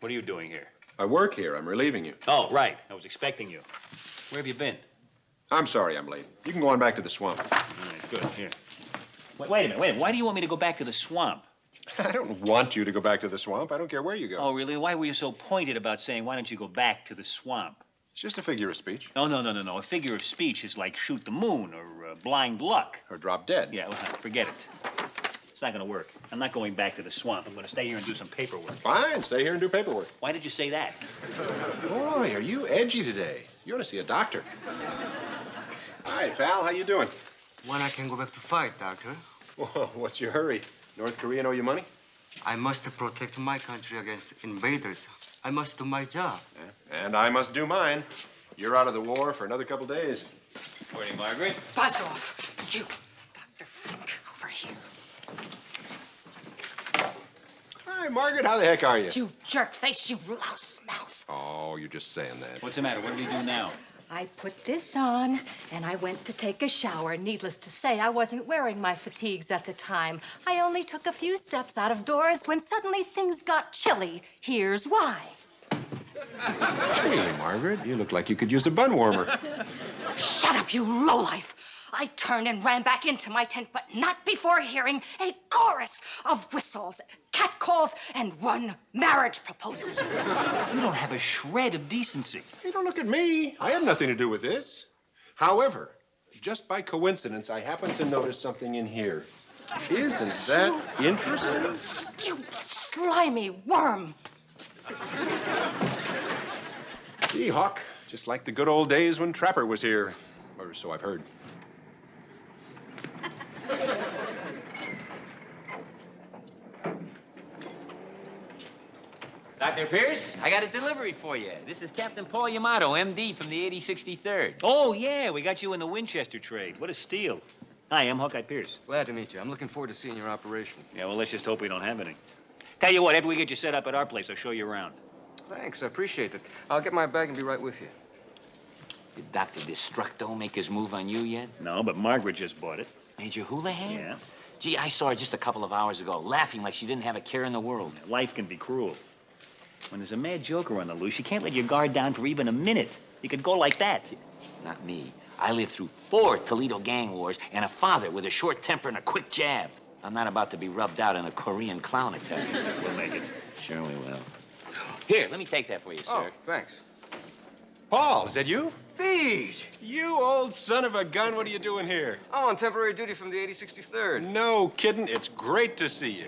[SPEAKER 17] What are you doing here?
[SPEAKER 3] I work here. I'm relieving you.
[SPEAKER 17] Oh, right. I was expecting you. Where have you been?
[SPEAKER 3] I'm sorry I'm late. You can go on back to the swamp.
[SPEAKER 17] All right, good. Here. Wait a minute. Why do you want me to go back to the swamp?
[SPEAKER 3] I don't want you to go back to the swamp. I don't care where you go.
[SPEAKER 17] Oh, really? Why were you so pointed about saying, why don't you go back to the swamp?
[SPEAKER 3] It's just a figure of speech.
[SPEAKER 17] No. A figure of speech is like shoot the moon or blind luck.
[SPEAKER 3] Or drop dead.
[SPEAKER 17] Yeah, well, forget it. It's not going to work. I'm not going back to the swamp. I'm going to stay here and do some paperwork.
[SPEAKER 3] Fine, stay here and do paperwork.
[SPEAKER 17] Why did you say that?
[SPEAKER 3] Boy, are you edgy today. You ought to see a doctor. Hi, pal. How you doing?
[SPEAKER 19] When I can go back to fight, Doctor?
[SPEAKER 3] Whoa, what's your hurry? North Korea owe you money?
[SPEAKER 19] I must protect my country against invaders. I must do my job.
[SPEAKER 3] Yeah, and I must do mine. You're out of the war for another couple days.
[SPEAKER 17] Morning, Margaret.
[SPEAKER 18] Buzz off. You, Dr. Fink, over here.
[SPEAKER 3] Hi, Margaret. How the heck are you?
[SPEAKER 18] You jerk face, you louse mouth.
[SPEAKER 3] Oh, you're just saying that.
[SPEAKER 17] What's the matter? What did he do now?
[SPEAKER 12] I put this on, and I went to take a shower. Needless to say, I wasn't wearing my fatigues at the time. I only took a few steps out of doors when suddenly things got chilly. Here's why.
[SPEAKER 3] Hey, Margaret, you look like you could use a bun warmer.
[SPEAKER 12] Shut up, you lowlife! I turned and ran back into my tent, but not before hearing a chorus of whistles, catcalls, and one marriage proposal.
[SPEAKER 17] You don't have a shred of decency.
[SPEAKER 3] Hey, don't look at me. I had nothing to do with this. However, just by coincidence, I happened to notice something in here. Isn't that interesting?
[SPEAKER 12] You slimy worm!
[SPEAKER 3] Gee, Hawk, just like the good old days when Trapper was here. Or so I've heard.
[SPEAKER 1] Dr. Pierce, I got a delivery for you. This is Captain Paul Yamato, MD from the 8063rd.
[SPEAKER 17] Oh, yeah, we got you in the Winchester trade. What a steal. Hi, I'm Hawkeye Pierce.
[SPEAKER 19] Glad to meet you. I'm looking forward to seeing your operation.
[SPEAKER 17] Yeah, well, let's just hope we don't have any. Tell you what, after we get you set up at our place, I'll show you around.
[SPEAKER 19] Thanks, I appreciate it. I'll get my bag and be right with you.
[SPEAKER 1] Did Dr. Destructo make his move on you yet?
[SPEAKER 17] No, but Margaret just bought it.
[SPEAKER 1] Major Houlihan?
[SPEAKER 17] Yeah.
[SPEAKER 1] Gee, I saw her just a couple of hours ago, laughing like she didn't have a care in the world.
[SPEAKER 17] Life can be cruel. When there's a mad joker on the loose, you can't let your guard down for even a minute. You could go like that.
[SPEAKER 1] Not me. I lived through 4 Toledo gang wars and a father with a short temper and a quick jab. I'm not about to be rubbed out in a Korean clown attack.
[SPEAKER 17] We'll make it.
[SPEAKER 1] Sure we will. Here, let me take that for you, sir.
[SPEAKER 19] Oh, thanks.
[SPEAKER 3] Paul, is that you? Beej, you old son of a gun. What are you doing here?
[SPEAKER 19] Oh, on temporary duty from the 8063rd.
[SPEAKER 3] No kidding. It's great to see you.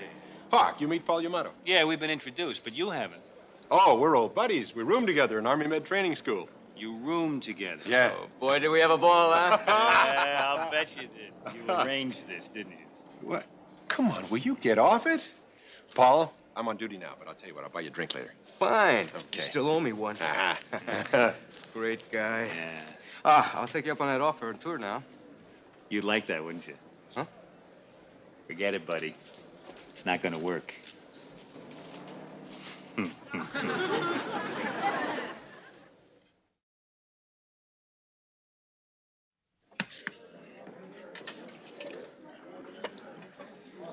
[SPEAKER 3] Hawk, you meet Paul Yamato?
[SPEAKER 17] Yeah, we've been introduced, but you haven't.
[SPEAKER 3] Oh, we're old buddies. We roomed together in Army Med Training School.
[SPEAKER 17] You roomed together?
[SPEAKER 3] Yeah.
[SPEAKER 19] Oh, boy, did we have a ball, huh?
[SPEAKER 17] Yeah, I'll bet you did. You arranged this, didn't you?
[SPEAKER 3] What? Come on, will you get off it? Paul, I'm on duty now, but I'll tell you what, I'll buy you a drink later.
[SPEAKER 19] Fine.
[SPEAKER 3] Okay.
[SPEAKER 19] You still owe me one. Great guy.
[SPEAKER 17] Yeah.
[SPEAKER 19] I'll take you up on that offer and tour now.
[SPEAKER 17] You'd like that, wouldn't you?
[SPEAKER 19] Huh?
[SPEAKER 17] Forget it, buddy. It's not gonna work.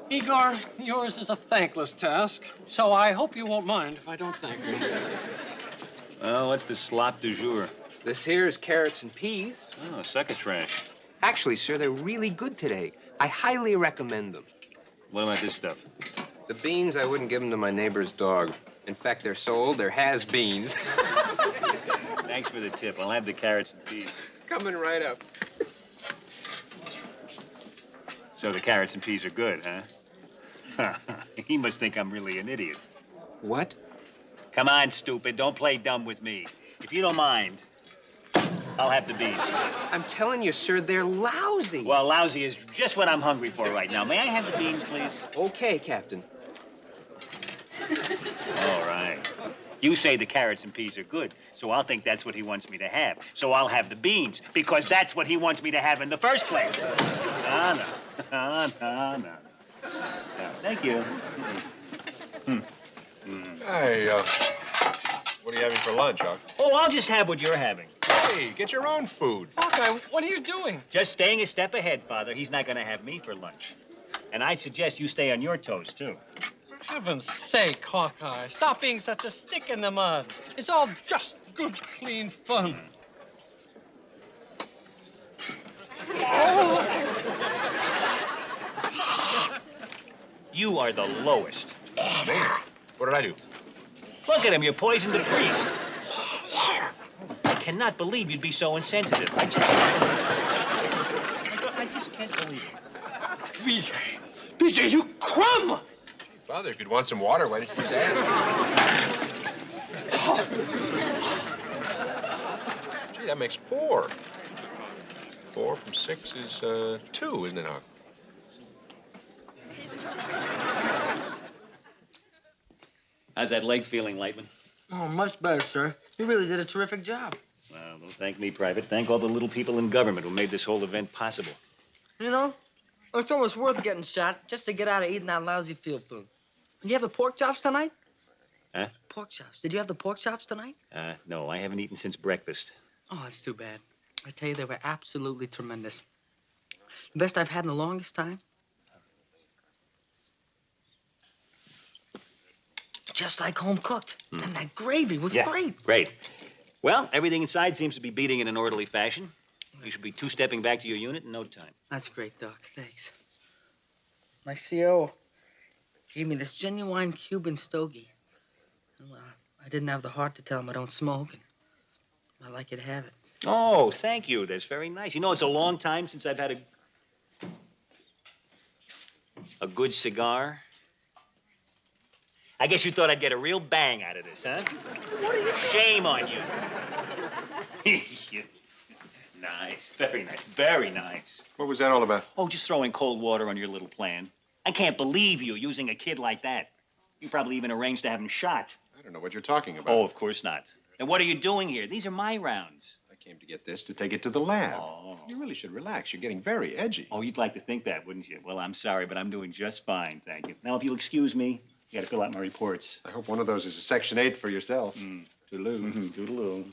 [SPEAKER 10] Igor, yours is a thankless task, so I hope you won't mind if I don't thank you.
[SPEAKER 17] Well, what's the slop du jour?
[SPEAKER 21] This here is carrots and peas.
[SPEAKER 17] Oh, succotash.
[SPEAKER 21] Actually, sir, they're really good today. I highly recommend them.
[SPEAKER 17] What about this stuff?
[SPEAKER 21] The beans, I wouldn't give them to my neighbor's dog. In fact, they're so old, they're has-beens.
[SPEAKER 17] Thanks for the tip. I'll have the carrots and peas.
[SPEAKER 21] Coming right up.
[SPEAKER 17] So the carrots and peas are good, huh? He must think I'm really an idiot.
[SPEAKER 21] What?
[SPEAKER 17] Come on, stupid. Don't play dumb with me. If you don't mind, I'll have the beans.
[SPEAKER 21] I'm telling you, sir, they're lousy.
[SPEAKER 17] Well, lousy is just what I'm hungry for right now. May I have the beans, please?
[SPEAKER 21] Okay, Captain.
[SPEAKER 4] You say the carrots and peas are good, so I'll think that's what he wants me to have. So I'll have the beans, because that's what he wants me to have in the first place. No. No, thank you.
[SPEAKER 3] Hey, what are you having for lunch, Huck?
[SPEAKER 4] Oh, I'll just have what you're having.
[SPEAKER 3] Hey, get your own food.
[SPEAKER 10] Hawkeye, what are you doing?
[SPEAKER 4] Just staying a step ahead, Father. He's not going to have me for lunch. And I'd suggest you stay on your toes, too.
[SPEAKER 10] For heaven's sake, Hawkeye, stop being such a stick in the mud. It's all just good, clean fun.
[SPEAKER 4] You are the lowest.
[SPEAKER 3] Me? What did I do?
[SPEAKER 4] Look at him, you poisoned the priest. I cannot believe you'd be so insensitive. I just can't believe it.
[SPEAKER 7] BJ, you crumb!
[SPEAKER 3] Father, if you'd want some water, why didn't you just ask? Gee, that makes 4. 4 from 6 is 2, isn't it, Huck?
[SPEAKER 4] How's that leg feeling, Lightman?
[SPEAKER 11] Oh, much better, sir. You really did a terrific job.
[SPEAKER 4] Well, don't thank me, Private. Thank all the little people in government who made this whole event possible.
[SPEAKER 11] You know, it's almost worth getting shot just to get out of eating that lousy field food. Did you have the pork chops tonight?
[SPEAKER 4] Huh?
[SPEAKER 11] Pork chops. Did you have the pork chops tonight?
[SPEAKER 4] No, I haven't eaten since breakfast.
[SPEAKER 11] Oh, that's too bad. I tell you, they were absolutely tremendous. The best I've had in the longest time. Just like home cooked. And that gravy was great.
[SPEAKER 4] Great. Well, everything inside seems to be beating in an orderly fashion. You should be two-stepping back to your unit in no time.
[SPEAKER 11] That's great, Doc. Thanks. My CO gave me this genuine Cuban stogie. Well, I didn't have the heart to tell him I don't smoke, and I like you to have it.
[SPEAKER 4] Oh, thank you. That's very nice. You know, it's a long time since I've had a good cigar. I guess you thought I'd get a real bang out of this, huh?
[SPEAKER 11] What are you...
[SPEAKER 4] Shame on you. Nice. Very nice. Very nice.
[SPEAKER 3] What was that all about?
[SPEAKER 4] Oh, just throwing cold water on your little plan. I can't believe you using a kid like that. You probably even arranged to have him shot.
[SPEAKER 3] I don't know what you're talking about.
[SPEAKER 4] Oh, of course not. And what are you doing here? These are my rounds.
[SPEAKER 3] I came to get this to take it to the lab.
[SPEAKER 4] Oh.
[SPEAKER 3] You really should relax. You're getting very edgy.
[SPEAKER 4] Oh, you'd like to think that, wouldn't you? Well, I'm sorry, but I'm doing just fine, thank you. Now, if you'll excuse me, you gotta fill out my reports.
[SPEAKER 3] I hope one of those is a Section 8 for yourself.
[SPEAKER 4] Toodaloo. Toodaloo.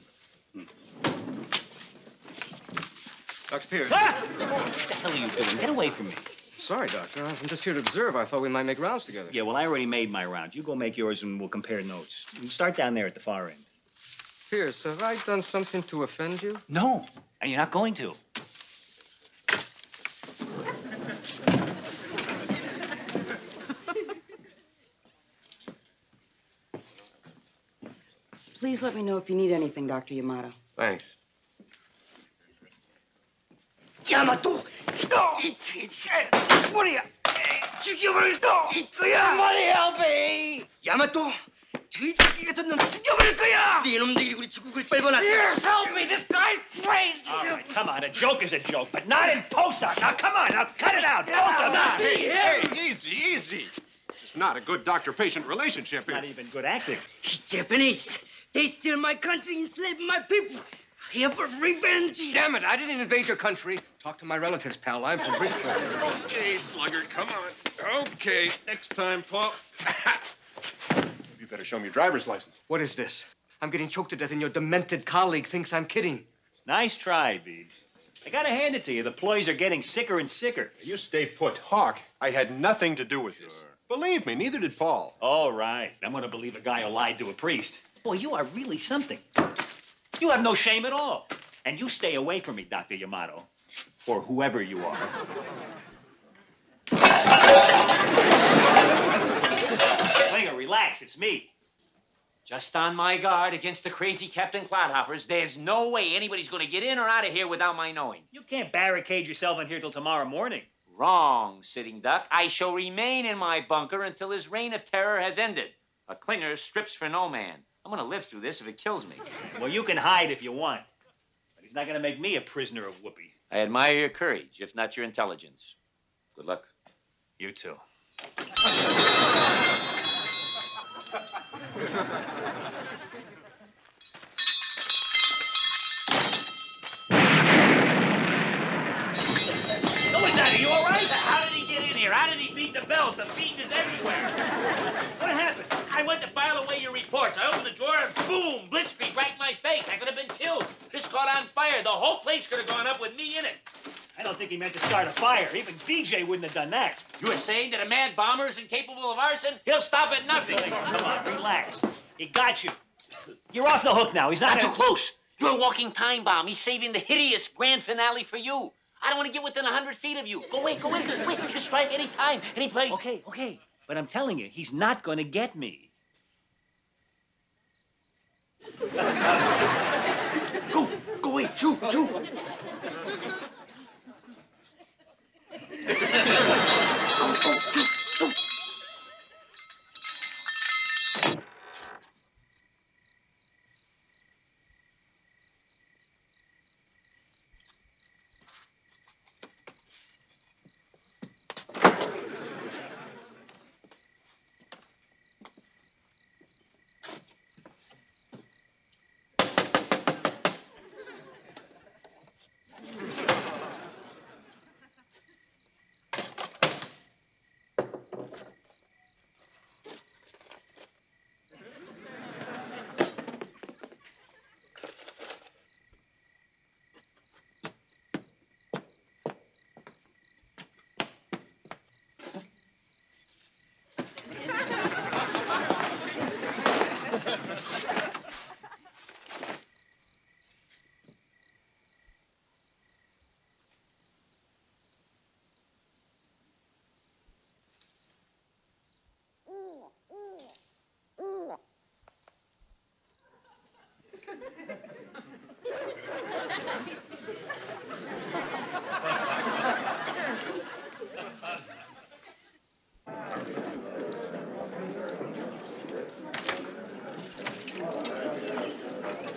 [SPEAKER 19] Dr. Pierce.
[SPEAKER 4] Ah! What the hell are you doing? Get away from me.
[SPEAKER 19] Sorry, Doctor. I'm just here to observe. I thought we might make rounds together.
[SPEAKER 4] Yeah, well, I already made my rounds. You go make yours and we'll compare notes. Start down there at the far end.
[SPEAKER 19] Pierce, have I done something to offend you?
[SPEAKER 4] No, and you're not going to.
[SPEAKER 9] Please let me know if you need anything, Dr. Yamato.
[SPEAKER 3] Thanks.
[SPEAKER 11] Yamato! 머리야! 죽여버릴 거야! Somebody help me! 야마토! 돼지끼 같은 놈 죽여버릴 거야! 네 놈들이 우리 주국을 밟아놨어! Pierce, help me! This guy's crazy!
[SPEAKER 4] All right, come on. A joke is a joke, but not in post-op. Now, come on. Now, cut it out. Both of them.
[SPEAKER 3] Hey, easy, easy. This is not a good doctor-patient relationship here.
[SPEAKER 4] Not even good acting.
[SPEAKER 11] Japanese! They steal my country, enslave my people! Here for revenge!
[SPEAKER 19] Damn it, I didn't invade your country. Talk to my relatives, pal. I'm from Bridgeport.
[SPEAKER 3] Okay, Sluggard, come on. Okay, next time, Paul. You better show me your driver's license.
[SPEAKER 19] What is this? I'm getting choked to death and your demented colleague thinks I'm kidding.
[SPEAKER 4] Nice try, Beebs. I gotta hand it to you. The ploys are getting sicker and sicker.
[SPEAKER 3] You stay put. Hawk, I had nothing to do with this. Believe me, neither did Paul.
[SPEAKER 4] All right. I'm gonna believe a guy who lied to a priest. Boy, you are really something. You have no shame at all. And you stay away from me, Dr. Yamato. Or whoever you are. Klinger, relax. It's me.
[SPEAKER 1] Just on my guard against the crazy Captain Clodhoppers. There's no way anybody's going to get in or out of here without my knowing.
[SPEAKER 4] You can't barricade yourself in here till tomorrow morning.
[SPEAKER 1] Wrong, Sitting Duck. I shall remain in my bunker until his reign of terror has ended. A Klinger strips for no man. I'm going to live through this if it kills me.
[SPEAKER 4] Well, you can hide if you want. But he's not going to make me a prisoner of Whoopi.
[SPEAKER 1] I admire your courage, if not your intelligence. Good luck.
[SPEAKER 4] You too.
[SPEAKER 1] The beating is everywhere. What happened? I went to file away your reports. I opened the drawer and boom, blitzkrieg right in my face. I could have been killed. This caught on fire. The whole place could have gone up with me in it.
[SPEAKER 4] I don't think he meant to start a fire. Even BJ wouldn't have done that.
[SPEAKER 1] You are saying that a mad bomber is incapable of arson? He'll stop at nothing.
[SPEAKER 4] Come on, relax. He got you. You're off the hook now. He's not
[SPEAKER 1] too close. You're a walking time bomb. He's saving the hideous grand finale for you. I don't want to get within 100 feet of you. Go away, go away. Wait, you can strike any time, any place.
[SPEAKER 4] Okay. But I'm telling you, he's not going to get me.
[SPEAKER 1] Go away. Shoot. Go.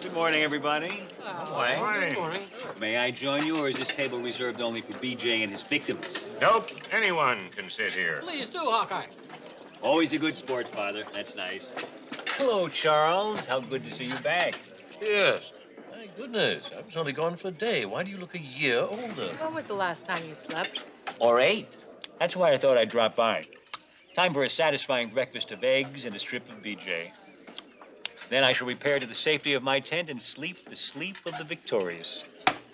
[SPEAKER 17] Good morning, everybody.
[SPEAKER 5] Morning.
[SPEAKER 10] Good morning.
[SPEAKER 17] May I join you, or is this table reserved only for BJ and his victims?
[SPEAKER 5] Nope, anyone can sit here.
[SPEAKER 10] Please do, Hawkeye.
[SPEAKER 17] Always a good sport, Father. That's nice. Hello, Charles. How good to see you back.
[SPEAKER 6] Yes. My goodness, I was only gone for a day. Why do you look a year older?
[SPEAKER 2] When was the last time you slept?
[SPEAKER 17] Or 8. That's why I thought I'd drop by. Time for a satisfying breakfast of eggs and a strip of BJ. Then I shall repair to the safety of my tent and sleep the sleep of the victorious.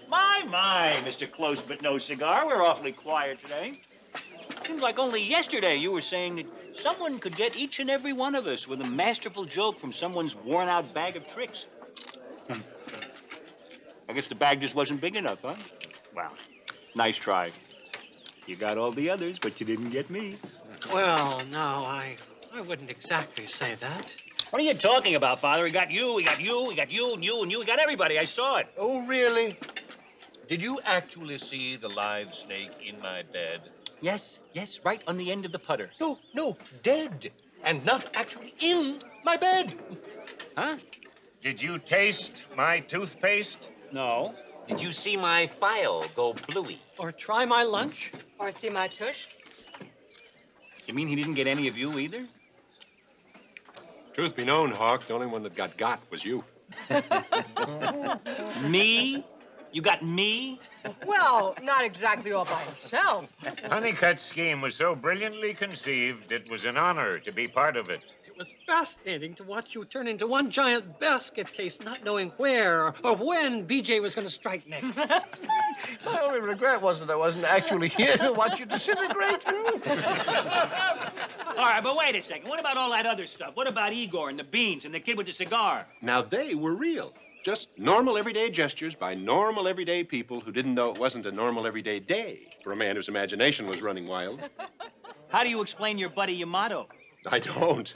[SPEAKER 17] My, Mr. Close But No Cigar. We're awfully quiet today. Seems like only yesterday you were saying that someone could get each and every one of us with a masterful joke from someone's worn-out bag of tricks. I guess the bag just wasn't big enough, huh? Well, nice try. You got all the others, but you didn't get me.
[SPEAKER 10] Well, no, I wouldn't exactly say that.
[SPEAKER 17] What are you talking about, Father? We got you, we got you, we got you, and you, and you. We got everybody. I saw it.
[SPEAKER 6] Oh, really? Did you actually see the live snake in my bed?
[SPEAKER 17] Yes, right on the end of the putter.
[SPEAKER 6] No, dead. And not actually in my bed.
[SPEAKER 17] Huh?
[SPEAKER 5] Did you taste my toothpaste?
[SPEAKER 17] No.
[SPEAKER 1] Did you see my file go bluey?
[SPEAKER 10] Or try my lunch?
[SPEAKER 2] Or see my tush?
[SPEAKER 17] You mean he didn't get any of you either?
[SPEAKER 3] Truth be known, Hawk, the only one that got was you.
[SPEAKER 17] Me? You got me?
[SPEAKER 2] Well, not exactly all by himself.
[SPEAKER 5] Honeycutt's scheme was so brilliantly conceived, it was an honor to be part of it.
[SPEAKER 10] It was fascinating to watch you turn into one giant basket case, not knowing where or when BJ was going to strike next.
[SPEAKER 6] My only regret was that I wasn't actually here to watch you disintegrate.
[SPEAKER 17] All right, but wait a second. What about all that other stuff? What about Igor and the beans and the kid with the cigar?
[SPEAKER 3] Now, they were real. Just normal, everyday gestures by normal, everyday people who didn't know it wasn't a normal, everyday day for a man whose imagination was running wild.
[SPEAKER 17] How do you explain your buddy Yamato?
[SPEAKER 3] I don't.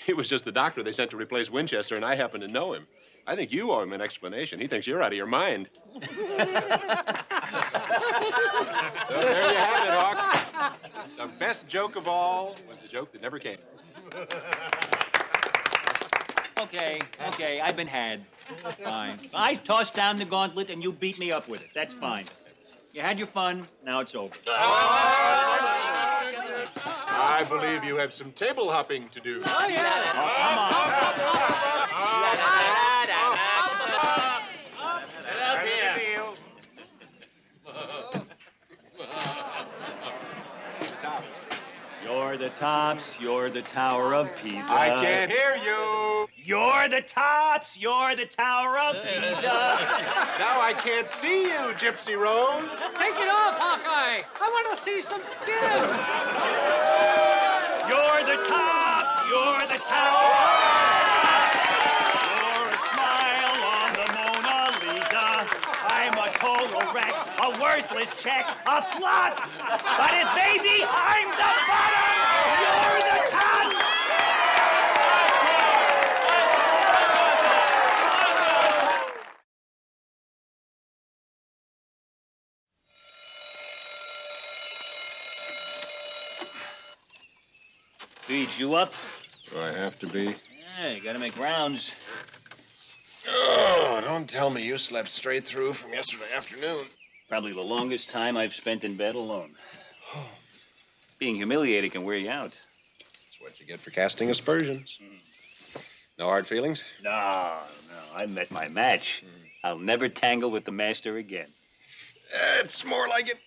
[SPEAKER 3] He was just the doctor they sent to replace Winchester, and I happen to know him. I think you owe him an explanation. He thinks you're out of your mind. So there you have it, Hawk. The best joke of all was the joke that never came.
[SPEAKER 17] Okay, I've been had. Fine. I tossed down the gauntlet and you beat me up with it. That's fine. You had your fun, now it's over.
[SPEAKER 3] I believe you have some table hopping to do.
[SPEAKER 10] Oh, yeah.
[SPEAKER 17] Come on. You're the
[SPEAKER 4] tops, you're the Tower of Pisa.
[SPEAKER 8] I can't hear you.
[SPEAKER 4] You're the tops, you're the Tower of Pisa.
[SPEAKER 8] Now I can't see you, Gypsy Rose.
[SPEAKER 10] Take it off, Hawkeye. I want to see some skin.
[SPEAKER 4] You're the top, you're the tower. You're a smile on the Mona Lisa. I'm a total wreck, a worthless check, a flop. But if maybe I'm the bottom, you're the top. Beach, you up?
[SPEAKER 3] Do I have to be?
[SPEAKER 4] Yeah, you gotta make rounds.
[SPEAKER 3] Oh, don't tell me you slept straight through from yesterday afternoon.
[SPEAKER 4] Probably the longest time I've spent in bed alone. Being humiliated can wear you out.
[SPEAKER 3] That's what you get for casting aspersions. No hard feelings?
[SPEAKER 4] No, I met my match. I'll never tangle with the master again.
[SPEAKER 3] It's more like it.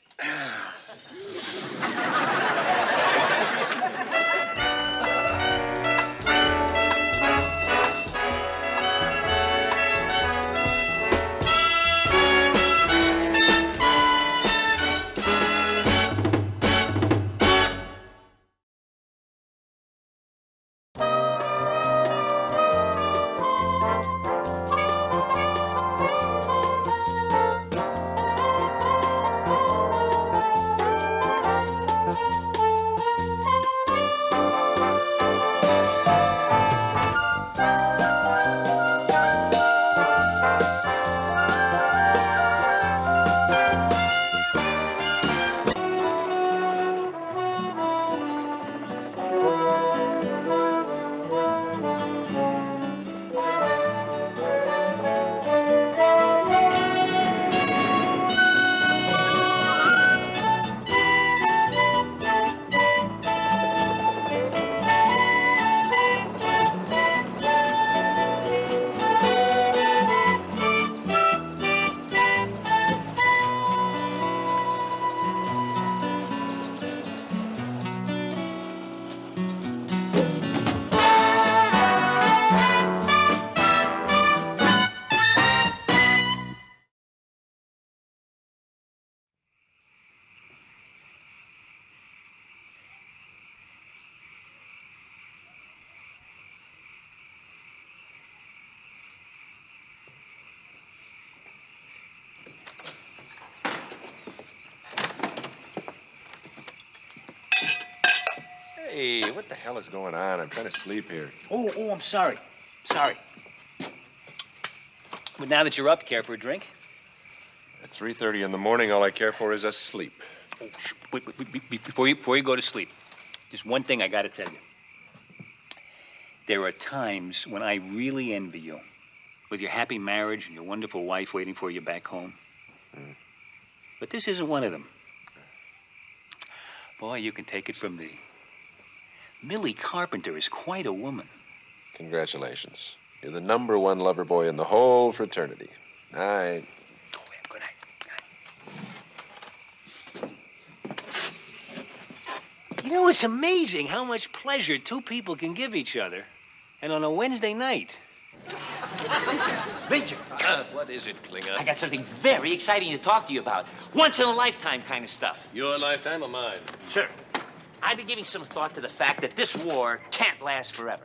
[SPEAKER 3] Hey, what the hell is going on? I'm trying to sleep here.
[SPEAKER 4] Oh, I'm sorry. Sorry. But now that you're up, care for a drink?
[SPEAKER 3] At 3:30 in the morning, all I care for is a sleep.
[SPEAKER 4] Oh, wait, before you go to sleep, there's one thing I gotta tell you. There are times when I really envy you, with your happy marriage and your wonderful wife waiting for you back home. But this isn't one of them. Boy, you can take it from me. Millie Carpenter is quite a woman.
[SPEAKER 3] Congratulations. You're the #1 lover boy in the whole fraternity. Night.
[SPEAKER 4] Good night. You know, it's amazing how much pleasure two people can give each other. And on a Wednesday night.
[SPEAKER 1] Major.
[SPEAKER 6] What is it, Klinger?
[SPEAKER 1] I got something very exciting to talk to you about. Once-in-a-lifetime kind of stuff.
[SPEAKER 6] Your lifetime or mine?
[SPEAKER 1] Sure. I've been giving some thought to the fact that this war can't last forever.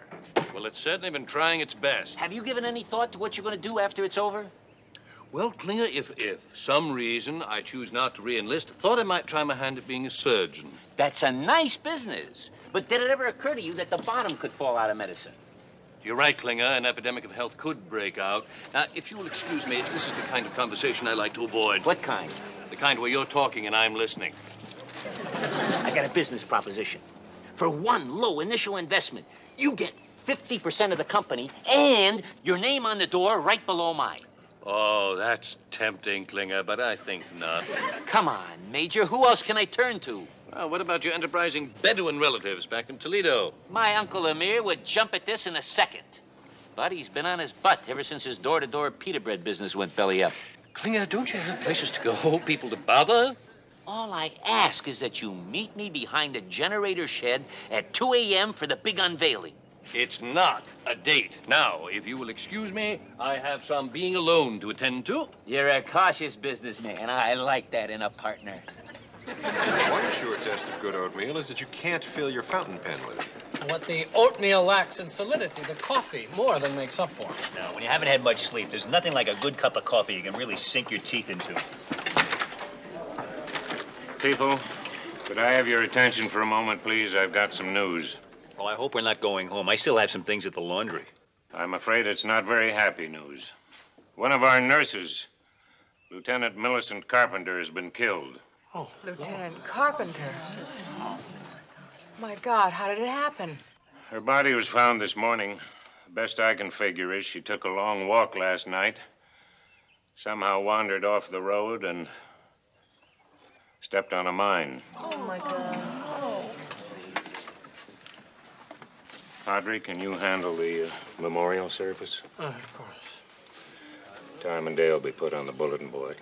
[SPEAKER 6] Well, it's certainly been trying its best.
[SPEAKER 1] Have you given any thought to what you're going to do after it's over?
[SPEAKER 6] Well, Klinger, if some reason I choose not to re-enlist, I thought I might try my hand at being a surgeon.
[SPEAKER 1] That's a nice business. But did it ever occur to you that the bottom could fall out of medicine?
[SPEAKER 6] You're right, Klinger. An epidemic of health could break out. Now, if you'll excuse me, this is the kind of conversation I like to avoid.
[SPEAKER 1] What kind?
[SPEAKER 6] The kind where you're talking and I'm listening.
[SPEAKER 1] I got a business proposition. For one low initial investment, you get 50% of the company and your name on the door right below mine.
[SPEAKER 6] Oh, that's tempting, Klinger, but I think not.
[SPEAKER 1] Come on, Major. Who else can I turn to?
[SPEAKER 6] Well, what about your enterprising Bedouin relatives back in Toledo?
[SPEAKER 1] My Uncle Amir would jump at this in a second. But he's been on his butt ever since his door-to-door pita bread business went belly up.
[SPEAKER 6] Klinger, don't you have places to go, people to bother?
[SPEAKER 1] All I ask is that you meet me behind the generator shed at 2 a.m. for the big unveiling.
[SPEAKER 6] It's not a date. Now, if you will excuse me, I have some being alone to attend to.
[SPEAKER 1] You're a cautious businessman. I like that in a partner.
[SPEAKER 3] One sure test of good oatmeal is that you can't fill your fountain pen with it.
[SPEAKER 10] What the oatmeal lacks in solidity, the coffee more than makes up for.
[SPEAKER 4] Now, when you haven't had much sleep, there's nothing like a good cup of coffee you can really sink your teeth into.
[SPEAKER 5] People, could I have your attention for a moment, please? I've got some news.
[SPEAKER 4] Well, I hope we're not going home. I still have some things at the laundry.
[SPEAKER 5] I'm afraid it's not very happy news. One of our nurses, Lieutenant Millicent Carpenter, has been killed.
[SPEAKER 2] Oh, Lieutenant Carpenter. My God, how did it happen?
[SPEAKER 5] Her body was found this morning. The best I can figure is she took a long walk last night, somehow wandered off the road, and stepped on a mine.
[SPEAKER 2] Oh, my God. Oh.
[SPEAKER 5] Audrey, can you handle the memorial service?
[SPEAKER 10] Of course.
[SPEAKER 5] Time and day will be put on the bulletin board.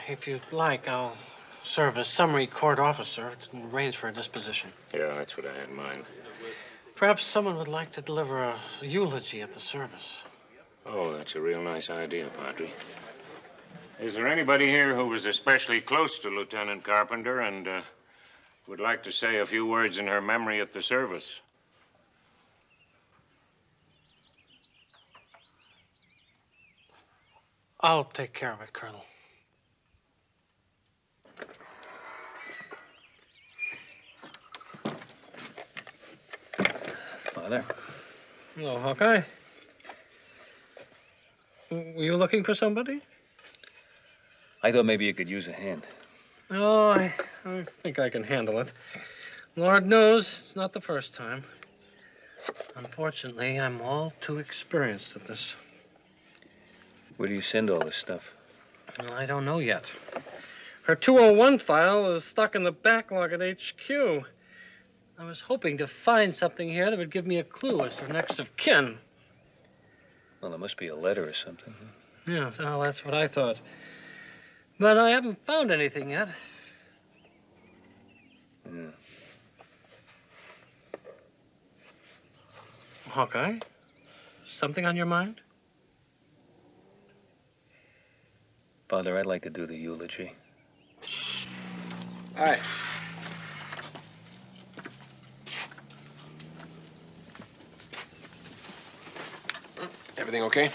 [SPEAKER 10] If you'd like, I'll serve as summary court officer and arrange for a disposition.
[SPEAKER 5] Yeah, that's what I had in mind.
[SPEAKER 10] Perhaps someone would like to deliver a eulogy at the service.
[SPEAKER 5] Oh, that's a real nice idea, Padre. Is there anybody here who was especially close to Lieutenant Carpenter and would like to say a few words in her memory at the service?
[SPEAKER 10] I'll take care of it, Colonel.
[SPEAKER 17] Father?
[SPEAKER 10] Hello, Hawkeye. Were you looking for somebody?
[SPEAKER 17] I thought maybe you could use a hand.
[SPEAKER 10] Oh, I think I can handle it. Lord knows it's not the first time. Unfortunately, I'm all too experienced at this.
[SPEAKER 17] Where do you send all this stuff?
[SPEAKER 10] Well, I don't know yet. Her 201 file is stuck in the backlog at HQ. I was hoping to find something here that would give me a clue as to her next of kin.
[SPEAKER 17] Well, there must be a letter or something.
[SPEAKER 10] Yeah, well, that's what I thought. But I haven't found anything yet.
[SPEAKER 17] Yeah.
[SPEAKER 10] Hawkeye, something on your mind?
[SPEAKER 17] Father, I'd like to do the eulogy.
[SPEAKER 3] Hi. Everything okay?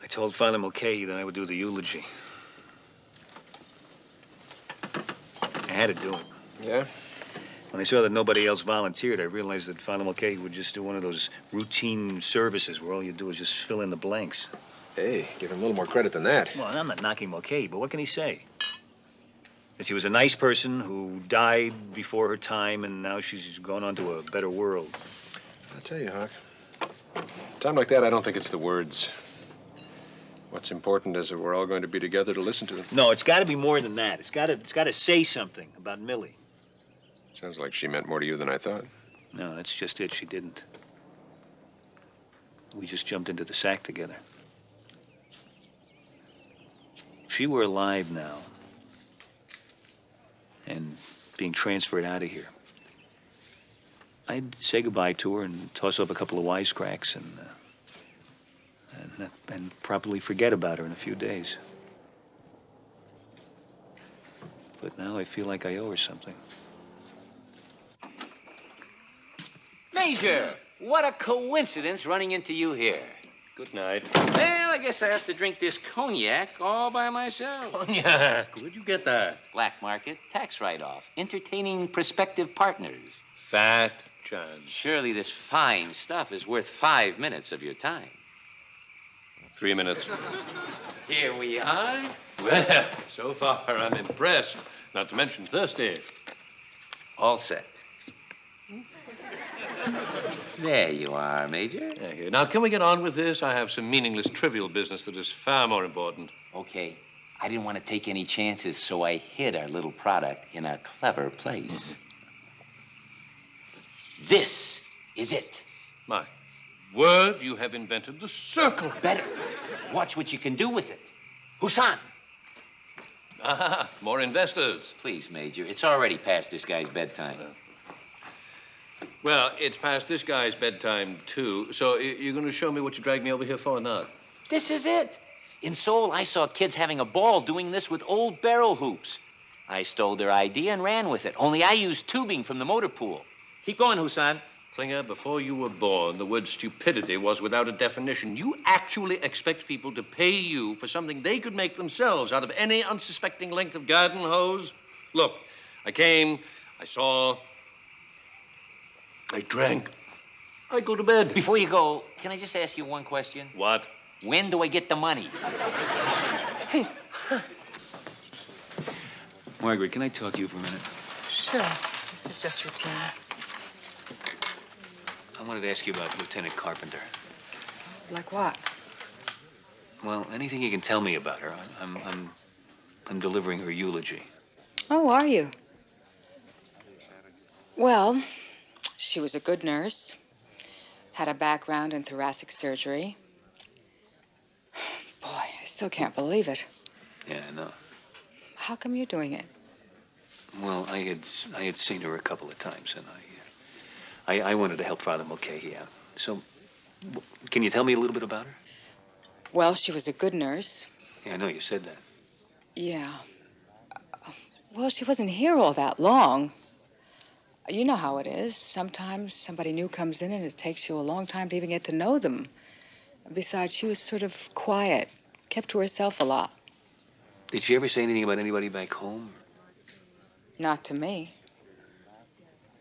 [SPEAKER 4] I told Father Mulcahy that I would do the eulogy. I had to do it.
[SPEAKER 3] Yeah?
[SPEAKER 4] When I saw that nobody else volunteered, I realized that Father Mulcahy would just do one of those routine services where all you do is just fill in the blanks.
[SPEAKER 3] Hey, give him a little more credit than that.
[SPEAKER 4] Well, I'm not knocking Mulcahy, but what can he say? That she was a nice person who died before her time, and now she's gone on to a better world.
[SPEAKER 3] I'll tell you, Hawk. Time like that, I don't think it's the words. What's important is that we're all going to be together to listen to them.
[SPEAKER 4] No, it's got to be more than that. It's got to say something about Millie.
[SPEAKER 3] Sounds like she meant more to you than I thought.
[SPEAKER 4] No, that's just it. She didn't. We just jumped into the sack together. If she were alive now and being transferred out of here, I'd say goodbye to her and toss off a couple of wisecracks and probably forget about her in a few days. But now I feel like I owe her something.
[SPEAKER 1] Major, what a coincidence running into you here.
[SPEAKER 6] Good night.
[SPEAKER 1] Well, I guess I have to drink this cognac all by myself.
[SPEAKER 6] Cognac? Where'd you get that?
[SPEAKER 1] Black market, tax write-off, entertaining prospective partners.
[SPEAKER 6] Fat chance.
[SPEAKER 1] Surely this fine stuff is worth 5 minutes of your time.
[SPEAKER 6] 3 minutes.
[SPEAKER 1] Here we are.
[SPEAKER 6] Well, so far I'm impressed. Not to mention thirsty.
[SPEAKER 1] All set. There you are, Major.
[SPEAKER 6] Here. Now, can we get on with this? I have some meaningless, trivial business that is far more important.
[SPEAKER 1] Okay. I didn't want to take any chances, so I hid our little product in a clever place. This is it.
[SPEAKER 6] My word, you have invented the circle.
[SPEAKER 1] Better. Watch what you can do with it. Husan.
[SPEAKER 6] Ah, more investors.
[SPEAKER 1] Please, Major. It's already past this guy's bedtime.
[SPEAKER 6] Well, it's past this guy's bedtime, too. So you're going to show me what you dragged me over here for or not?
[SPEAKER 1] This is it. In Seoul, I saw kids having a ball doing this with old barrel hoops. I stole their idea and ran with it, only I used tubing from the motor pool. Keep going, Husan.
[SPEAKER 6] Klinger, before you were born, the word stupidity was without a definition. You actually expect people to pay you for something they could make themselves out of any unsuspecting length of garden hose? Look, I came, I saw, I drank, I go to bed.
[SPEAKER 1] Before you go, can I just ask you one question?
[SPEAKER 6] What?
[SPEAKER 1] When do I get the money?
[SPEAKER 17] Margaret, can I talk to you for a minute?
[SPEAKER 2] Sure. This is just routine.
[SPEAKER 17] I wanted to ask you about Lieutenant Carpenter.
[SPEAKER 2] Like what?
[SPEAKER 17] Well, anything you can tell me about her. I'm delivering her eulogy.
[SPEAKER 2] Oh, are you? Well, she was a good nurse, had a background in thoracic surgery. Boy, I still can't believe it.
[SPEAKER 17] Yeah, I know.
[SPEAKER 2] How come you're doing it?
[SPEAKER 17] Well, I had seen her a couple of times, and I wanted to help Father Mulcahy out. So, can you tell me a little bit about her?
[SPEAKER 2] Well, she was a good nurse.
[SPEAKER 17] Yeah, I know you said that.
[SPEAKER 2] Yeah. Well, she wasn't here all that long. You know how it is. Sometimes somebody new comes in and it takes you a long time to even get to know them. Besides, she was sort of quiet, kept to herself a lot.
[SPEAKER 17] Did she ever say anything about anybody back home?
[SPEAKER 2] Not to me.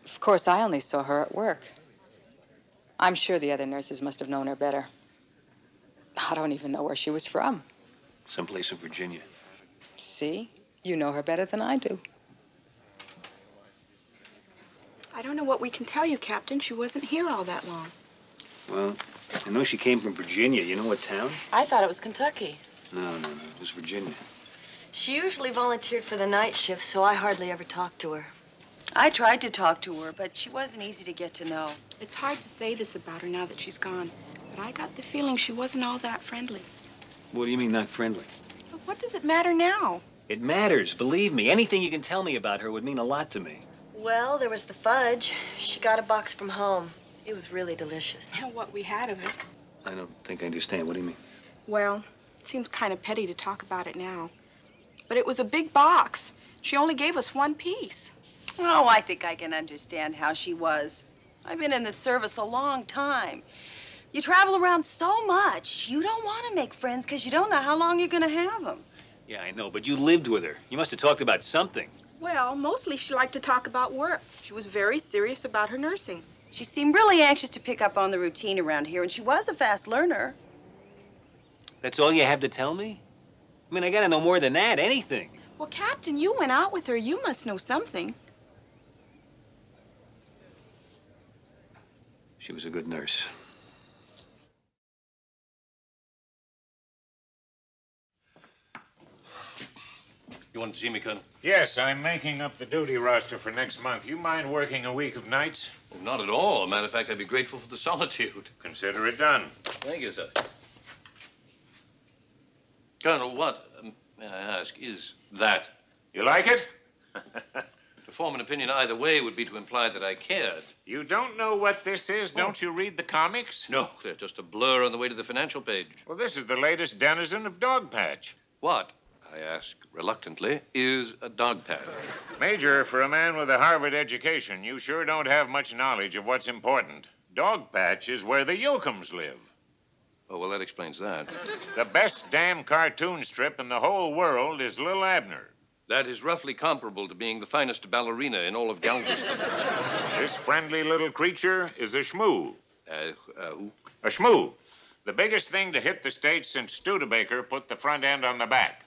[SPEAKER 2] Of course, I only saw her at work. I'm sure the other nurses must have known her better. I don't even know where she was from.
[SPEAKER 17] Someplace in Virginia.
[SPEAKER 2] See? You know her better than I do.
[SPEAKER 13] I don't know what we can tell you, Captain. She wasn't here all that long.
[SPEAKER 17] Well, I know she came from Virginia. You know what town?
[SPEAKER 20] I thought it was Kentucky.
[SPEAKER 17] No. It was Virginia.
[SPEAKER 15] She usually volunteered for the night shift, so I hardly ever talked to her.
[SPEAKER 9] I tried to talk to her, but she wasn't easy to get to know.
[SPEAKER 13] It's hard to say this about her now that she's gone, but I got the feeling she wasn't all that friendly.
[SPEAKER 17] What do you mean, not friendly?
[SPEAKER 13] So what does it matter now?
[SPEAKER 17] It matters, believe me. Anything you can tell me about her would mean a lot to me.
[SPEAKER 15] Well, there was the fudge. She got a box from home. It was really delicious.
[SPEAKER 13] And what we had of it.
[SPEAKER 17] I don't think I understand. What do you mean?
[SPEAKER 13] Well, it seems kind of petty to talk about it now. But it was a big box. She only gave us one piece.
[SPEAKER 9] Oh, I think I can understand how she was. I've been in the service a long time. You travel around so much, you don't want to make friends because you don't know how long you're going to have them.
[SPEAKER 17] Yeah, I know, but you lived with her. You must have talked about something.
[SPEAKER 13] Well, mostly she liked to talk about work. She was very serious about her nursing.
[SPEAKER 9] She seemed really anxious to pick up on the routine around here, and she was a fast learner.
[SPEAKER 17] That's all you have to tell me? I mean, I gotta know more than that, anything.
[SPEAKER 13] Well, Captain, you went out with her. You must know something.
[SPEAKER 17] She was a good nurse.
[SPEAKER 6] You want to see me, Colonel?
[SPEAKER 5] Yes, I'm making up the duty roster for next month. You mind working a week of nights?
[SPEAKER 6] Well, not at all. Matter of fact, I'd be grateful for the solitude.
[SPEAKER 5] Consider it done.
[SPEAKER 6] Thank you, sir. Colonel, what, may I ask, is that?
[SPEAKER 5] You like it?
[SPEAKER 6] To form an opinion either way would be to imply that I cared.
[SPEAKER 5] You don't know what this is? Don't you read the comics?
[SPEAKER 6] No, they're just a blur on the way to the financial page.
[SPEAKER 5] Well, this is the latest denizen of Dogpatch.
[SPEAKER 6] What, I ask reluctantly, is a dog patch?
[SPEAKER 5] Major, for a man with a Harvard education, you sure don't have much knowledge of what's important. Dogpatch is where the Yokums live.
[SPEAKER 6] Oh, well, that explains that.
[SPEAKER 5] The best damn cartoon strip in the whole world is Lil Abner.
[SPEAKER 6] That is roughly comparable to being the finest ballerina in all of Galveston.
[SPEAKER 5] This friendly little creature is a shmoo.
[SPEAKER 6] Who?
[SPEAKER 5] A shmoo. The biggest thing to hit the stage since Studebaker put the front end on the back.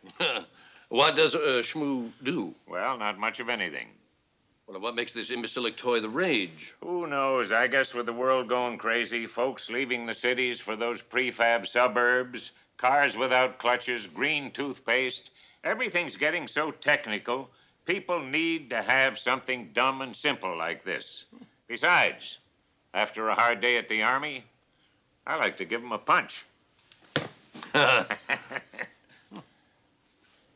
[SPEAKER 6] What does a shmoo do?
[SPEAKER 5] Well, not much of anything.
[SPEAKER 6] Well, what makes this imbecilic toy the rage?
[SPEAKER 5] Who knows? I guess with the world going crazy, folks leaving the cities for those prefab suburbs, cars without clutches, green toothpaste, everything's getting so technical, people need to have something dumb and simple like this. Besides, after a hard day at the Army, I like to give them a punch.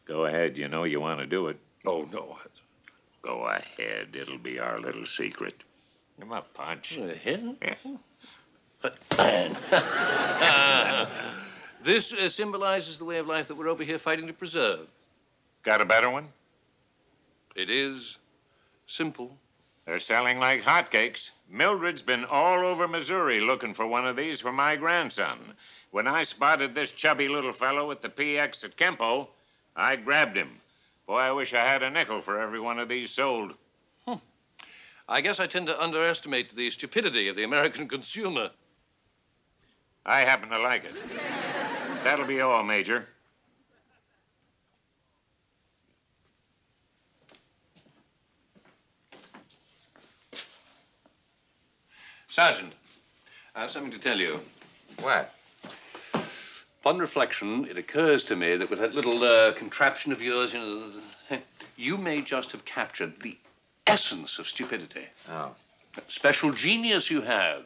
[SPEAKER 5] Go ahead. You know you want to do it.
[SPEAKER 6] Oh, no.
[SPEAKER 5] Go ahead. It'll be our little secret. Come on, Punch.
[SPEAKER 6] Him?
[SPEAKER 5] Yeah.
[SPEAKER 6] This symbolizes the way of life that we're over here fighting to preserve.
[SPEAKER 5] Got a better one?
[SPEAKER 6] It is simple.
[SPEAKER 5] They're selling like hotcakes. Mildred's been all over Missouri looking for one of these for my grandson. When I spotted this chubby little fellow at the PX at Kempo, I grabbed him. Boy, I wish I had a nickel for every one of these sold.
[SPEAKER 6] I guess I tend to underestimate the stupidity of the American consumer.
[SPEAKER 5] I happen to like it. That'll be all, Major.
[SPEAKER 6] Sergeant, I have something to tell you.
[SPEAKER 8] What?
[SPEAKER 6] Upon reflection, it occurs to me that with that little contraption of yours, you may just have captured the essence of stupidity.
[SPEAKER 8] Oh.
[SPEAKER 6] That special genius you have.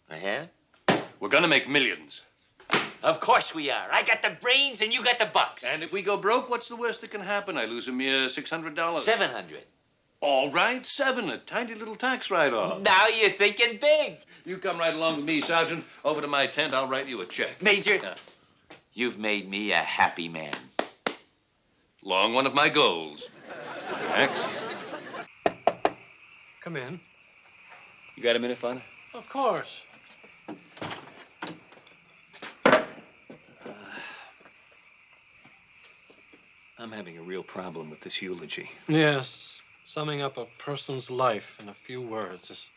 [SPEAKER 8] I have?
[SPEAKER 6] We're gonna make millions.
[SPEAKER 1] Of course we are. I got the brains and you got the bucks.
[SPEAKER 6] And if we go broke, what's the worst that can happen? I lose a mere $600.
[SPEAKER 1] 700.
[SPEAKER 6] All right, 7, a tiny little tax write-off.
[SPEAKER 1] Now you're thinking big.
[SPEAKER 6] You come right along with me, Sergeant. Over to my tent, I'll write you a check.
[SPEAKER 1] Major, you've made me a happy man.
[SPEAKER 6] Long one of my goals. Next.
[SPEAKER 10] Come in.
[SPEAKER 17] You got a minute, Father?
[SPEAKER 10] Of course.
[SPEAKER 17] I'm having a real problem with this eulogy.
[SPEAKER 10] Yes. Summing up a person's life in a few words is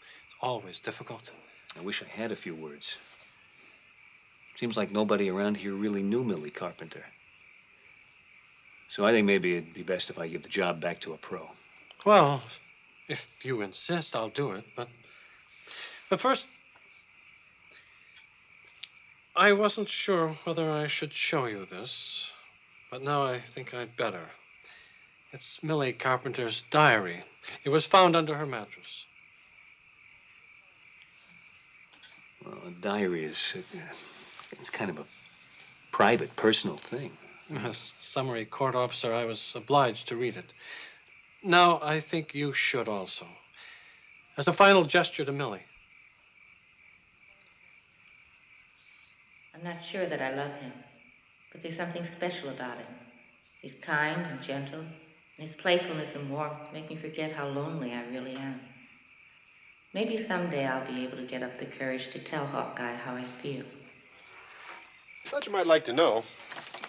[SPEAKER 10] always difficult.
[SPEAKER 17] I wish I had a few words. Seems like nobody around here really knew Millie Carpenter. So I think maybe it'd be best if I give the job back to a pro.
[SPEAKER 10] Well, if you insist, I'll do it. But first, I wasn't sure whether I should show you this, but now I think I'd better. It's Millie Carpenter's diary. It was found under her mattress.
[SPEAKER 17] Well, a diary is it's kind of a private, personal thing.
[SPEAKER 10] As summary court officer, I was obliged to read it. Now, I think you should also. As a final gesture to Millie.
[SPEAKER 16] I'm not sure that I love him, but there's something special about him. He's kind and gentle, and his playfulness and warmth make me forget how lonely I really am. Maybe someday I'll be able to get up the courage to tell Hawkeye how I feel.
[SPEAKER 3] I thought you might like to know.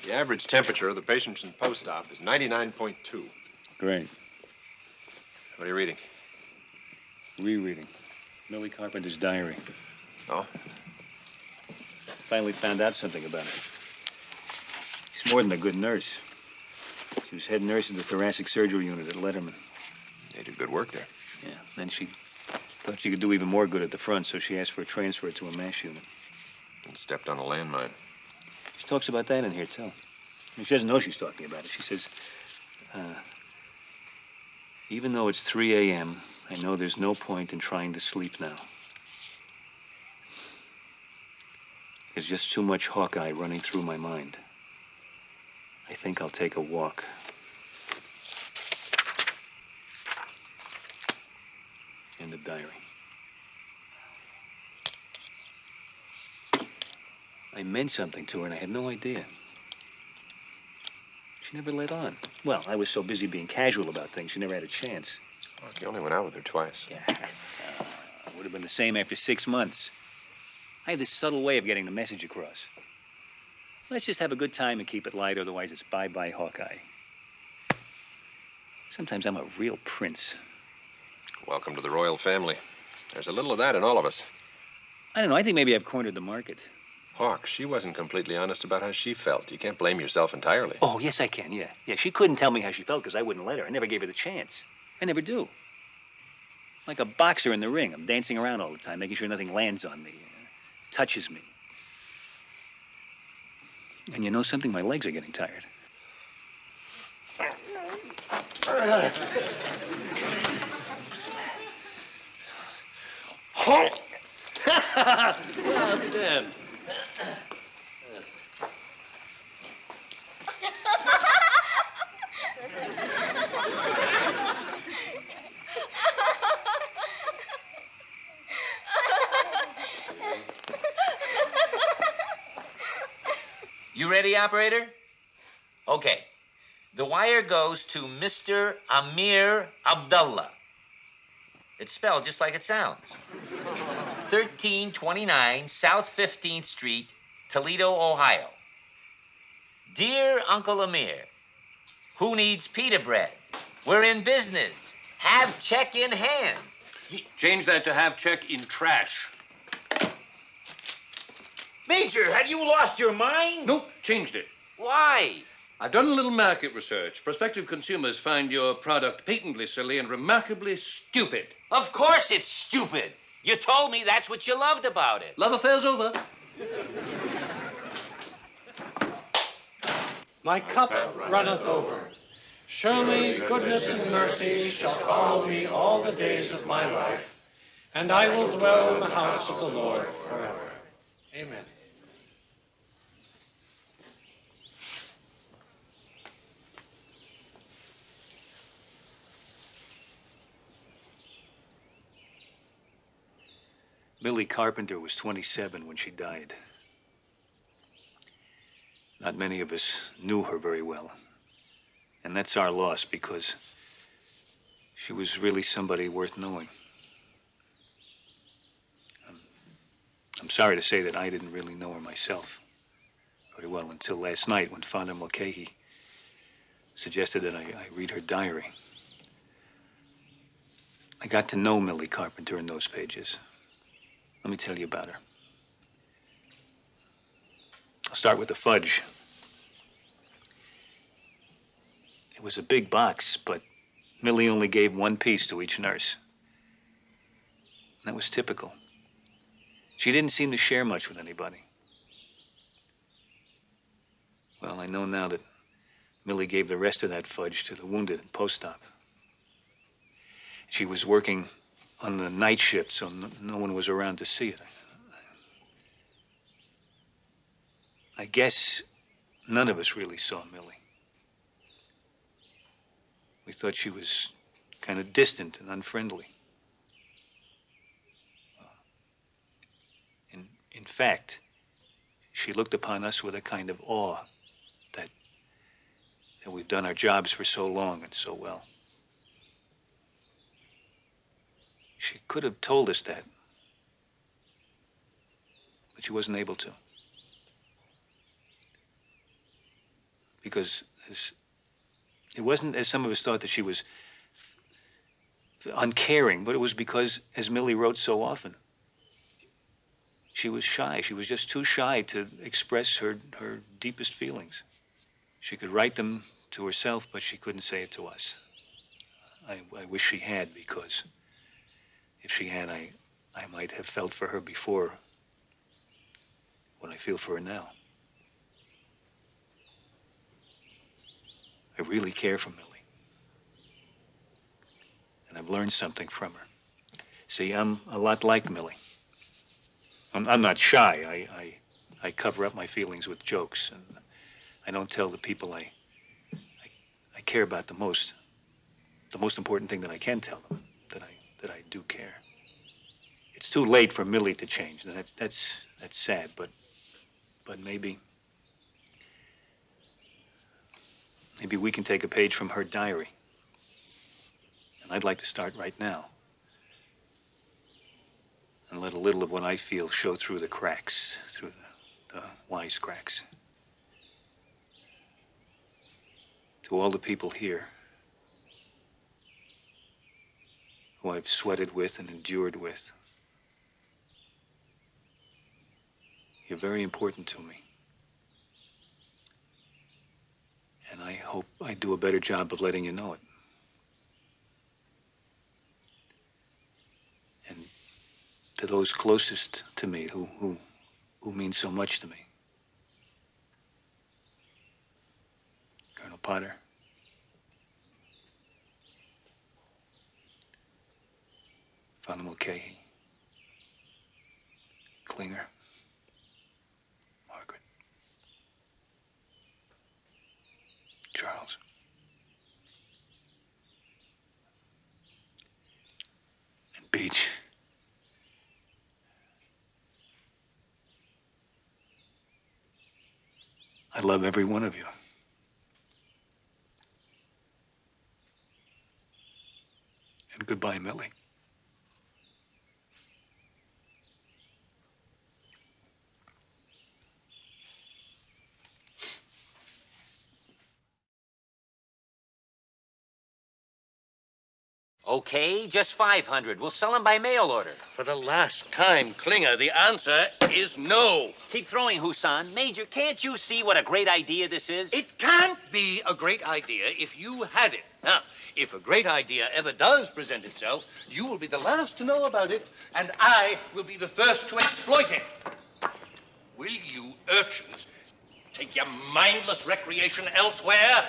[SPEAKER 3] The average temperature of the patients in post-op is 99.2.
[SPEAKER 17] Great.
[SPEAKER 3] What are you reading?
[SPEAKER 17] Rereading. Millie Carpenter's diary.
[SPEAKER 3] Oh?
[SPEAKER 17] Finally found out something about her. She's more than a good nurse. She was head nurse in the thoracic surgery unit at Letterman.
[SPEAKER 3] They do good work there.
[SPEAKER 17] Yeah, then she thought she could do even more good at the front, so she asked for a transfer to a MASH unit.
[SPEAKER 3] And stepped on a landmine.
[SPEAKER 17] She talks about that in here, too. I mean, she doesn't know she's talking about it. She says, even though it's 3 a.m., I know there's no point in trying to sleep now. There's just too much Hawkeye running through my mind. I think I'll take a walk. End of diary. I meant something to her, and I had no idea. She never let on. Well, I was so busy being casual about things, she never had a chance.
[SPEAKER 3] Well, you only went out with her twice.
[SPEAKER 17] Yeah. It would have been the same after 6 months. I have this subtle way of getting the message across. Let's just have a good time and keep it light, otherwise it's bye-bye Hawkeye. Sometimes I'm a real prince.
[SPEAKER 3] Welcome to the royal family. There's a little of that in all of us.
[SPEAKER 17] I don't know, I think maybe I've cornered the market.
[SPEAKER 3] Hawk, she wasn't completely honest about how she felt. You can't blame yourself entirely.
[SPEAKER 17] Oh, yes, I can, yeah. Yeah, she couldn't tell me how she felt because I wouldn't let her. I never gave her the chance. I never do. Like a boxer in the ring, I'm dancing around all the time, making sure nothing lands on me, touches me. And you know something? My legs are getting tired.
[SPEAKER 6] I'll be damned.
[SPEAKER 1] You ready, operator? Okay. The wire goes to Mr. Amir Abdullah. It's spelled just like it sounds. 1329 South 15th Street, Toledo, Ohio. Dear Uncle Amir, who needs pita bread? We're in business. Have check in hand.
[SPEAKER 6] Change that to have check in trash.
[SPEAKER 1] Major, have you lost your mind?
[SPEAKER 6] Nope, changed it.
[SPEAKER 1] Why?
[SPEAKER 6] I've done a little market research. Prospective consumers find your product patently silly and remarkably stupid.
[SPEAKER 1] Of course it's stupid. You told me that's what you loved about it.
[SPEAKER 6] Love affair's over.
[SPEAKER 10] My cup runneth over. Surely goodness and mercy shall follow me all the days of my life, and I will dwell in the house of the Lord forever. Amen.
[SPEAKER 17] Millie Carpenter was 27 when she died. Not many of us knew her very well. And that's our loss because she was really somebody worth knowing. I'm sorry to say that I didn't really know her myself very well until last night when Father Mulcahy suggested that I read her diary. I got to know Millie Carpenter in those pages. Let me tell you about her. I'll start with the fudge. It was a big box, but Millie only gave one piece to each nurse. And that was typical. She didn't seem to share much with anybody. Well, I know now that Millie gave the rest of that fudge to the wounded at post-op. She was working on the night shift, so no one was around to see it. I guess none of us really saw Millie. We thought she was kind of distant and unfriendly. In fact, she looked upon us with a kind of awe that we've done our jobs for so long and so well. She could have told us that, but she wasn't able to. Because it wasn't, as some of us thought, that she was uncaring, but it was because, as Millie wrote so often, she was shy. She was just too shy to express her deepest feelings. She could write them to herself, but she couldn't say it to us. I wish she had, because if she had, I might have felt for her before what I feel for her now. I really care for Millie. And I've learned something from her. See, I'm a lot like Millie. I'm not shy. I cover up my feelings with jokes, and I don't tell the people I care about the most important thing that I can tell them, that I do care. It's too late for Millie to change. That's sad, but maybe we can take a page from her diary. And I'd like to start right now. And let a little of what I feel show through the cracks, through the wisecracks. To all the people here who I've sweated with and endured with, you're very important to me. And I hope I do a better job of letting you know it. And to those closest to me who mean so much to me. Colonel Potter. Father Mulcahy. Klinger. Margaret. Charles. Beach. I love every one of you. And goodbye, Millie.
[SPEAKER 1] Okay, just 500. We'll sell them by mail order.
[SPEAKER 6] For the last time, Klinger, the answer is no.
[SPEAKER 1] Keep throwing, Husan. Major, can't you see what a great idea this is?
[SPEAKER 6] It can't be a great idea if you had it. Now, if a great idea ever does present itself, you will be the last to know about it, and I will be the first to exploit it. Will you urchins take your mindless recreation elsewhere?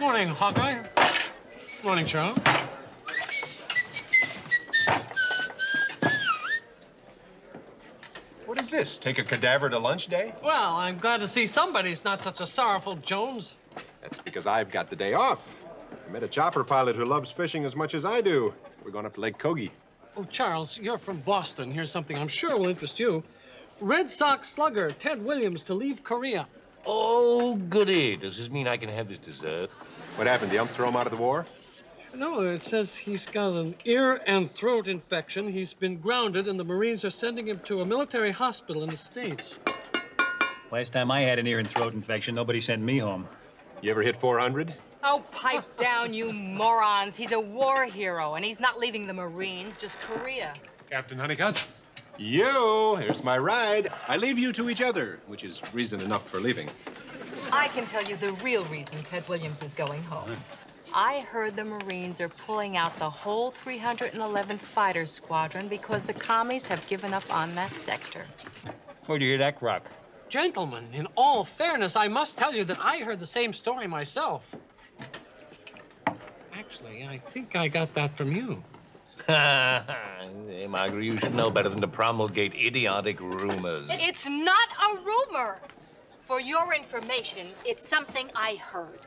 [SPEAKER 10] Morning, Hawkeye. Morning, Charles.
[SPEAKER 3] What is this? Take a cadaver to lunch day?
[SPEAKER 10] Well, I'm glad to see somebody's not such a sorrowful Jones.
[SPEAKER 3] That's because I've got the day off. I met a chopper pilot who loves fishing as much as I do. We're going up to Lake Kogi.
[SPEAKER 10] Oh, Charles, you're from Boston. Here's something I'm sure will interest you. Red Sox slugger Ted Williams to leave Korea.
[SPEAKER 6] Oh, goody. Does this mean I can have his dessert?
[SPEAKER 3] What happened? The ump throw him out of the war?
[SPEAKER 10] No, it says he's got an ear and throat infection. He's been grounded, and the Marines are sending him to a military hospital in the States.
[SPEAKER 17] Last time I had an ear and throat infection, nobody sent me home.
[SPEAKER 3] You ever hit 400?
[SPEAKER 12] Oh, pipe down, you morons. He's a war hero, and he's not leaving the Marines, just Korea.
[SPEAKER 3] Captain Honeycutt? You, here's my ride. I leave you to each other, which is reason enough for leaving.
[SPEAKER 12] I can tell you the real reason Ted Williams is going home. I heard the Marines are pulling out the whole 311th Fighter Squadron because the commies have given up on that sector.
[SPEAKER 17] Where'd you hear that crap?
[SPEAKER 10] Gentlemen, in all fairness, I must tell you that I heard the same story myself. Actually, I think I got that from you.
[SPEAKER 6] Hey, Margaret, you should know better than to promulgate idiotic rumors.
[SPEAKER 12] It's not a rumor. For your information, it's something I heard.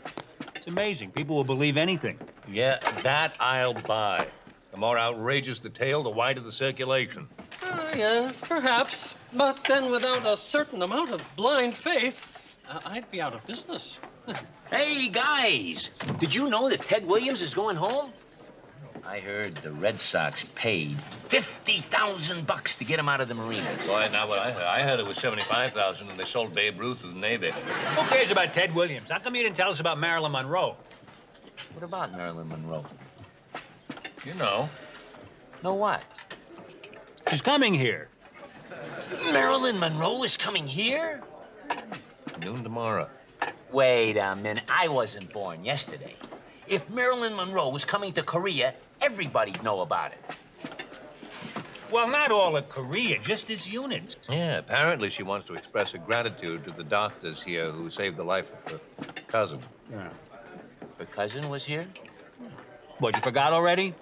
[SPEAKER 17] It's amazing. People will believe anything.
[SPEAKER 6] Yeah, that I'll buy. The more outrageous the tale, the wider the circulation.
[SPEAKER 10] Yeah, perhaps. But then without a certain amount of blind faith, I'd be out of business.
[SPEAKER 1] Hey, guys, did you know that Ted Williams is going home? I heard the Red Sox paid $50,000 to get him out of the Marines.
[SPEAKER 6] Boy, now what I heard it was $75,000 and they sold Babe Ruth to the Navy.
[SPEAKER 17] Who cares about Ted Williams? How come you didn't tell us about Marilyn Monroe?
[SPEAKER 1] What about Marilyn Monroe?
[SPEAKER 6] You know.
[SPEAKER 1] Know what?
[SPEAKER 17] She's coming here.
[SPEAKER 1] Marilyn Monroe is coming here?
[SPEAKER 6] Noon tomorrow.
[SPEAKER 1] Wait a minute. I wasn't born yesterday. If Marilyn Monroe was coming to Korea, everybody'd know about it.
[SPEAKER 17] Well, not all of Korea, just his unit.
[SPEAKER 6] Yeah, apparently she wants to express her gratitude to the doctors here who saved the life of her cousin.
[SPEAKER 17] Yeah.
[SPEAKER 1] Her cousin was here?
[SPEAKER 17] What, you forgot already?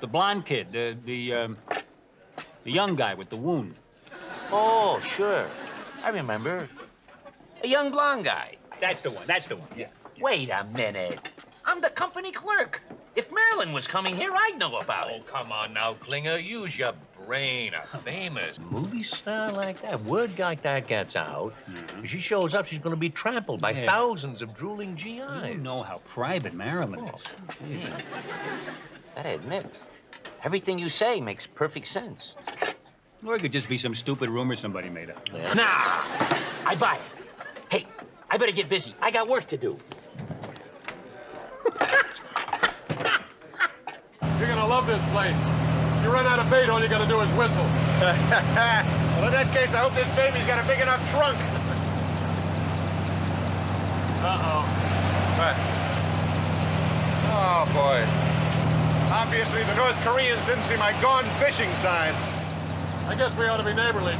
[SPEAKER 17] The blonde kid, the young guy with the wound.
[SPEAKER 1] Oh, sure. I remember. A young blonde guy.
[SPEAKER 17] That's the one, yeah.
[SPEAKER 1] Wait a minute. I'm the company clerk. If Marilyn was coming here, I'd know about it.
[SPEAKER 6] Oh, come on now, Klinger. Use your brain. A famous movie star like that, word like that gets out. If she shows up, she's going to be trampled by thousands of drooling GIs.
[SPEAKER 17] You don't know how private Marilyn is.
[SPEAKER 1] That I admit. Everything you say makes perfect sense.
[SPEAKER 17] Or it could just be some stupid rumor somebody made up.
[SPEAKER 1] Nah, I buy it. Hey, I better get busy. I got work to do.
[SPEAKER 14] You're gonna love this place. If you run out of bait, all you gotta do is whistle.
[SPEAKER 3] Well, in that case, I hope this baby's got a big enough trunk.
[SPEAKER 14] Uh-oh.
[SPEAKER 3] What? Oh, boy. Obviously, the North Koreans didn't see my gone fishing sign.
[SPEAKER 14] I guess we ought to be neighborly.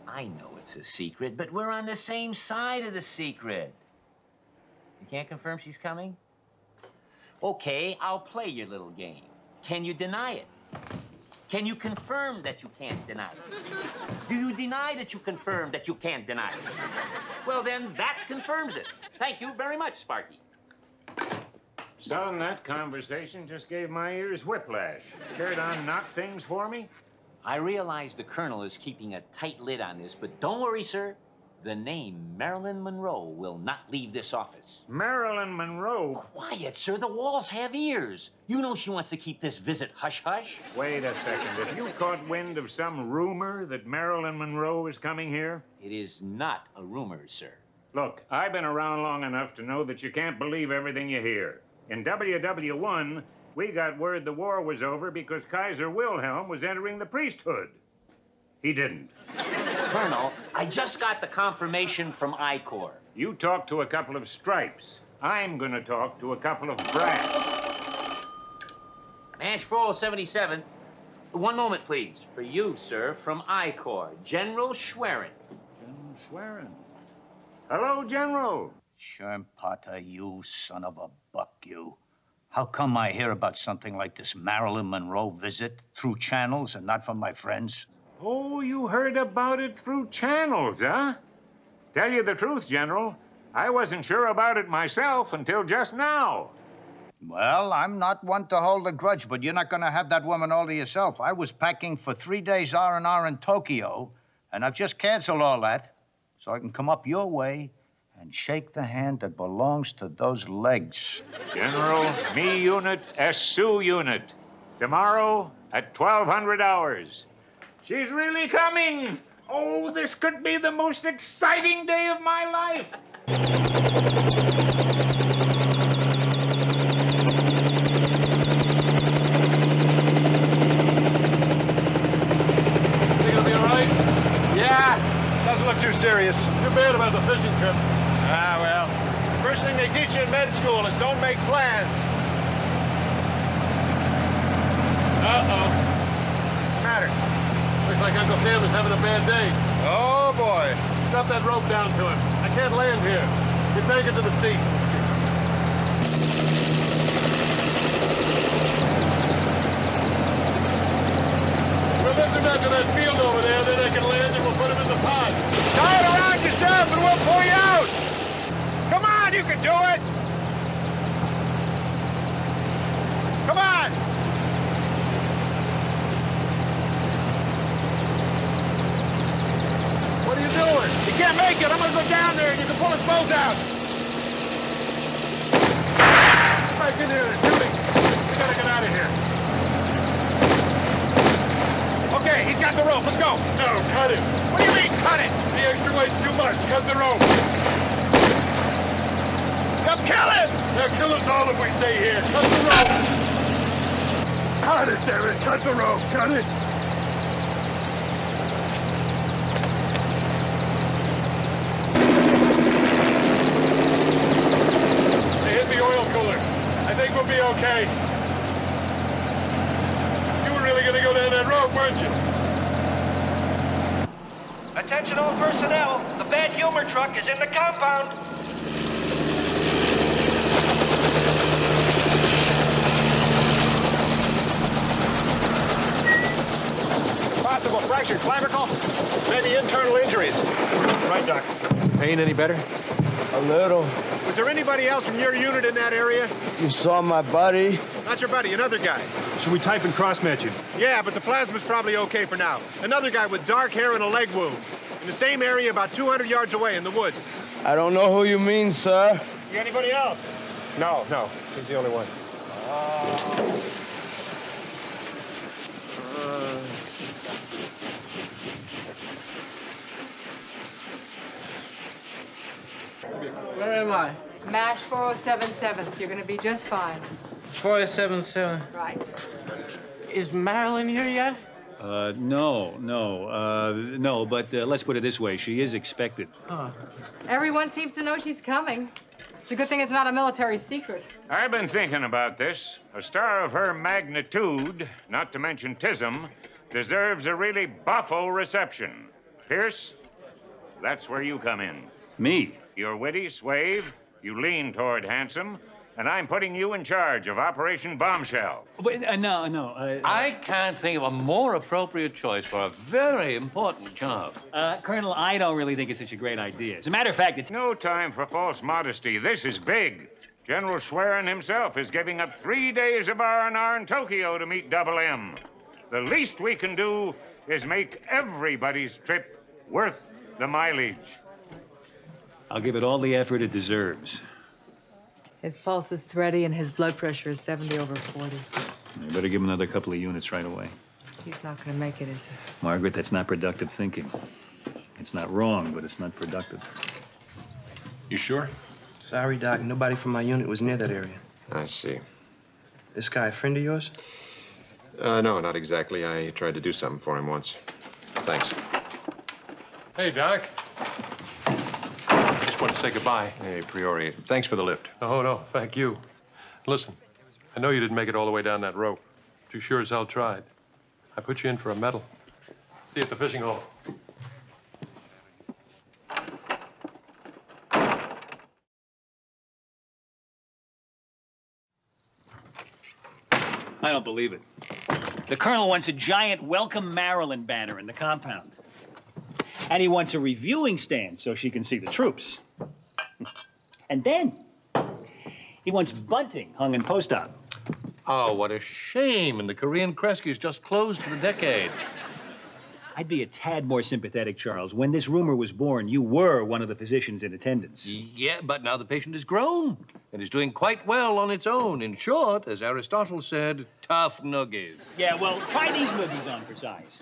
[SPEAKER 1] I know it's a secret, but we're on the same side of the secret. You can't confirm she's coming? Okay, I'll play your little game. Can you deny it? Can you confirm that you can't deny it? Do you deny that you confirm that you can't deny it? Well, then that confirms it. Thank you very much, Sparky.
[SPEAKER 5] Son, that conversation just gave my ears whiplash. Care to unknot things for me?
[SPEAKER 1] I realize the Colonel is keeping a tight lid on this, but don't worry, sir. The name Marilyn Monroe will not leave this office.
[SPEAKER 5] Marilyn Monroe?
[SPEAKER 1] Quiet, sir. The walls have ears. You know she wants to keep this visit hush-hush.
[SPEAKER 5] Wait a second. Have you caught wind of some rumor that Marilyn Monroe is coming here?
[SPEAKER 1] It is not a rumor, sir.
[SPEAKER 5] Look, I've been around long enough to know that you can't believe everything you hear. In WW1, we got word the war was over because Kaiser Wilhelm was entering the priesthood. He didn't.
[SPEAKER 1] Colonel, I just got the confirmation from I-Corps.
[SPEAKER 5] You talked to a couple of stripes. I'm gonna talk to a couple of brass.
[SPEAKER 1] Ash 4077. One moment, please. For you, sir, from I-Corps, General Schwerin.
[SPEAKER 5] General Schwerin. Hello, General.
[SPEAKER 22] Sherm Potter, you son of a buck, you. How come I hear about something like this Marilyn Monroe visit through channels and not from my friends?
[SPEAKER 5] Oh, you heard about it through channels, huh? Tell you the truth, General, I wasn't sure about it myself until just now.
[SPEAKER 22] Well, I'm not one to hold a grudge, but you're not going to have that woman all to yourself. I was packing for 3 days R&R in Tokyo, and I've just canceled all that so I can come up your way and shake the hand that belongs to those legs.
[SPEAKER 5] General, me unit, SU unit. Tomorrow at 1200 hours. She's really coming! Oh, this could be the most exciting day of my life!
[SPEAKER 14] You gonna be all right?
[SPEAKER 3] Yeah, doesn't look too serious.
[SPEAKER 14] Too bad about the fishing trip.
[SPEAKER 3] Ah, well, first thing they teach you in med school is don't make plans.
[SPEAKER 14] Uh-oh.
[SPEAKER 3] What's the matter?
[SPEAKER 14] Looks like Uncle Sam is having a bad day.
[SPEAKER 3] Oh, boy.
[SPEAKER 14] Drop that rope down to him. I can't land here. You take it to the seat. We'll lift him out to that field over there, then they can land and we'll put him in the pod.
[SPEAKER 3] Tie it around yourself and we'll pull you out. Come on, you can do it. Come on.
[SPEAKER 14] What are you doing?
[SPEAKER 3] You can't make it. I'm going to go down there and you can pull us both out.
[SPEAKER 14] Back in here and shoot him. We gotta get out of here.
[SPEAKER 3] Okay, he's got the rope. Let's go.
[SPEAKER 14] No, cut him.
[SPEAKER 3] What do you mean, cut it?
[SPEAKER 14] The extra weight's too much. Cut the rope.
[SPEAKER 3] They'll kill him.
[SPEAKER 14] They'll kill us all if we stay here. Cut the rope. Cut it, damn it. Cut the rope. Cut it. They hit the oil cooler. I think we'll be okay. You were really gonna go down that road, weren't you?
[SPEAKER 18] Attention all personnel. The bad humor truck is in the compound.
[SPEAKER 3] Possible fractured clavicle, maybe internal injuries. Right, Doc. Pain any better?
[SPEAKER 7] A little.
[SPEAKER 3] Was there anybody else from your unit in that area?
[SPEAKER 7] You saw my buddy?
[SPEAKER 3] Not your buddy, another guy.
[SPEAKER 14] Should we type and cross-match him?
[SPEAKER 3] Yeah, but the plasma's probably okay for now. Another guy with dark hair and a leg wound. In the same area about 200 yards away in the woods.
[SPEAKER 7] I don't know who you mean, sir.
[SPEAKER 3] You got anybody else? No. He's the only one.
[SPEAKER 7] Where am I?
[SPEAKER 2] MASH 4077. You're going to be just fine.
[SPEAKER 7] 477.
[SPEAKER 2] Right.
[SPEAKER 7] Is Marilyn here yet?
[SPEAKER 17] No, but let's put it this way. She is expected.
[SPEAKER 2] Everyone seems to know she's coming. It's a good thing it's not a military secret.
[SPEAKER 5] I've been thinking about this. A star of her magnitude, not to mention tism, deserves a really buffo reception. Pierce, that's where you come in.
[SPEAKER 17] Me?
[SPEAKER 5] You're witty, suave, you lean toward handsome, and I'm putting you in charge of Operation Bombshell.
[SPEAKER 17] But, no.
[SPEAKER 6] I can't think of a more appropriate choice for a very important job.
[SPEAKER 17] Colonel, I don't really think it's such a great idea. As a matter of fact, it's...
[SPEAKER 5] No time for false modesty. This is big. General Schwerin himself is giving up 3 days of R&R in Tokyo to meet Double M. The least we can do is make everybody's trip worth the mileage.
[SPEAKER 17] I'll give it all the effort it deserves.
[SPEAKER 2] His pulse is thready and his blood pressure is 70/40.
[SPEAKER 17] You better give him another couple of units right away.
[SPEAKER 2] He's not going to make it, is he?
[SPEAKER 17] Margaret, that's not productive thinking. It's not wrong, but it's not productive.
[SPEAKER 3] You sure?
[SPEAKER 21] Sorry, Doc. Nobody from my unit was near that area.
[SPEAKER 3] I see.
[SPEAKER 21] This guy a friend of yours?
[SPEAKER 3] No, not exactly. I tried to do something for him once. Thanks.
[SPEAKER 14] Hey, Doc. Just want to say goodbye.
[SPEAKER 3] Hey, Priori. Thanks for the lift.
[SPEAKER 14] Oh, no, thank you. Listen, I know you didn't make it all the way down that rope, but you sure as hell tried. I put you in for a medal. See you at the fishing hole.
[SPEAKER 17] I don't believe it. The colonel wants a giant Welcome Maryland banner in the compound. And he wants a reviewing stand so she can see the troops. And then he wants bunting hung in post-op.
[SPEAKER 6] Oh, what a shame. And the Korean Kreski's just closed for the decade.
[SPEAKER 17] I'd be a tad more sympathetic, Charles. When this rumor was born, you were one of the physicians in attendance.
[SPEAKER 6] Yeah, but now the patient is grown and is doing quite well on its own. In short, as Aristotle said, tough nuggies.
[SPEAKER 17] Yeah, well, try these noogies on for size.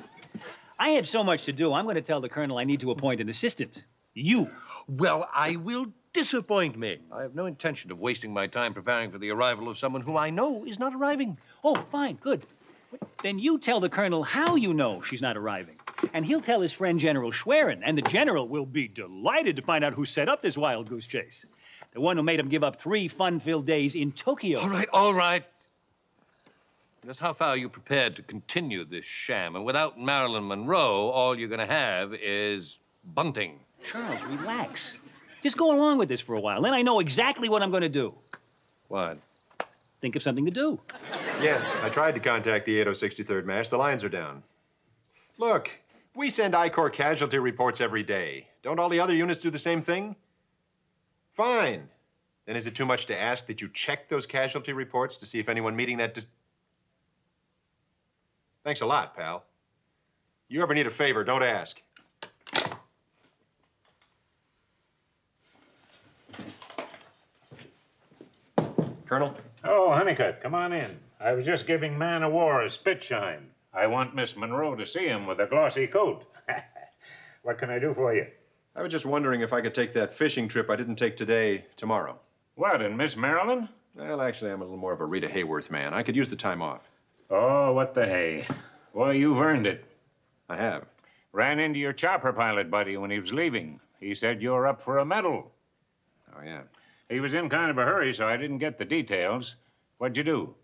[SPEAKER 17] I have so much to do, I'm going to tell the colonel I need to appoint an assistant. You.
[SPEAKER 6] Well, I will disappoint me. I have no intention of wasting my time preparing for the arrival of someone who I know is not arriving.
[SPEAKER 17] Oh, fine, good. Then you tell the colonel how you know she's not arriving. And he'll tell his friend General Schwerin, and the general will be delighted to find out who set up this wild goose chase. The one who made him give up 3 fun-filled days in Tokyo.
[SPEAKER 6] All right. Just how far are you prepared to continue this sham? And without Marilyn Monroe, all you're going to have is bunting.
[SPEAKER 17] Charles, relax. Just go along with this for a while, then I know exactly what I'm going to do.
[SPEAKER 3] What?
[SPEAKER 17] Think of something to do.
[SPEAKER 3] Yes, I tried to contact the 8063rd MASH. The lines are down. Look, we send I-Corps casualty reports every day. Don't all the other units do the same thing? Fine. Then is it too much to ask that you check those casualty reports to see if anyone meeting that Thanks a lot, pal. You ever need a favor, don't ask. Colonel?
[SPEAKER 5] Oh, Honeycutt, come on in. I was just giving Man of War a spit shine. I want Miss Monroe to see him with a glossy coat. What can I do for you?
[SPEAKER 3] I was just wondering if I could take that fishing trip I didn't take today, tomorrow.
[SPEAKER 5] What, and Miss Marilyn?
[SPEAKER 3] Well, actually, I'm a little more of a Rita Hayworth man. I could use the time off.
[SPEAKER 5] Oh, what the hay. Well, you've earned it.
[SPEAKER 3] I have.
[SPEAKER 5] Ran into your chopper pilot buddy when he was leaving. He said you're up for a medal.
[SPEAKER 3] Oh, yeah.
[SPEAKER 5] He was in kind of a hurry, so I didn't get the details. What'd you do?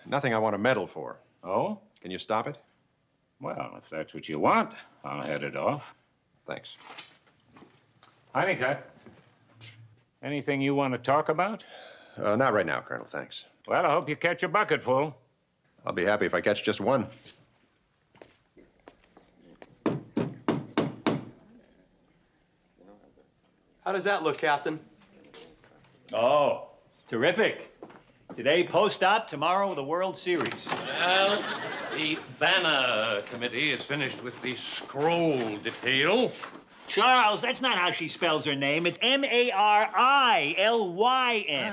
[SPEAKER 3] Nothing I want a medal for.
[SPEAKER 5] Oh?
[SPEAKER 3] Can you stop it?
[SPEAKER 5] Well, if that's what you want, I'll head it off.
[SPEAKER 3] Thanks.
[SPEAKER 5] Honeycutt, anything you want to talk about?
[SPEAKER 3] Not right now, Colonel, thanks.
[SPEAKER 5] Well, I hope you catch a bucket full.
[SPEAKER 3] I'll be happy if I catch just one.
[SPEAKER 21] How does that look, Captain?
[SPEAKER 17] Oh, terrific. Today, post-op, tomorrow, the World Series.
[SPEAKER 6] Well, the banner committee is finished with the scroll detail.
[SPEAKER 17] Charles, that's not how she spells her name. It's M-A-R-I-L-Y-N.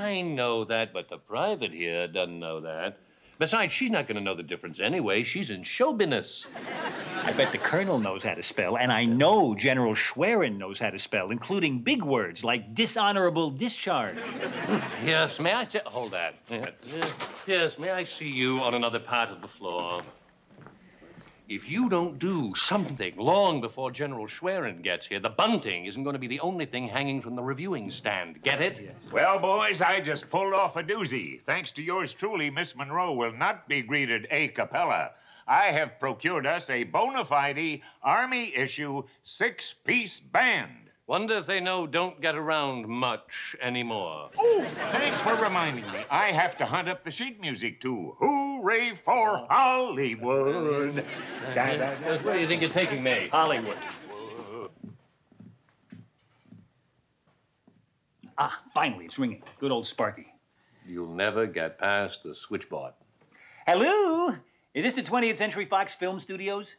[SPEAKER 6] I know that, but the private here doesn't know that. Besides, she's not going to know the difference anyway. She's in show business.
[SPEAKER 17] I bet the colonel knows how to spell, and I know General Schwerin knows how to spell, including big words like dishonorable discharge.
[SPEAKER 6] Yes, may I say... Hold that. Yes, may I see you on another part of the floor? If you don't do something long before General Schwerin gets here, the bunting isn't going to be the only thing hanging from the reviewing stand. Get it? Yes.
[SPEAKER 5] Well, boys, I just pulled off a doozy. Thanks to yours truly, Miss Monroe will not be greeted a cappella. I have procured us a bona fide Army-issue 6-piece band.
[SPEAKER 6] Wonder if they know don't get around much anymore.
[SPEAKER 5] Oh, thanks for reminding me. I have to hunt up the sheet music, too. Hooray for Hollywood.
[SPEAKER 6] Where do you think you're taking me?
[SPEAKER 17] Hollywood. Ah, finally, it's ringing. Good old Sparky.
[SPEAKER 6] You'll never get past the switchboard.
[SPEAKER 17] Hello? Is this the 20th Century Fox Film Studios?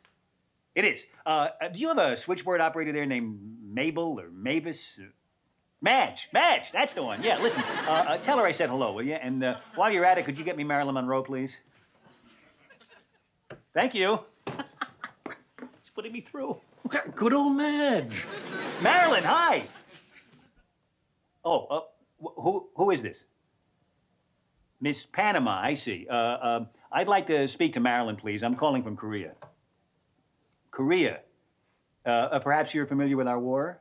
[SPEAKER 17] It is. Do you have a switchboard operator there named Mabel or Mavis? Madge, that's the one. Yeah, listen, tell her I said hello, will you? And while you're at it, could you get me Marilyn Monroe, please? Thank you. She's putting me through.
[SPEAKER 6] Good old Madge.
[SPEAKER 17] Marilyn, hi. Oh, who is this? Miss Panama, I see. I'd like to speak to Marilyn, please. I'm calling from Korea. Korea. Perhaps you're familiar with our war?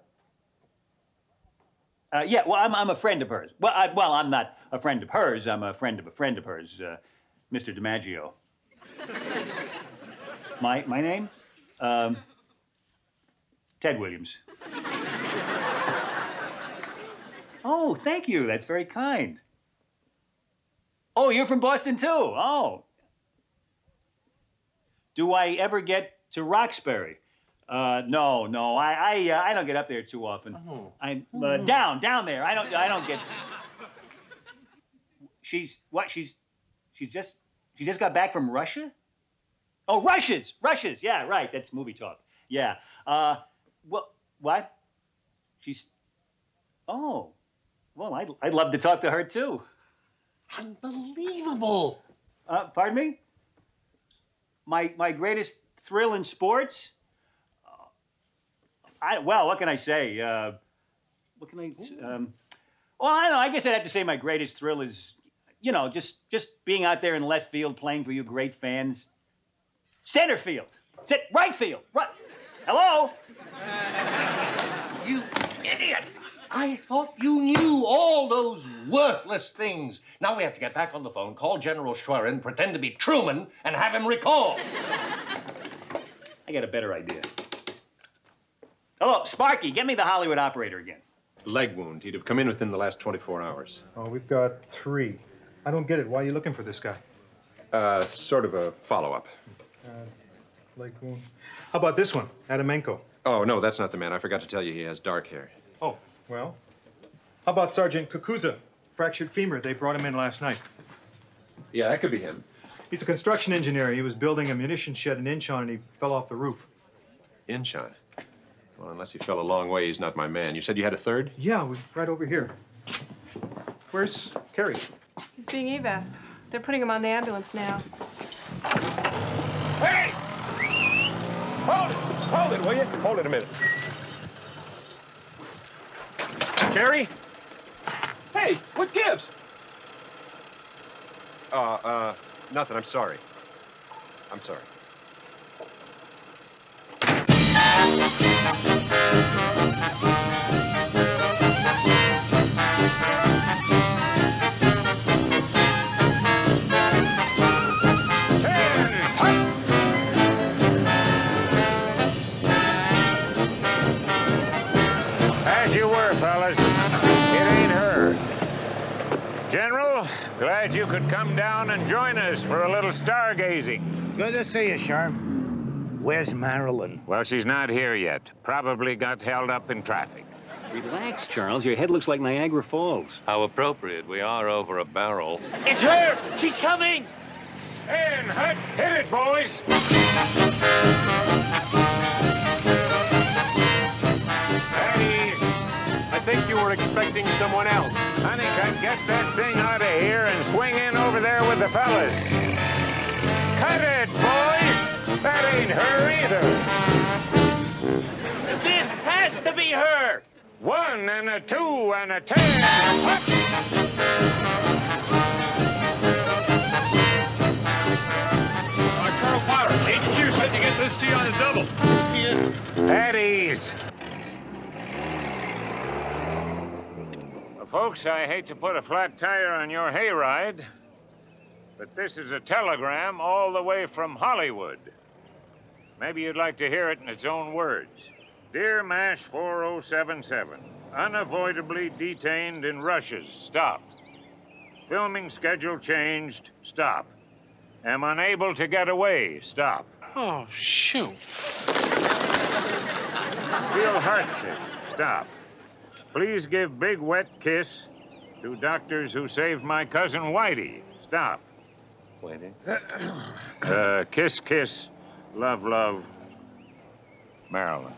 [SPEAKER 17] Yeah, well, I'm a friend of hers. Well, I'm not a friend of hers. I'm a friend of hers, Mr. DiMaggio. My name? Ted Williams. Oh, thank you. That's very kind. Oh, you're from Boston, too? Oh. Do I ever get to Roxbury? No. I don't get up there too often.
[SPEAKER 6] Oh.
[SPEAKER 17] I'm down there. I don't get. She just got back from Russia? Oh, Russia's. Yeah, right. That's movie talk. Yeah. Well, what? Oh. Well, I'd love to talk to her too.
[SPEAKER 6] Unbelievable.
[SPEAKER 17] Pardon me? My greatest thrill in sports? What can I say? Well, I don't know. I guess I'd have to say my greatest thrill is, just being out there in left field playing for you great fans. Center field. Right field. Right. Hello?
[SPEAKER 6] You idiot. I thought you knew all those worthless things. Now we have to get back on the phone, call General Schwerin, pretend to be Truman, and have him recalled.
[SPEAKER 17] I got a better idea. Hello, Sparky, get me the Hollywood operator again.
[SPEAKER 3] Leg wound. He'd have come in within the last 24 hours.
[SPEAKER 11] Oh, we've got 3. I don't get it. Why are you looking for this guy?
[SPEAKER 3] Sort of a follow-up.
[SPEAKER 11] Leg wound. How about this one, Adamenko?
[SPEAKER 3] Oh, no, that's not the man. I forgot to tell you he has dark hair.
[SPEAKER 11] Oh, well. How about Sergeant Kukuza? Fractured femur. They brought him in last night.
[SPEAKER 3] Yeah, that could be him.
[SPEAKER 11] He's a construction engineer. He was building a munition shed in Incheon, and he fell off the roof.
[SPEAKER 3] Incheon? Well, unless he fell a long way, he's not my man. You said you had a third?
[SPEAKER 11] Yeah, we're right over here. Where's Kerry?
[SPEAKER 13] He's being evac'd. They're putting him on the ambulance now.
[SPEAKER 3] Hey! Hold it, will you? Hold it a minute. Kerry? Hey, what gives? Nothing. I'm sorry. I'm sorry.
[SPEAKER 5] Well, glad you could come down and join us for a little stargazing.
[SPEAKER 22] Good to see you, Sherm. Where's Marilyn?
[SPEAKER 5] Well, she's not here yet. Probably got held up in traffic.
[SPEAKER 17] Relax, Charles. Your head looks like Niagara Falls.
[SPEAKER 14] How appropriate. We are over a barrel.
[SPEAKER 18] It's her! She's coming!
[SPEAKER 5] And Hut, hit it, boys!
[SPEAKER 14] I think you were expecting someone else.
[SPEAKER 5] Honeycutt, get that thing out of here and swing in over there with the fellas. Cut it, boys! That ain't her either.
[SPEAKER 18] This has to be her!
[SPEAKER 5] 1 and a 2 and a 10. Hut!
[SPEAKER 14] Colonel Potter, HQ said to get this to you on a double.
[SPEAKER 5] At ease. Well, folks, I hate to put a flat tire on your hayride, but this is a telegram all the way from Hollywood. Maybe you'd like to hear it in its own words. Dear MASH 4077, unavoidably detained in Russia's. Stop. Filming schedule changed. Stop. Am unable to get away. Stop.
[SPEAKER 10] Oh, shoot.
[SPEAKER 5] Feel heartsick. Stop. Please give big wet kiss to doctors who saved my cousin Whitey. Stop.
[SPEAKER 14] Whitey?
[SPEAKER 5] Kiss, kiss, love, love, Marilyn.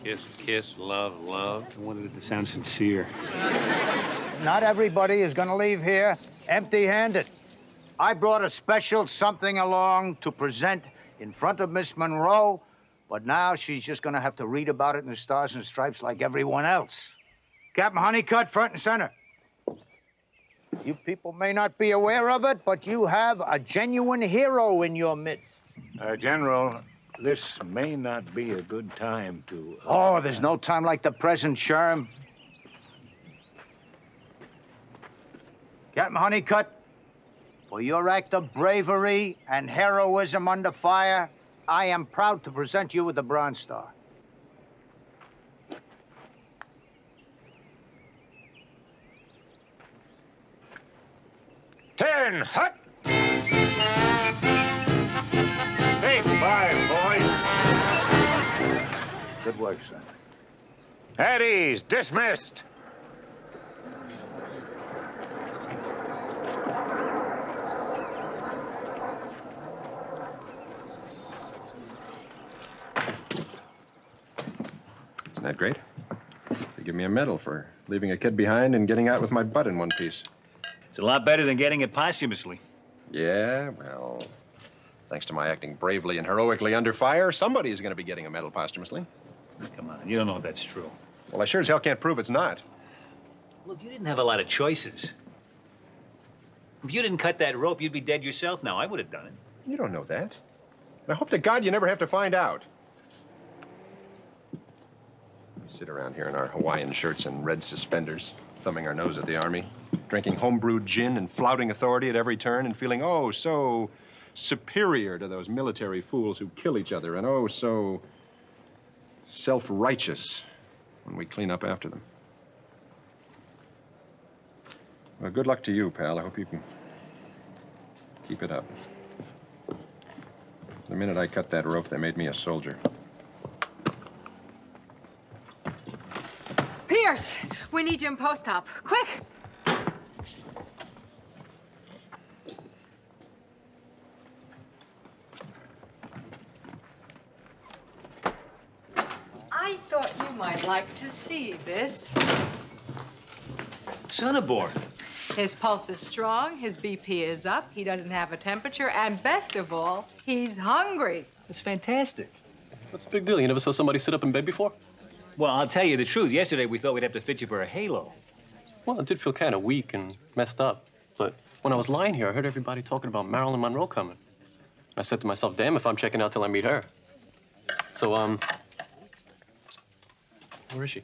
[SPEAKER 14] Kiss, kiss, love, love.
[SPEAKER 17] I wanted it to sound sincere.
[SPEAKER 22] Not everybody is going to leave here empty-handed. I brought a special something along to present in front of Miss Monroe, but now she's just going to have to read about it in the Stars and Stripes like everyone else. Captain Honeycutt, front and center. You people may not be aware of it, but you have a genuine hero in your midst.
[SPEAKER 5] General, this may not be a good time to...
[SPEAKER 22] Oh, there's no time like the present, Sherm. Captain Honeycutt, for your act of bravery and heroism under fire, I am proud to present you with the Bronze Star.
[SPEAKER 5] Ten, hut! Take 5, boys.
[SPEAKER 22] Good work, sir.
[SPEAKER 5] At ease, dismissed.
[SPEAKER 8] Isn't that great? They give me a medal for leaving a kid behind and getting out with my butt in one piece.
[SPEAKER 17] It's a lot better than getting it posthumously.
[SPEAKER 8] Yeah, well, thanks to my acting bravely and heroically under fire, somebody is going to be getting a medal posthumously.
[SPEAKER 17] Come on, you don't know if that's true.
[SPEAKER 8] Well, I sure as hell can't prove it's not.
[SPEAKER 17] Look, you didn't have a lot of choices. If you didn't cut that rope, you'd be dead yourself now. I would have done it.
[SPEAKER 8] You don't know that. And I hope to God you never have to find out. We sit around here in our Hawaiian shirts and red suspenders, thumbing our nose at the Army, drinking homebrewed gin and flouting authority at every turn and feeling, oh, so superior to those military fools who kill each other and, oh, so self-righteous when we clean up after them. Well, good luck to you, pal. I hope you can keep it up. The minute I cut that rope, they made me a soldier.
[SPEAKER 2] Pierce, we need you in post-op. Quick! I thought you might like to see this.
[SPEAKER 17] Son aboard.
[SPEAKER 2] His pulse is strong, his BP is up, he doesn't have a temperature, and best of all, he's hungry.
[SPEAKER 17] That's fantastic.
[SPEAKER 4] What's the big deal? You never saw somebody sit up in bed before?
[SPEAKER 17] Well, I'll tell you the truth. Yesterday, we thought we'd have to fit you for a halo.
[SPEAKER 4] Well, it did feel kind of weak and messed up. But when I was lying here, I heard everybody talking about Marilyn Monroe coming. I said to myself, damn if I'm checking out till I meet her. So, where is she?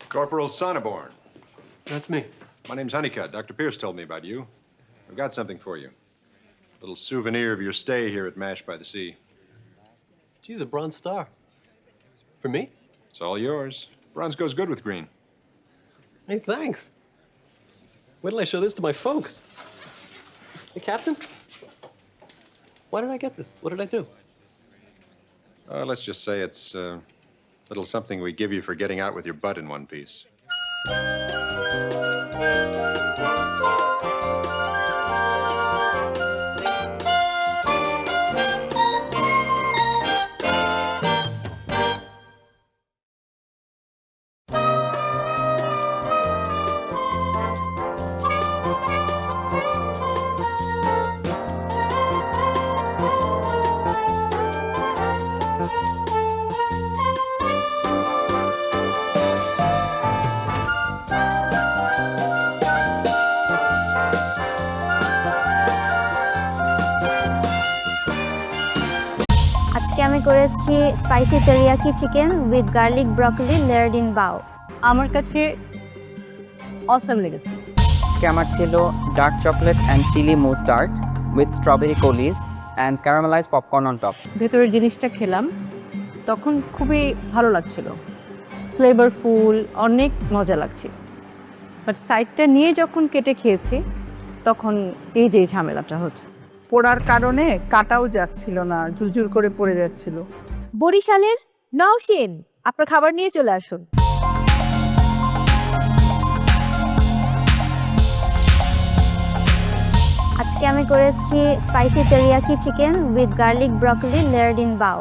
[SPEAKER 8] Corporal Sonneborn.
[SPEAKER 4] That's me.
[SPEAKER 8] My name's Honeycutt. Dr. Pierce told me about you. I've got something for you. A little souvenir of your stay here at MASH by the Sea.
[SPEAKER 4] Geez, a Bronze Star. For me?
[SPEAKER 8] It's all yours. Bronze goes good with green.
[SPEAKER 4] Hey, thanks. Wait till I show this to my folks. Hey, Captain? Why did I get this? What did I do?
[SPEAKER 8] Let's just say it's a little something we give you for getting out with your butt in one piece.
[SPEAKER 19] আজকে আমি করেছি spicy teriyaki chicken with garlic broccoli layered in bao.
[SPEAKER 20] আমার কাছে awesome লেগেছে।
[SPEAKER 23] আজকে আমার ছিল dark chocolate and chilli mustard with strawberry coulis and caramelise popcorn on top.
[SPEAKER 20] ভেতরের জিনিসটা খেলাম তখন খুবই ভালো লাগছিল, ফ্লেভারফুল, অনেক মজা লাগছিল। বাট সাইডটা নিয়ে যখন কেটে খেয়েছি তখন এই যে ঝামেলাটা হচ্ছে।
[SPEAKER 24] পোড়ার কারণে কাটাও যাচ্ছিল না, ঝুরঝুর করে পড়ে যাচ্ছিল।
[SPEAKER 25] বরিশালের নওশিন, আপনার খাবার নিয়ে চলে আসুন।
[SPEAKER 19] আজকে আমি করেছি spicy teriyaki chicken with garlic broccoli layered in bao.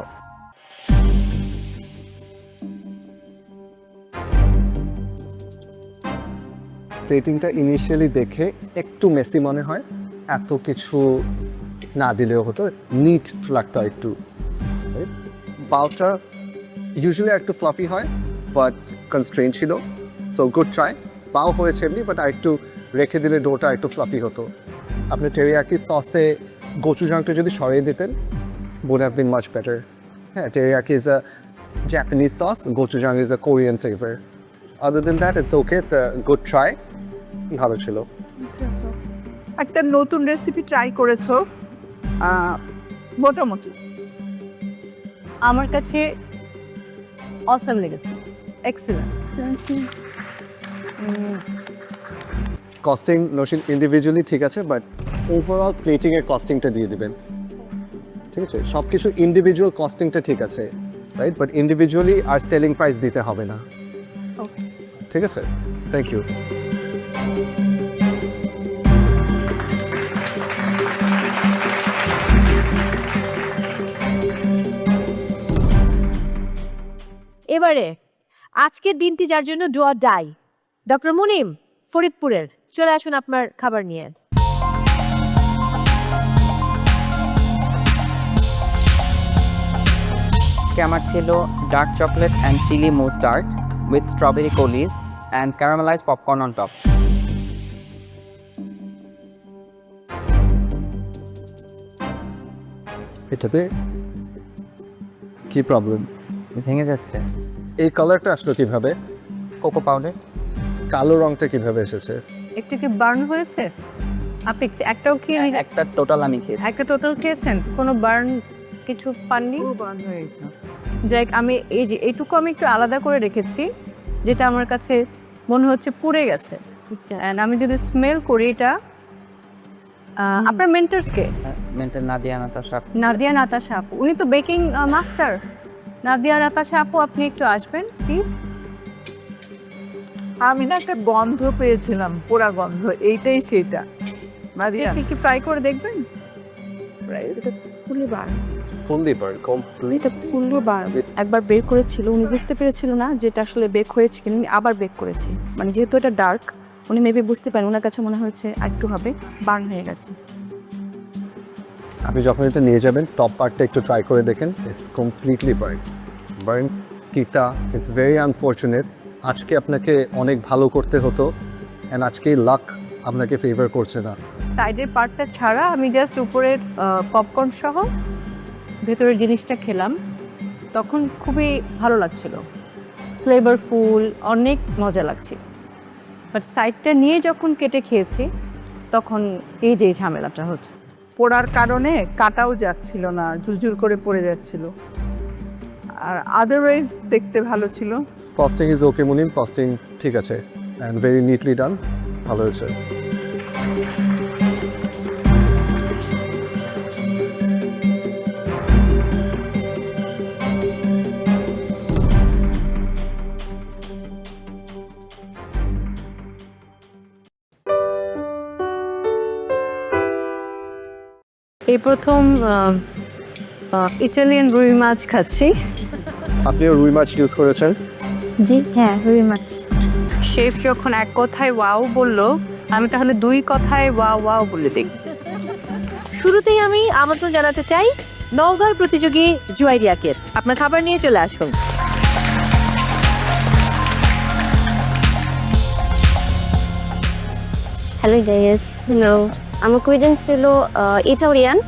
[SPEAKER 26] প্লেটিংটা ইনিশিয়ালি দেখে একটু মেসি মনে হয়, এত কিছু না দিলেও হতো, নিট লাগতো একটু। বাউটা ইউজুয়ালি একটু ফ্লাফি হয় বাট কনস্ট্রেন ছিল, সো গুড ট্রাই। বাও হয়েছে এমনি, বাট একটু রেখে দিলে ডোটা একটু ফ্লাফি হতো। আপনি টেরিয়াকি সসে গোচুজাংটা যদি সরিয়ে দিতেন would have been much better. Yeah, teriyaki is a Japanese sauce, gochujang is a Korean flavor. Other than that, it's okay, it's a good try. ভালো ছিল।
[SPEAKER 24] একটা নতুন রেসিপি ট্রাই করেছো, মোটামুটি।
[SPEAKER 20] আমার কাছে অসাম লেগেছে, এক্সেলেন্ট।
[SPEAKER 26] কস্টিং নোশন ইন্ডিভিজুয়ালি ঠিক আছে, বাট ওভারঅল প্লেটিংয়ের কস্টিংটা দিয়ে দিবেন, ঠিক আছে? সব কিছু ইন্ডিভিজুয়াল কস্টিংটা ঠিক আছে, রাইট? বাট ইন্ডিভিজুয়ালি আর সেলিং প্রাইস দিতে হবে না, ঠিক আছে? Thank you.
[SPEAKER 25] এবারে আজকের দিনটি যার জন্য do or die, doctor Munim ফরিদপুরের, চলে আসুন আপনার খাবার নিয়ে।
[SPEAKER 23] আজকে আমার ছিল dark chocolate and chilli mustard with strawberry coulis and caramelise popcorn on top.
[SPEAKER 26] এটাতে কি প্রবলেম?
[SPEAKER 23] ভেঙে যাচ্ছে।
[SPEAKER 26] এই কালারটা আসলো কিভাবে?
[SPEAKER 23] Cocoa powder.
[SPEAKER 26] কালো রংটা কিভাবে এসেছে?
[SPEAKER 20] একটু কি বার্ন হয়েছে? আপনি একটাও খেয়ে
[SPEAKER 23] একটা টোটাল আমি খেয়েছি।
[SPEAKER 20] একটা টোটাল খেয়েছেন, কোনো বার্ন কিছু পাননি?
[SPEAKER 24] বার্ন হয়েছে।
[SPEAKER 20] যাই আমি এই যে এইটুকু আমি একটু আলাদা করে রেখেছি, যেটা আমার কাছে মনে হচ্ছে পুড়ে গেছে। অ্যান্ড আমি যদি স্মেল করি এটা, আপনার মেন্টার্সকে?
[SPEAKER 23] মেন্টার নাদিয়া নাতাশা।
[SPEAKER 20] নাদিয়া নাতাশা আপু, উনি তো বেকিং মাস্টার। নাদিয়া নাতাশা আপু, আপনি একটু আসবেন প্লিজ।
[SPEAKER 24] আমি না একটা গন্ধ পেয়েছিলাম, পোড়া গন্ধ, এইটাই সেটা। নাদিয়া
[SPEAKER 20] আপনি কি ট্রাই করে দেখবেন?
[SPEAKER 13] ফুলি বার,
[SPEAKER 26] ফুললি বার্ন কমপ্লিট।
[SPEAKER 13] এটা ফুলি বার একবার বেক করেছিল, উনি বুঝতে পেরেছিল না যে এটা আসলে বেক হয়েছে কিনা, উনি আবার বেক করেছে। মানে যেহেতু এটা ডার্ক, উনি মেবি বুঝতে পারেন, ওনার কাছে মনে হয়েছে একটু হবে বার্ন হয়ে গেছে।
[SPEAKER 26] আপনি যখন এটা নিয়ে যাবেন টপ পার্টটা একটু ট্রাই করে দেখেন, ইটস কমপ্লিটলি বার্ন তিতা। It's very unfortunate. আজকে আপনাকে অনেক ভালো করতে হতো, অ্যান্ড আজকে লাক আপনাকে ফেভার করছে না।
[SPEAKER 20] সাইডের পার্টটা ছাড়া আমি জাস্ট উপরের পপকর্ন সহ ভেতরের জিনিসটা খেলাম, তখন খুবই ভালো লাগছিল, ফ্লেভারফুল, অনেক মজা লাগছিল। বাট সাইডটা নিয়ে যখন কেটে খেয়েছি তখন এই যে ঝামেলাটা হচ্ছে।
[SPEAKER 24] পোড়ার কারণে কাটাও যাচ্ছিল না, ঝুরঝুর করে পড়ে যাচ্ছিল। আর আদারওয়াইজ দেখতে ভালো ছিল।
[SPEAKER 26] Costing is okay Munim, costing ঠিক আছে অ্যান্ড ভেরি নিটলি ডান, ভালো হয়েছে।
[SPEAKER 20] এই প্রথম ইটালিয়ান রুই মাছ খাচ্ছি।
[SPEAKER 26] আপনিও রুই মাছ ইউজ করেছেন?
[SPEAKER 19] জি হ্যাঁ, ভেরি মাচ।
[SPEAKER 20] শেফ যখন এক কথায় ওয়াও বললো, আমি তাহলে দুই কথায় ওয়াও ওয়াও বলে দিই।
[SPEAKER 25] শুরুতেই আমি আমন্ত্রণ জানাতে চাই নওগাঁর প্রতিযোগী জুয়াইরিয়াকে। আপনার খাবার নিয়ে চলে আসুন।
[SPEAKER 19] Hello guys, hello. আমার কুইজিন ছিল ইটালিয়ান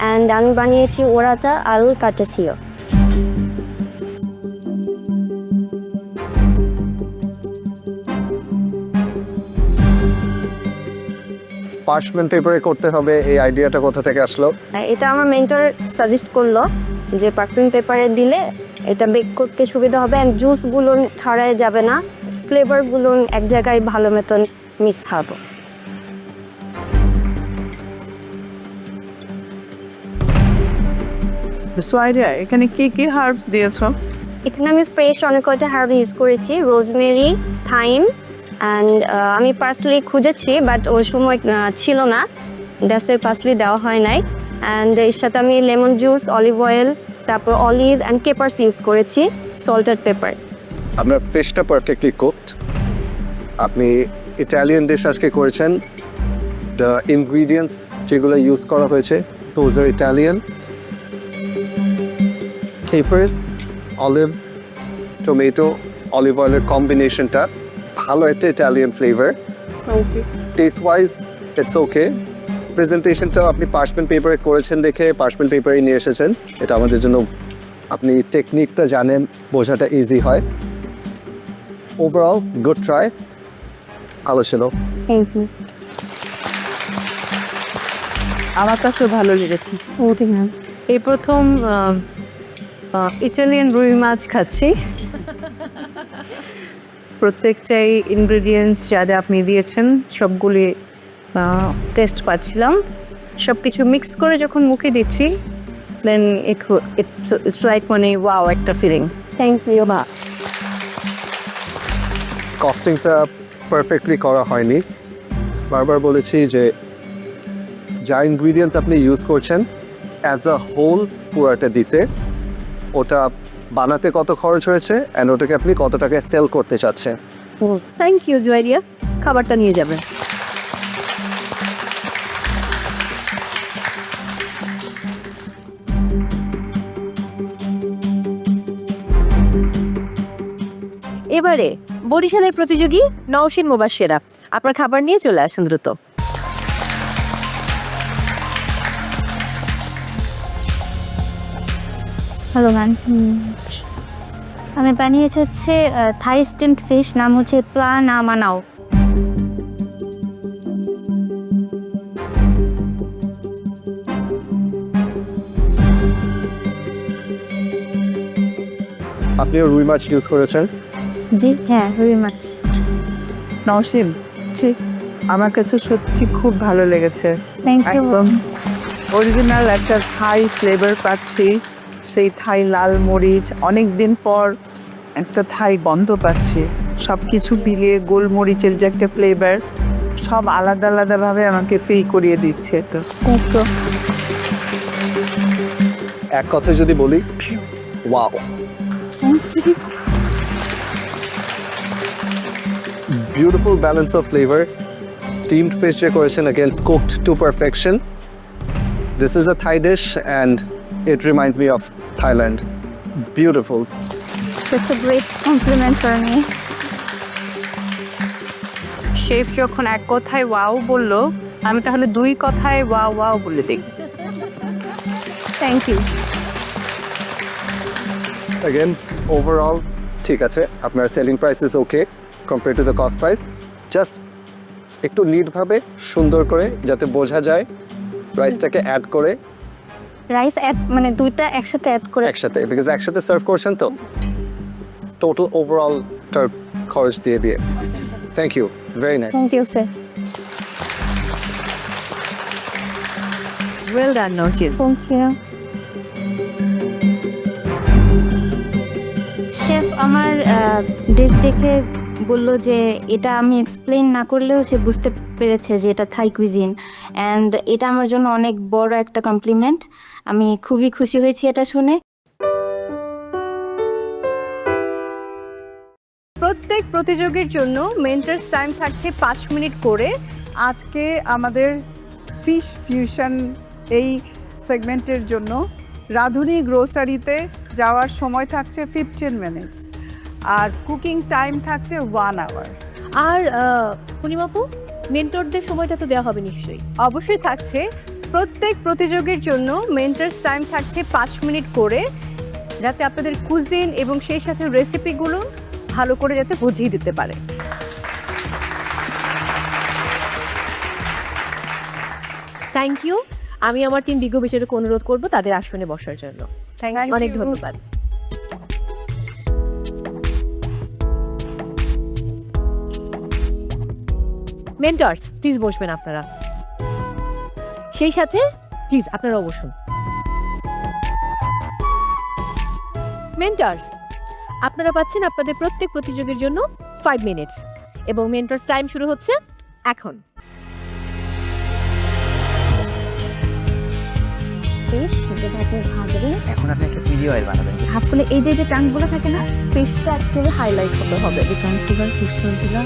[SPEAKER 19] অ্যান্ড আমি বানিয়েছি ওরাটা আল কাটাসিও।
[SPEAKER 26] পার্চমেন্ট পেপারে করতে হবে, এই আইডিয়াটা কোথা থেকে আসলো?
[SPEAKER 19] এটা আমার মেন্টর সাজেস্ট করলো যে পার্চমেন্ট পেপারে দিলে এটা বেক করতে সুবিধা হবে অ্যান্ড জুসগুলো ছড়ায় যাবে না, ফ্লেভারগুলো এক জায়গায় ভালো মতন মিক্স হবে।
[SPEAKER 24] সোয়াইরিয়া, এখানে কি কি হার্বস দিয়েছো?
[SPEAKER 19] এখানে আমি ফ্রেশ অনেক কয়টা হার্ব ইউজ করেছি, রোজমেরি, থাইম অ্যান্ড আমি পার্সলি খুঁজেছি বাট ওই সময় ছিল না, দ্যাটস ওয়াই পার্সলি দেওয়া হয় নাই। অ্যান্ড এর সাথে আমি লেমন জুস, অলিভ অয়েল, তারপর অলিভ অ্যান্ড পেপারস ইউজ করেছি, সল্টেড পেপার।
[SPEAKER 26] আপনার ফিশটা পারফেক্টলি কুকড। আপনি ইটালিয়ান ডিশ আজকে করেছেন, দ্য ইনগ্রিডিয়েন্টস যেগুলো ইউজ করা হয়েছে those are Italian. Peppers, olives, tomato, olive অয়েলের কম্বিনেশনটা ভালো একটা Italian flavour. Taste wise it's okay. প্রেজেন্টেশনটাও আপনি পার্চমেন্ট পেপারে করেছেন দেখে পার্চমেন্ট পেপারে নিয়ে এসেছেন, এটা আমাদের জন্য, আপনি টেকনিকটা জানেন, বোঝাটা ইজি হয়। ওভারঅল গুড ট্রাই, ভালো ছিল।
[SPEAKER 19] Thank you.
[SPEAKER 20] আমার কাছেও ভালো লেগেছে। এই প্রথম ইটালিয়ান রুই মাছ খাচ্ছি। প্রত্যেকটাই ইনগ্রেডিয়েন্টস যা যা আপনি দিয়েছেন সবগুলি টেস্ট পাচ্ছিলাম। সব কিছু মিক্স করে যখন মুখে দিচ্ছি দেন ইটস লাইক মানে ওয়াও একটা ফিলিং।
[SPEAKER 19] Thank you.
[SPEAKER 20] বা
[SPEAKER 26] কস্টিংটা পারফেক্টলি করা হয়নি। বারবার বলেছি যে যা ইনগ্রিডিয়েন্টস আপনি ইউজ করছেন অ্যাজ আ হোল পুরাটা দিতে, ওটা বানাতে কত খরচ হয়েছে অ্যান্ড ওটাকে আপনি কত টাকায় সেল করতে চাচ্ছেন।
[SPEAKER 25] থ্যাংক ইউ জুয়াইরিয়া, খাবারটা নিয়ে যাবেন। এবারে বরিশালের প্রতিযোগী নওশীন মুবাশশেরা, আপনার খাবার নিয়ে চলে আসুন দ্রুত।
[SPEAKER 19] হ্যালো ম্যাম, আমি বানিয়েছি হচ্ছে থাই স্টিমড ফিশ, নাম হচ্ছে প্লা না মানাও।
[SPEAKER 26] আপনিও রুই মাছ ইউজ করেছেন?
[SPEAKER 19] জি হ্যাঁ, ভেরি মাচ।
[SPEAKER 24] নওশীন,
[SPEAKER 19] জি
[SPEAKER 24] আমার কাছে সত্যি খুব ভালো লেগেছে।
[SPEAKER 19] Thank you.
[SPEAKER 24] একদম অরিজিনাল একটা থাই ফ্লেভার পাচ্ছি, সেই থাই লাল মরিচ, অনেক দিন পর একটা থাই গন্ধ পাচ্ছি। সব কিছু মিলিয়ে গোলমরিচের যে একটা ফ্লেভার, সব আলাদা আলাদাভাবে আমাকে ফিল করিয়ে দিচ্ছে। তো
[SPEAKER 26] এক কথায় যদি বলি, wow. Beautiful balance of flavour. Steamed fish যে করেছেন, again cooked to perfection. This is a Thai dish and it reminds me of Thailand. Beautiful.
[SPEAKER 19] That's a great compliment for me.
[SPEAKER 20] Chef যখন এক কথায় ওয়াও বললো, আমি তাহলে দুই কথায় ওয়াও ওয়াও বলে দিই।
[SPEAKER 19] Thank you.
[SPEAKER 26] Again, overall, ঠিক আছে, আপনার selling price is okay compare to the cost price. Just একটু নিটভাবে সুন্দর করে যাতে বোঝা যায় রাইসটাকে অ্যাড করে
[SPEAKER 19] রাইস অ্যাড মানে দুইটা একসাথে অ্যাড করে
[SPEAKER 26] একসাথে, বিকজ একসাথে সার্ভ করছেন তো টোটাল ওভারঅল টার খরচ দিয়ে দিয়ে। Thank you, very nice.
[SPEAKER 19] Thank you sir.
[SPEAKER 25] Well done Narsid.
[SPEAKER 19] Thank you. Chef আমার ডিশ দেখে বলল যে এটা আমি এক্সপ্লেইন না করলেও সে বুঝতে পেরেছে যে এটা থাই কুইজিন, অ্যান্ড এটা আমার জন্য অনেক বড় একটা কমপ্লিমেন্ট। আমি খুবই খুশি হয়েছি এটা শুনে।
[SPEAKER 20] প্রত্যেক প্রতিযোগীর জন্য মেন্টার্স টাইম থাকছে 5 মিনিট করে।
[SPEAKER 24] আজকে আমাদের ফিশ ফিউশন এই সেগমেন্টের জন্য রাঁধুনি গ্রোসারিতে যাওয়ার সময় থাকছে 15 মিনিটস, আর কুকিং টাইম থাকছে 1 আওয়ার।
[SPEAKER 25] আর পূর্ণিমাপু, মেন্টরদের সময়টা তো দেওয়া হবে নিশ্চয়ই?
[SPEAKER 20] অবশ্যই থাকছে। প্রত্যেক প্রতিযোগীর জন্য মেন্টার্স টাইম থাকছে 5 মিনিট করে, যাতে আপনাদের কুজিন এবং সেই সাথে রেসিপিগুলো ভালো করে যাতে বুঝিয়ে দিতে পারে।
[SPEAKER 25] Thank you. আমি আমার টিম বিজ্ঞ বিচারক অনুরোধ করব তাদের আসনে বসার জন্য। অনেক ধন্যবাদ। মেন্টরস প্লিজ বসবেন আপনারা, সেই সাথে প্লিজ আপনারাও বসুন। মেন্টরস, আপনারা পাচ্ছেন আপনাদের প্রত্যেক প্রতিযোগীর জন্য 5 মিনিটস এবং মেন্টরস টাইম শুরু হচ্ছে এখন।
[SPEAKER 19] ফিশ যেটা আপনি ভাজবেন,
[SPEAKER 23] এখন আপনি একটা চিলি অয়েল বানাবেন।
[SPEAKER 19] হাফ করে এই যে চাংগুলো থাকে না, ফিশটা অ্যাকচুয়ালি হাইলাইট হতে হবে। বিকন সুগার ফিশ দিলা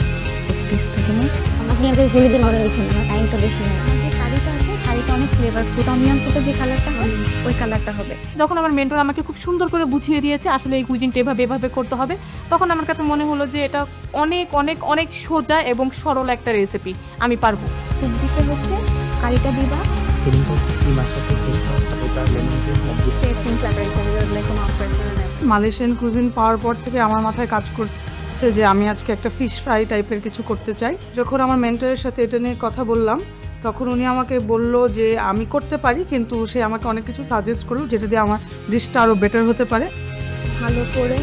[SPEAKER 19] টেস্টটা কেমন? আপনি আগে হলুদে মনে রেখে নেন, টাইমটা বেশি নেয়। যে কারিটা আছে, কারিটা অনেক ফ্লেভারফুল, অনিয়ন সুপে যে কালারটা হয় ওই কালারটা হবে।
[SPEAKER 1] যখন আমার মেন্টর আমাকে খুব সুন্দর করে বুঝিয়ে দিয়েছে আসলে এই কুইজিনটা এভাবে এভাবে করতে হবে, তখন আমার কাছে মনে হলো যে এটা অনেক অনেক অনেক সোজা এবং সরল একটা রেসিপি, আমি পারবো।
[SPEAKER 19] খুব বেশি হচ্ছে কারিটা দিবা,
[SPEAKER 23] ফিলিংটা হচ্ছে কি মাছটা ফিশ সস এটা লেমন জুস
[SPEAKER 19] টেস্টিং ফ্লেভার হিসেবে লাইক অন
[SPEAKER 7] মালয়েশিয়ান কুজিন পাওয়ার পর থেকে আমার মাথায় কাজ করছে যে আমি আজকে একটা ফিশ ফ্রাই টাইপের কিছু করতে চাই। যখন আমার মেন্টরের সাথে এটা নিয়ে কথা বললাম, তখন উনি আমাকে বলল যে আমি করতে পারি, কিন্তু সে আমাকে অনেক কিছু সাজেস্ট করলো যেটা দিয়ে আমার ডিশটা আরও বেটার হতে পারে।
[SPEAKER 19] ভালো করে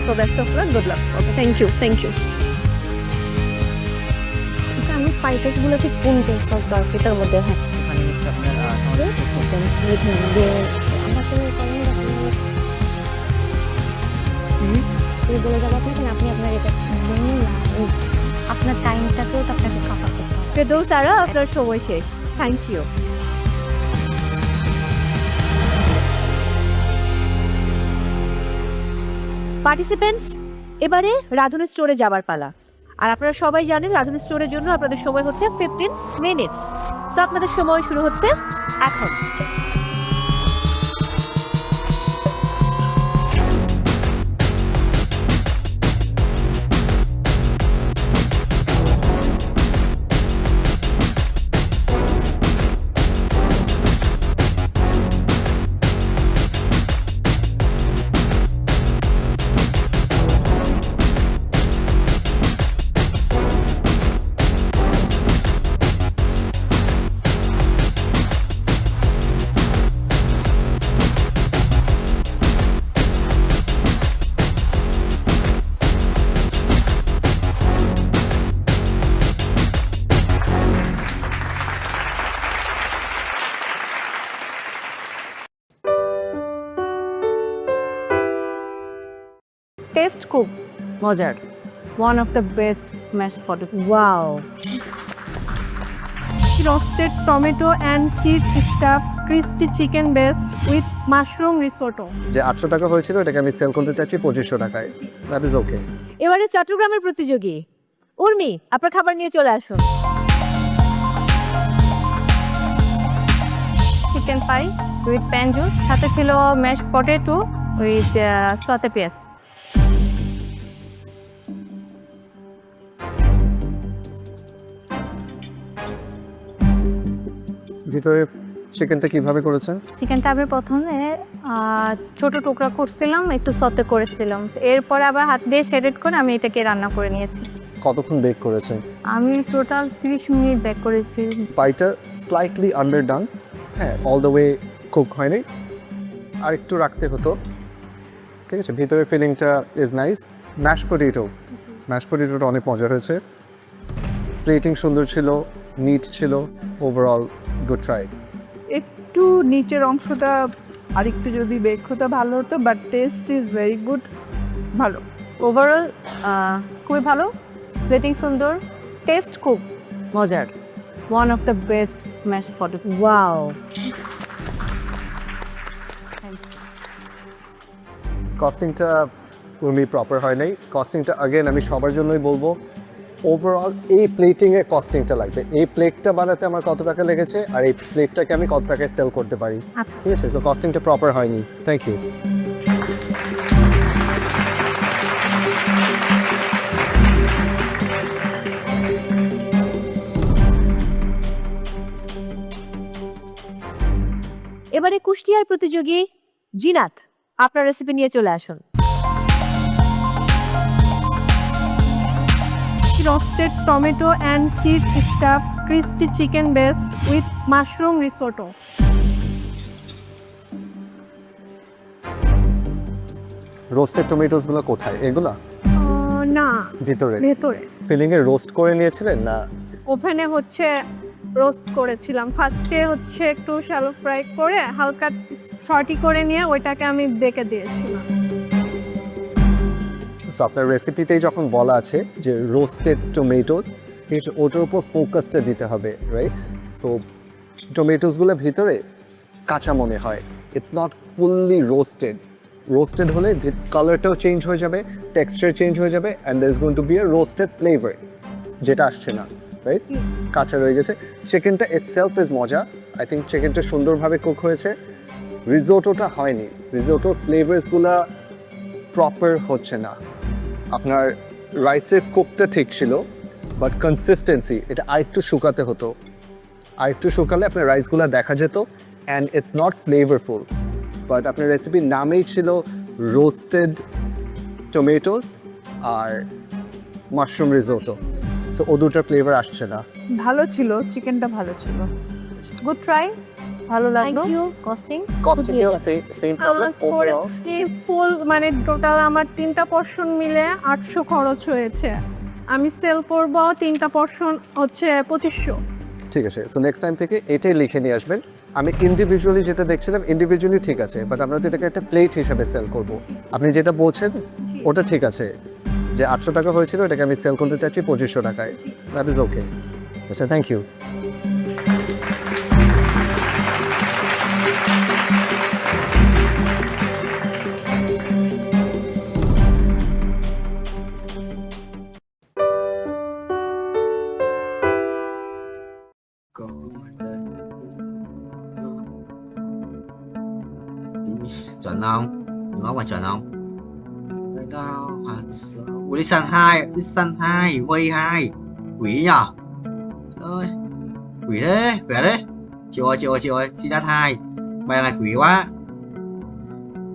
[SPEAKER 20] so best of luck, good luck. Okay, thank you, thank you.
[SPEAKER 19] আমি স্পাইসেসগুলো ঠিক কোন যে সস দরকার এটার মধ্যে, হ্যাঁ
[SPEAKER 23] এখানে হচ্ছে আপনার
[SPEAKER 19] বলে যাবো আপনাকে, আপনি আপনার এটা আপনার টাইমটাকেও তো আপনাকে কাপা করতে হবে।
[SPEAKER 25] ফেরদৌস আরা, আপনার সময় শেষ। Thank you. পার্টিসিপেন্টস, এবারে রাঁধুনি স্টোরে যাবার পালা। আর আপনারা সবাই জানেন রাঁধুনি স্টোরের জন্য আপনাদের সময় হচ্ছে 15 মিনিটস। সো আপনাদের সময় শুরু হচ্ছে এখন।
[SPEAKER 20] টেস্ট খুব মজার, one of the best mash potato.
[SPEAKER 25] Wow,
[SPEAKER 20] roasted tomato and cheese stuff crispy chicken best with mushroom risotto.
[SPEAKER 26] যে 800 টাকা হয়েছিল এটাকে আমি সেল করতে চাচ্ছি 2500 টাকায়। দ্যাট ইজ ওকে।
[SPEAKER 25] এবারে চট্টগ্রামের প্রতিযোগী উর্মি, আপনার খাবার নিয়ে চলে আসুন।
[SPEAKER 13] Chicken pi with pan juice, সাথে ছিল ম্যাশ পটেটো উইথ সতে পেঁয়াজ।
[SPEAKER 26] ভিতরে চিকেনটা কিভাবে করেছেন?
[SPEAKER 13] চিকেনটা আমি প্রথমে ছোট টুকরা করছিলাম, একটু সতে করেছিলাম, এরপর আবার হাত দিয়ে শেডেড করে আমি এটাকে রান্না করে নিয়েছি।
[SPEAKER 26] কতক্ষণ বেক করেছেন?
[SPEAKER 13] আমি টোটাল 30 মিনিট বেক করেছি।
[SPEAKER 26] পাইটা স্লাইটলি আন্ডারডান, হ্যাঁ, অল দ্য ওয়ে কুক হয়নি, আর একটু রাখতে হতো। ঠিক আছে, ভিতরের ফিলিংটা ইজ নাইস। ম্যাশ পটেটোটা অনেক মজা হয়েছে, প্লেটিং সুন্দর ছিল, নিট ছিল, ওভারঅল গুড ট্রাই।
[SPEAKER 24] একটু নিচের অংশটা আরেকটু যদি বেক হতো ভালো হতো, but taste is very good, ভালো।
[SPEAKER 20] ওভারঅল খুবই ভালো, প্লেটিং সুন্দর, টেস্ট খুব মজার। One of the best mash potato.
[SPEAKER 25] Wow,
[SPEAKER 26] কস্টিংটা উর্মি প্রপার হয় নাই। কস্টিংটা আগেন আমি সবার জন্যই বলবো, ওভারঅল এই প্লেটিংয়ে কস্টিংটা লাগবে। এই প্লেটটা বানাতে আমার কত টাকা লেগেছে আর এই প্লেটটাকে আমি কত টাকায় সেল করতে পারি,
[SPEAKER 13] আচ্ছা
[SPEAKER 26] ঠিক আছে? সো কস্টিংটা প্রপার হয়নি। Thank you.
[SPEAKER 25] এবারে কুষ্টিয়ার প্রতিযোগী জিনাত, আপনার রেসিপি নিয়ে চলে আসুন।
[SPEAKER 13] roasted tomato and cheese stuffed crispy chicken based with mushroom risotto.
[SPEAKER 26] Roasted টমেটোসগুলো কোথায়? এগুলা
[SPEAKER 13] না,
[SPEAKER 26] ভিতরে
[SPEAKER 13] ভেতরে
[SPEAKER 26] ফিলিংয়ে রোস্ট করে নিয়েছিলেন না?
[SPEAKER 13] ওভেনে হচ্ছে রোস্ট করেছিলাম। ফার্স্টে হচ্ছে একটু শ্যালো ফ্রাই করে হালকা ছটি করে নিয়ে ওইটাকে আমি বেকে দিয়েছিলাম।
[SPEAKER 26] সো আপনার রেসিপিতেই যখন বলা আছে যে রোস্টেড টমেটোস, ঠিক আছে, ওটার উপর ফোকাসটা দিতে হবে, রাইট? সো টমেটোসগুলো ভিতরে কাঁচা মনে হয়, it's not fully roasted. Roasted হলে কালারটাও চেঞ্জ হয়ে যাবে, টেক্সচার চেঞ্জ হয়ে যাবে, and there is going to be a roasted flavour, যেটা আসছে না, রাইট? কাঁচা রয়ে গেছে। চিকেনটা ইটসেলফ ইজ মজা, আই থিঙ্ক চিকেনটা সুন্দরভাবে কুক হয়েছে। রিজোটোটা হয়নি, রিজোটোর ফ্লেভার্সগুলো প্রপার হচ্ছে না। আপনার রাইসের কুকটা ঠিক ছিল, বাট কনসিস্টেন্সি এটা আরেকটু শুকাতে হতো। আরেকটু শুকালে আপনার রাইসগুলো দেখা যেত, and it's not flavourful. But আপনার রেসিপির নামেই ছিল রোস্টেড টমেটোস আর মাশরুম রিজোটো, সো ও দুটার ফ্লেভার আসছে না।
[SPEAKER 24] ভালো ছিল, চিকেনটা ভালো ছিল।
[SPEAKER 13] গুড ট্রাই, ভালো লাগলো।
[SPEAKER 25] Thank you. কস্টিং
[SPEAKER 26] কস্টিংও সেম প্রবলেম ওভারঅল।
[SPEAKER 13] ফুল মানে টোটাল আমার 3টা পোর্শন মিলে 800 খরচ হয়েছে। আমি সেল করব 3টা পোর্শন হচ্ছে 2500।
[SPEAKER 26] ঠিক আছে, সো নেক্সট টাইম থেকে এটাই লিখে নিয়ে আসবেন। আমি ইন্ডিভিজুয়ালি যেটা দেখছিলাম, ইন্ডিভিজুয়ালি ঠিক আছে, বাট আমরা তো এটাকে একটা প্লেট হিসাবে সেল করব। আপনি যেটা বলছেন ওটা ঠিক আছে, যে 800 টাকা হয়েছিল এটাকে আমি সেল করতে চাচ্ছি 2500 টাকায়, দ্যাট ইজ ওকে। আচ্ছা, thank you.
[SPEAKER 6] Chuẩn không? Nó mà chuẩn không? Đâu hả? Ủa Listen 2, Way 2. Quỷ nhở? Ơi, quỷ đấy, khỏe đấy. Chịu ơi, xin đắt 2. Mày là quỷ quá.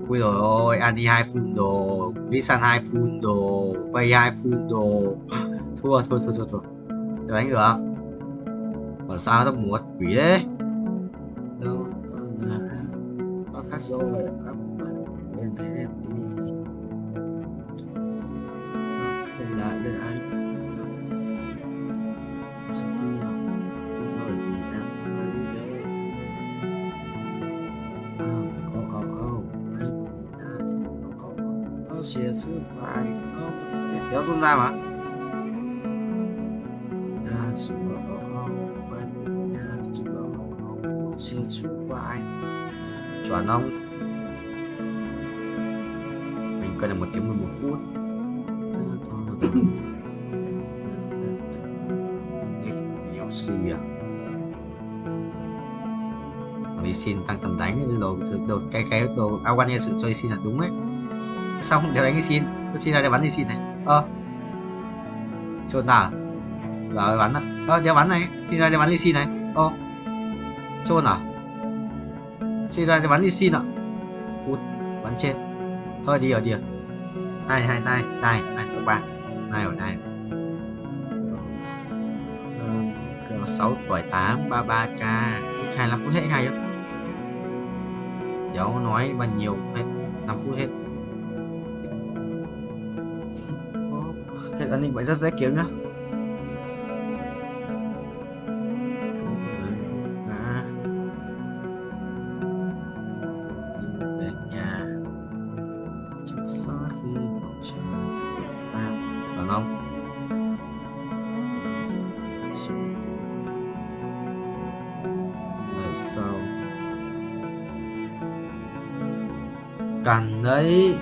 [SPEAKER 6] Ui dồi ôi, Andy 2 full đồ, Listen 2 full đồ, Way 2 full đồ. Thua. Để đánh được. Bảo sao tao muốn quỷ đấy. Đâu, nó khác rồi. Bên thế thì không lại được ai. Chẳng cứ là rồi vì em nói như thế. Có chia sẻ bài không? Kéo tung ra mà. Chia sẻ bài chuẩn không? Mình cần là 1 tiếng 11 phút. Nhiều suy à? Đi xin tăng tầm đánh đồ cái đồ Awan sự cho đi xin là đúng đấy. Sao không đều đánh đi xin? Có xin ra để bắn đi xin này. Chỗ nào? Rồi bắn ạ. Đeo bắn này, xin ra để bắn đi xin này. Chỗ nào? Xin ra để bắn đi xin ạ. Phút bắn trên. Thôi đi ở. Nice các bạn. Này ở đây. 6 tuổi 8 33k 25 phút hết hay không? Cháu nói bao nhiêu hết 5 phút hết. Cái an ninh vậy rất dễ kiếm nhá. Về nhà chắc sau khi bầu trời còn không? Ngày sau cần đấy.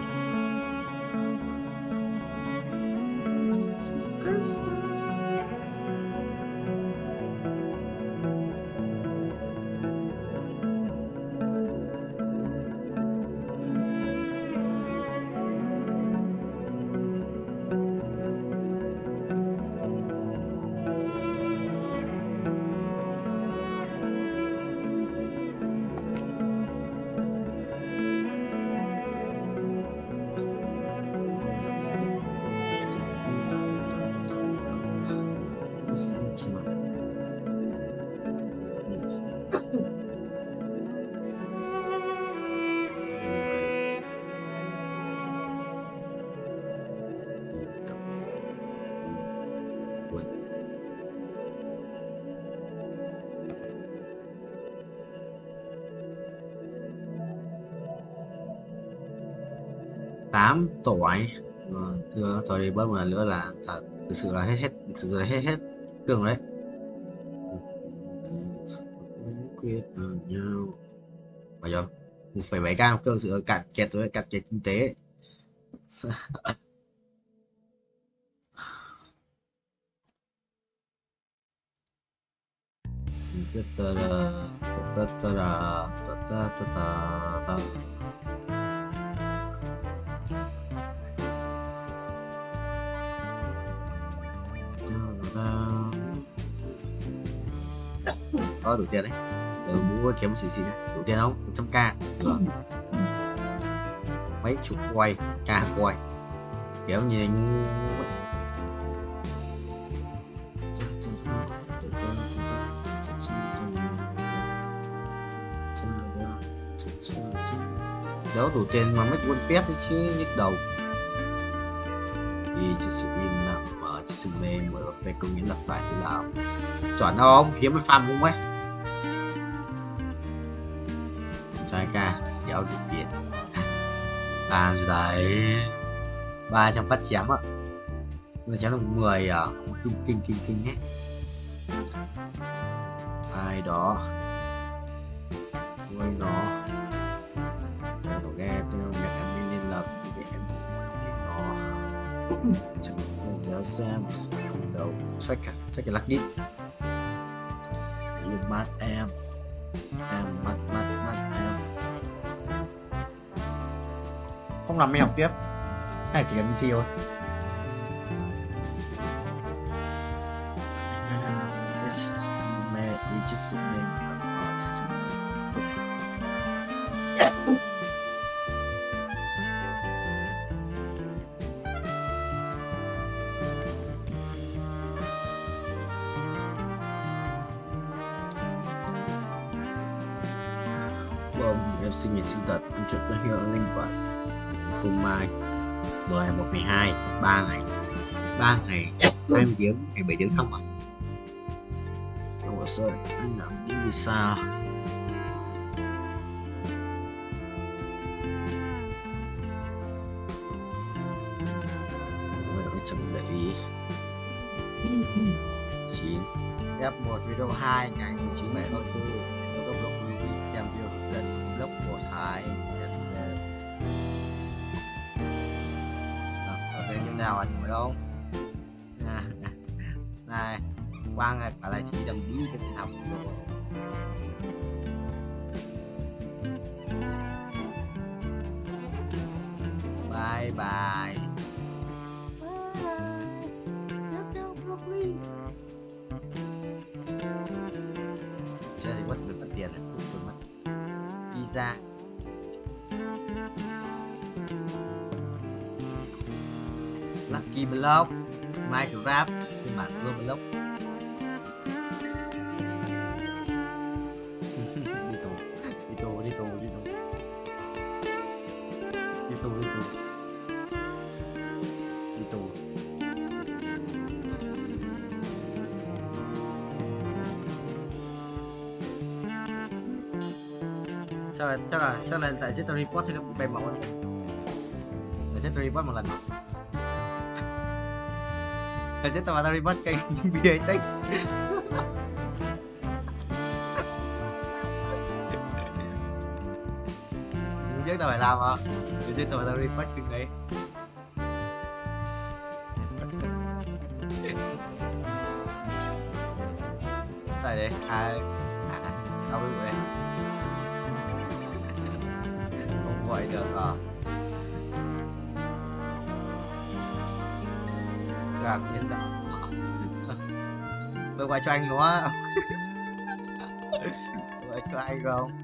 [SPEAKER 6] Tám tuổi thưa tôi đi bớt một lần nữa là thực sự là hết thực sự là hết cường đấy. Quyết nhau bây giờ 1,7k cơ sự cạn kẹt rồi, cạn kẹt kinh tế. Có đủ tiền đấy. Mua kiếm xì xì này. Đủ tiền không? 100k. Được. Mấy chục quay, ca quay. Kéo nhìn Đâu đủ tiền mà mấy quân pet đấy chứ, nhức đầu. Vì cho sự im lặng mở cho sự mê mở về công nghĩa lặp lại thế nào. Chuẩn không? Kiếm mới farm không ấy. Trai ca kéo đủ tiền. Làm gì đấy. 300 phát chém ạ. Nó chém được 10 à. Kinh hết. Ai đó nuôi nó để nghe tôi nhạc em liên lập để em nó chẳng không nhớ xem đâu check cái lucky yêu mắt em mắt em không làm mấy học tiếp hay chỉ cần đi thi thôi. Em sinh nhật sinh tật ăn trộm cân hiệu linh vật Phương Mai 10/1/12 3 ngày 20 tiếng ngày 7 tiếng xong rồi. Trong hồ sơ anh làm những vì sao rồi chuẩn bị 9 F1 video 2 ngày 9/7/4 tốc độ xem video hướng dẫn blog của Thái ok như nào anh phải không này Quang ở lại chỉ đầm đi cái học rồi. Bye bye. Chơi thì mất được phần tiền này, cũng mất visa. Lucky Block, Minecraft, phiên bản Roblox. chắc là tại chết tao report thì nó cũng bay máu rồi. Để chết tao report một lần. Để chết tao report cái bia tích. Chứ tao phải làm à? Để chết tao report chừng đấy. Sai đấy. Tao vui vậy. Không gọi được à? Gạc nhân đạo. Tôi gọi cho anh đúng không? Gọi cho anh không?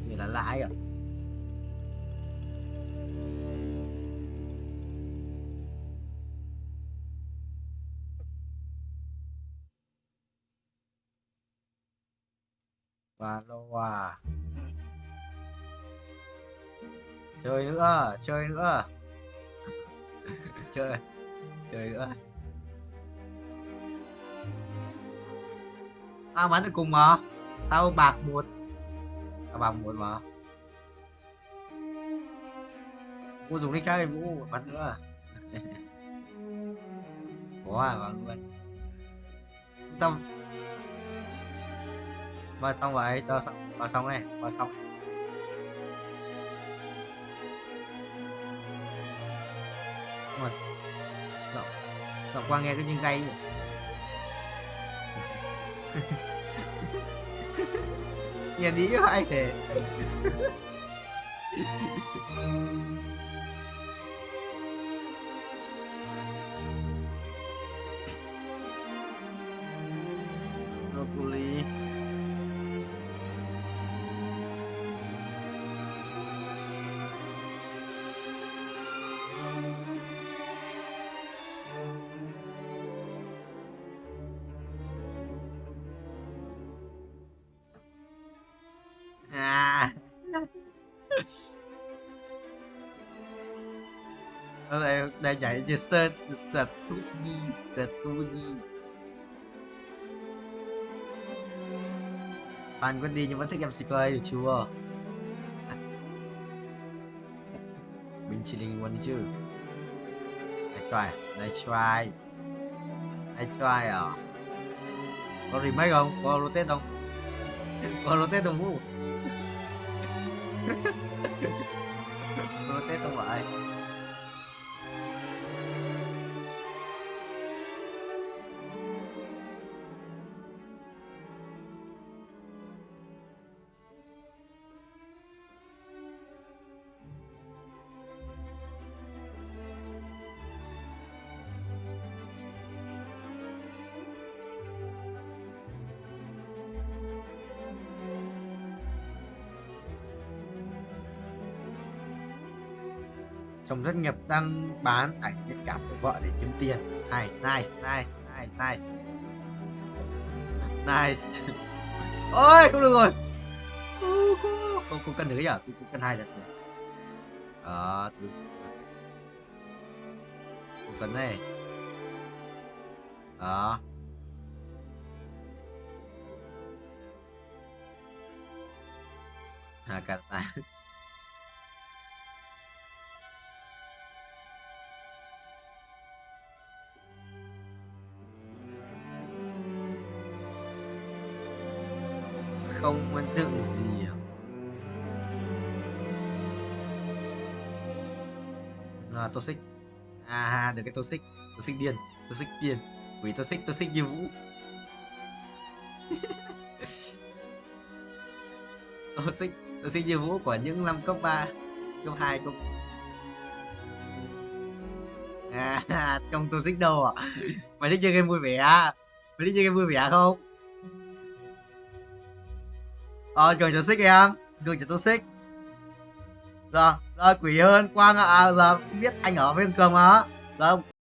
[SPEAKER 6] Như là lãi à? Và lâu à. Chơi nữa, chơi nữa. Chơi nữa. Tao bắn được cùng mà. Tao bạc một mà. Cô dùng đi khác thì Vũ bắn nữa. Có à, bắn luôn. Tao vào xong vậy, tao vào xong này, vào xong. Mà giọng qua nghe cái như gay. Nghe đi hay thế. Broccoli. Đây chạy cho Studi. Bạn vẫn đi nhưng vẫn thích em CK được chưa? Mình chỉ linh luôn đi chứ. Nice try à? Có remake không? Có rotate không? Có rotate không Vũ? Rotate không vậy? Chồng rất nghiệp đang bán ảnh nhạy cảm của vợ để kiếm tiền. Hay, nice. Ôi, không được rồi. Cô cân thứ à? Cô cân 2 được rồi. Từ cô cân này. Cả ta. Không ấn tượng gì à? Toxic. Được cái toxic điên. Quỷ toxic như Vũ. toxic như Vũ của những năm cấp 3, cấp 2, cấp không toxic đâu à? Mày thích chơi game vui vẻ không? Cường cho xích em, cường cho tôi xích. Rồi, quỷ hơn Quang ạ, giờ không biết anh ở với Cường mà. Rồi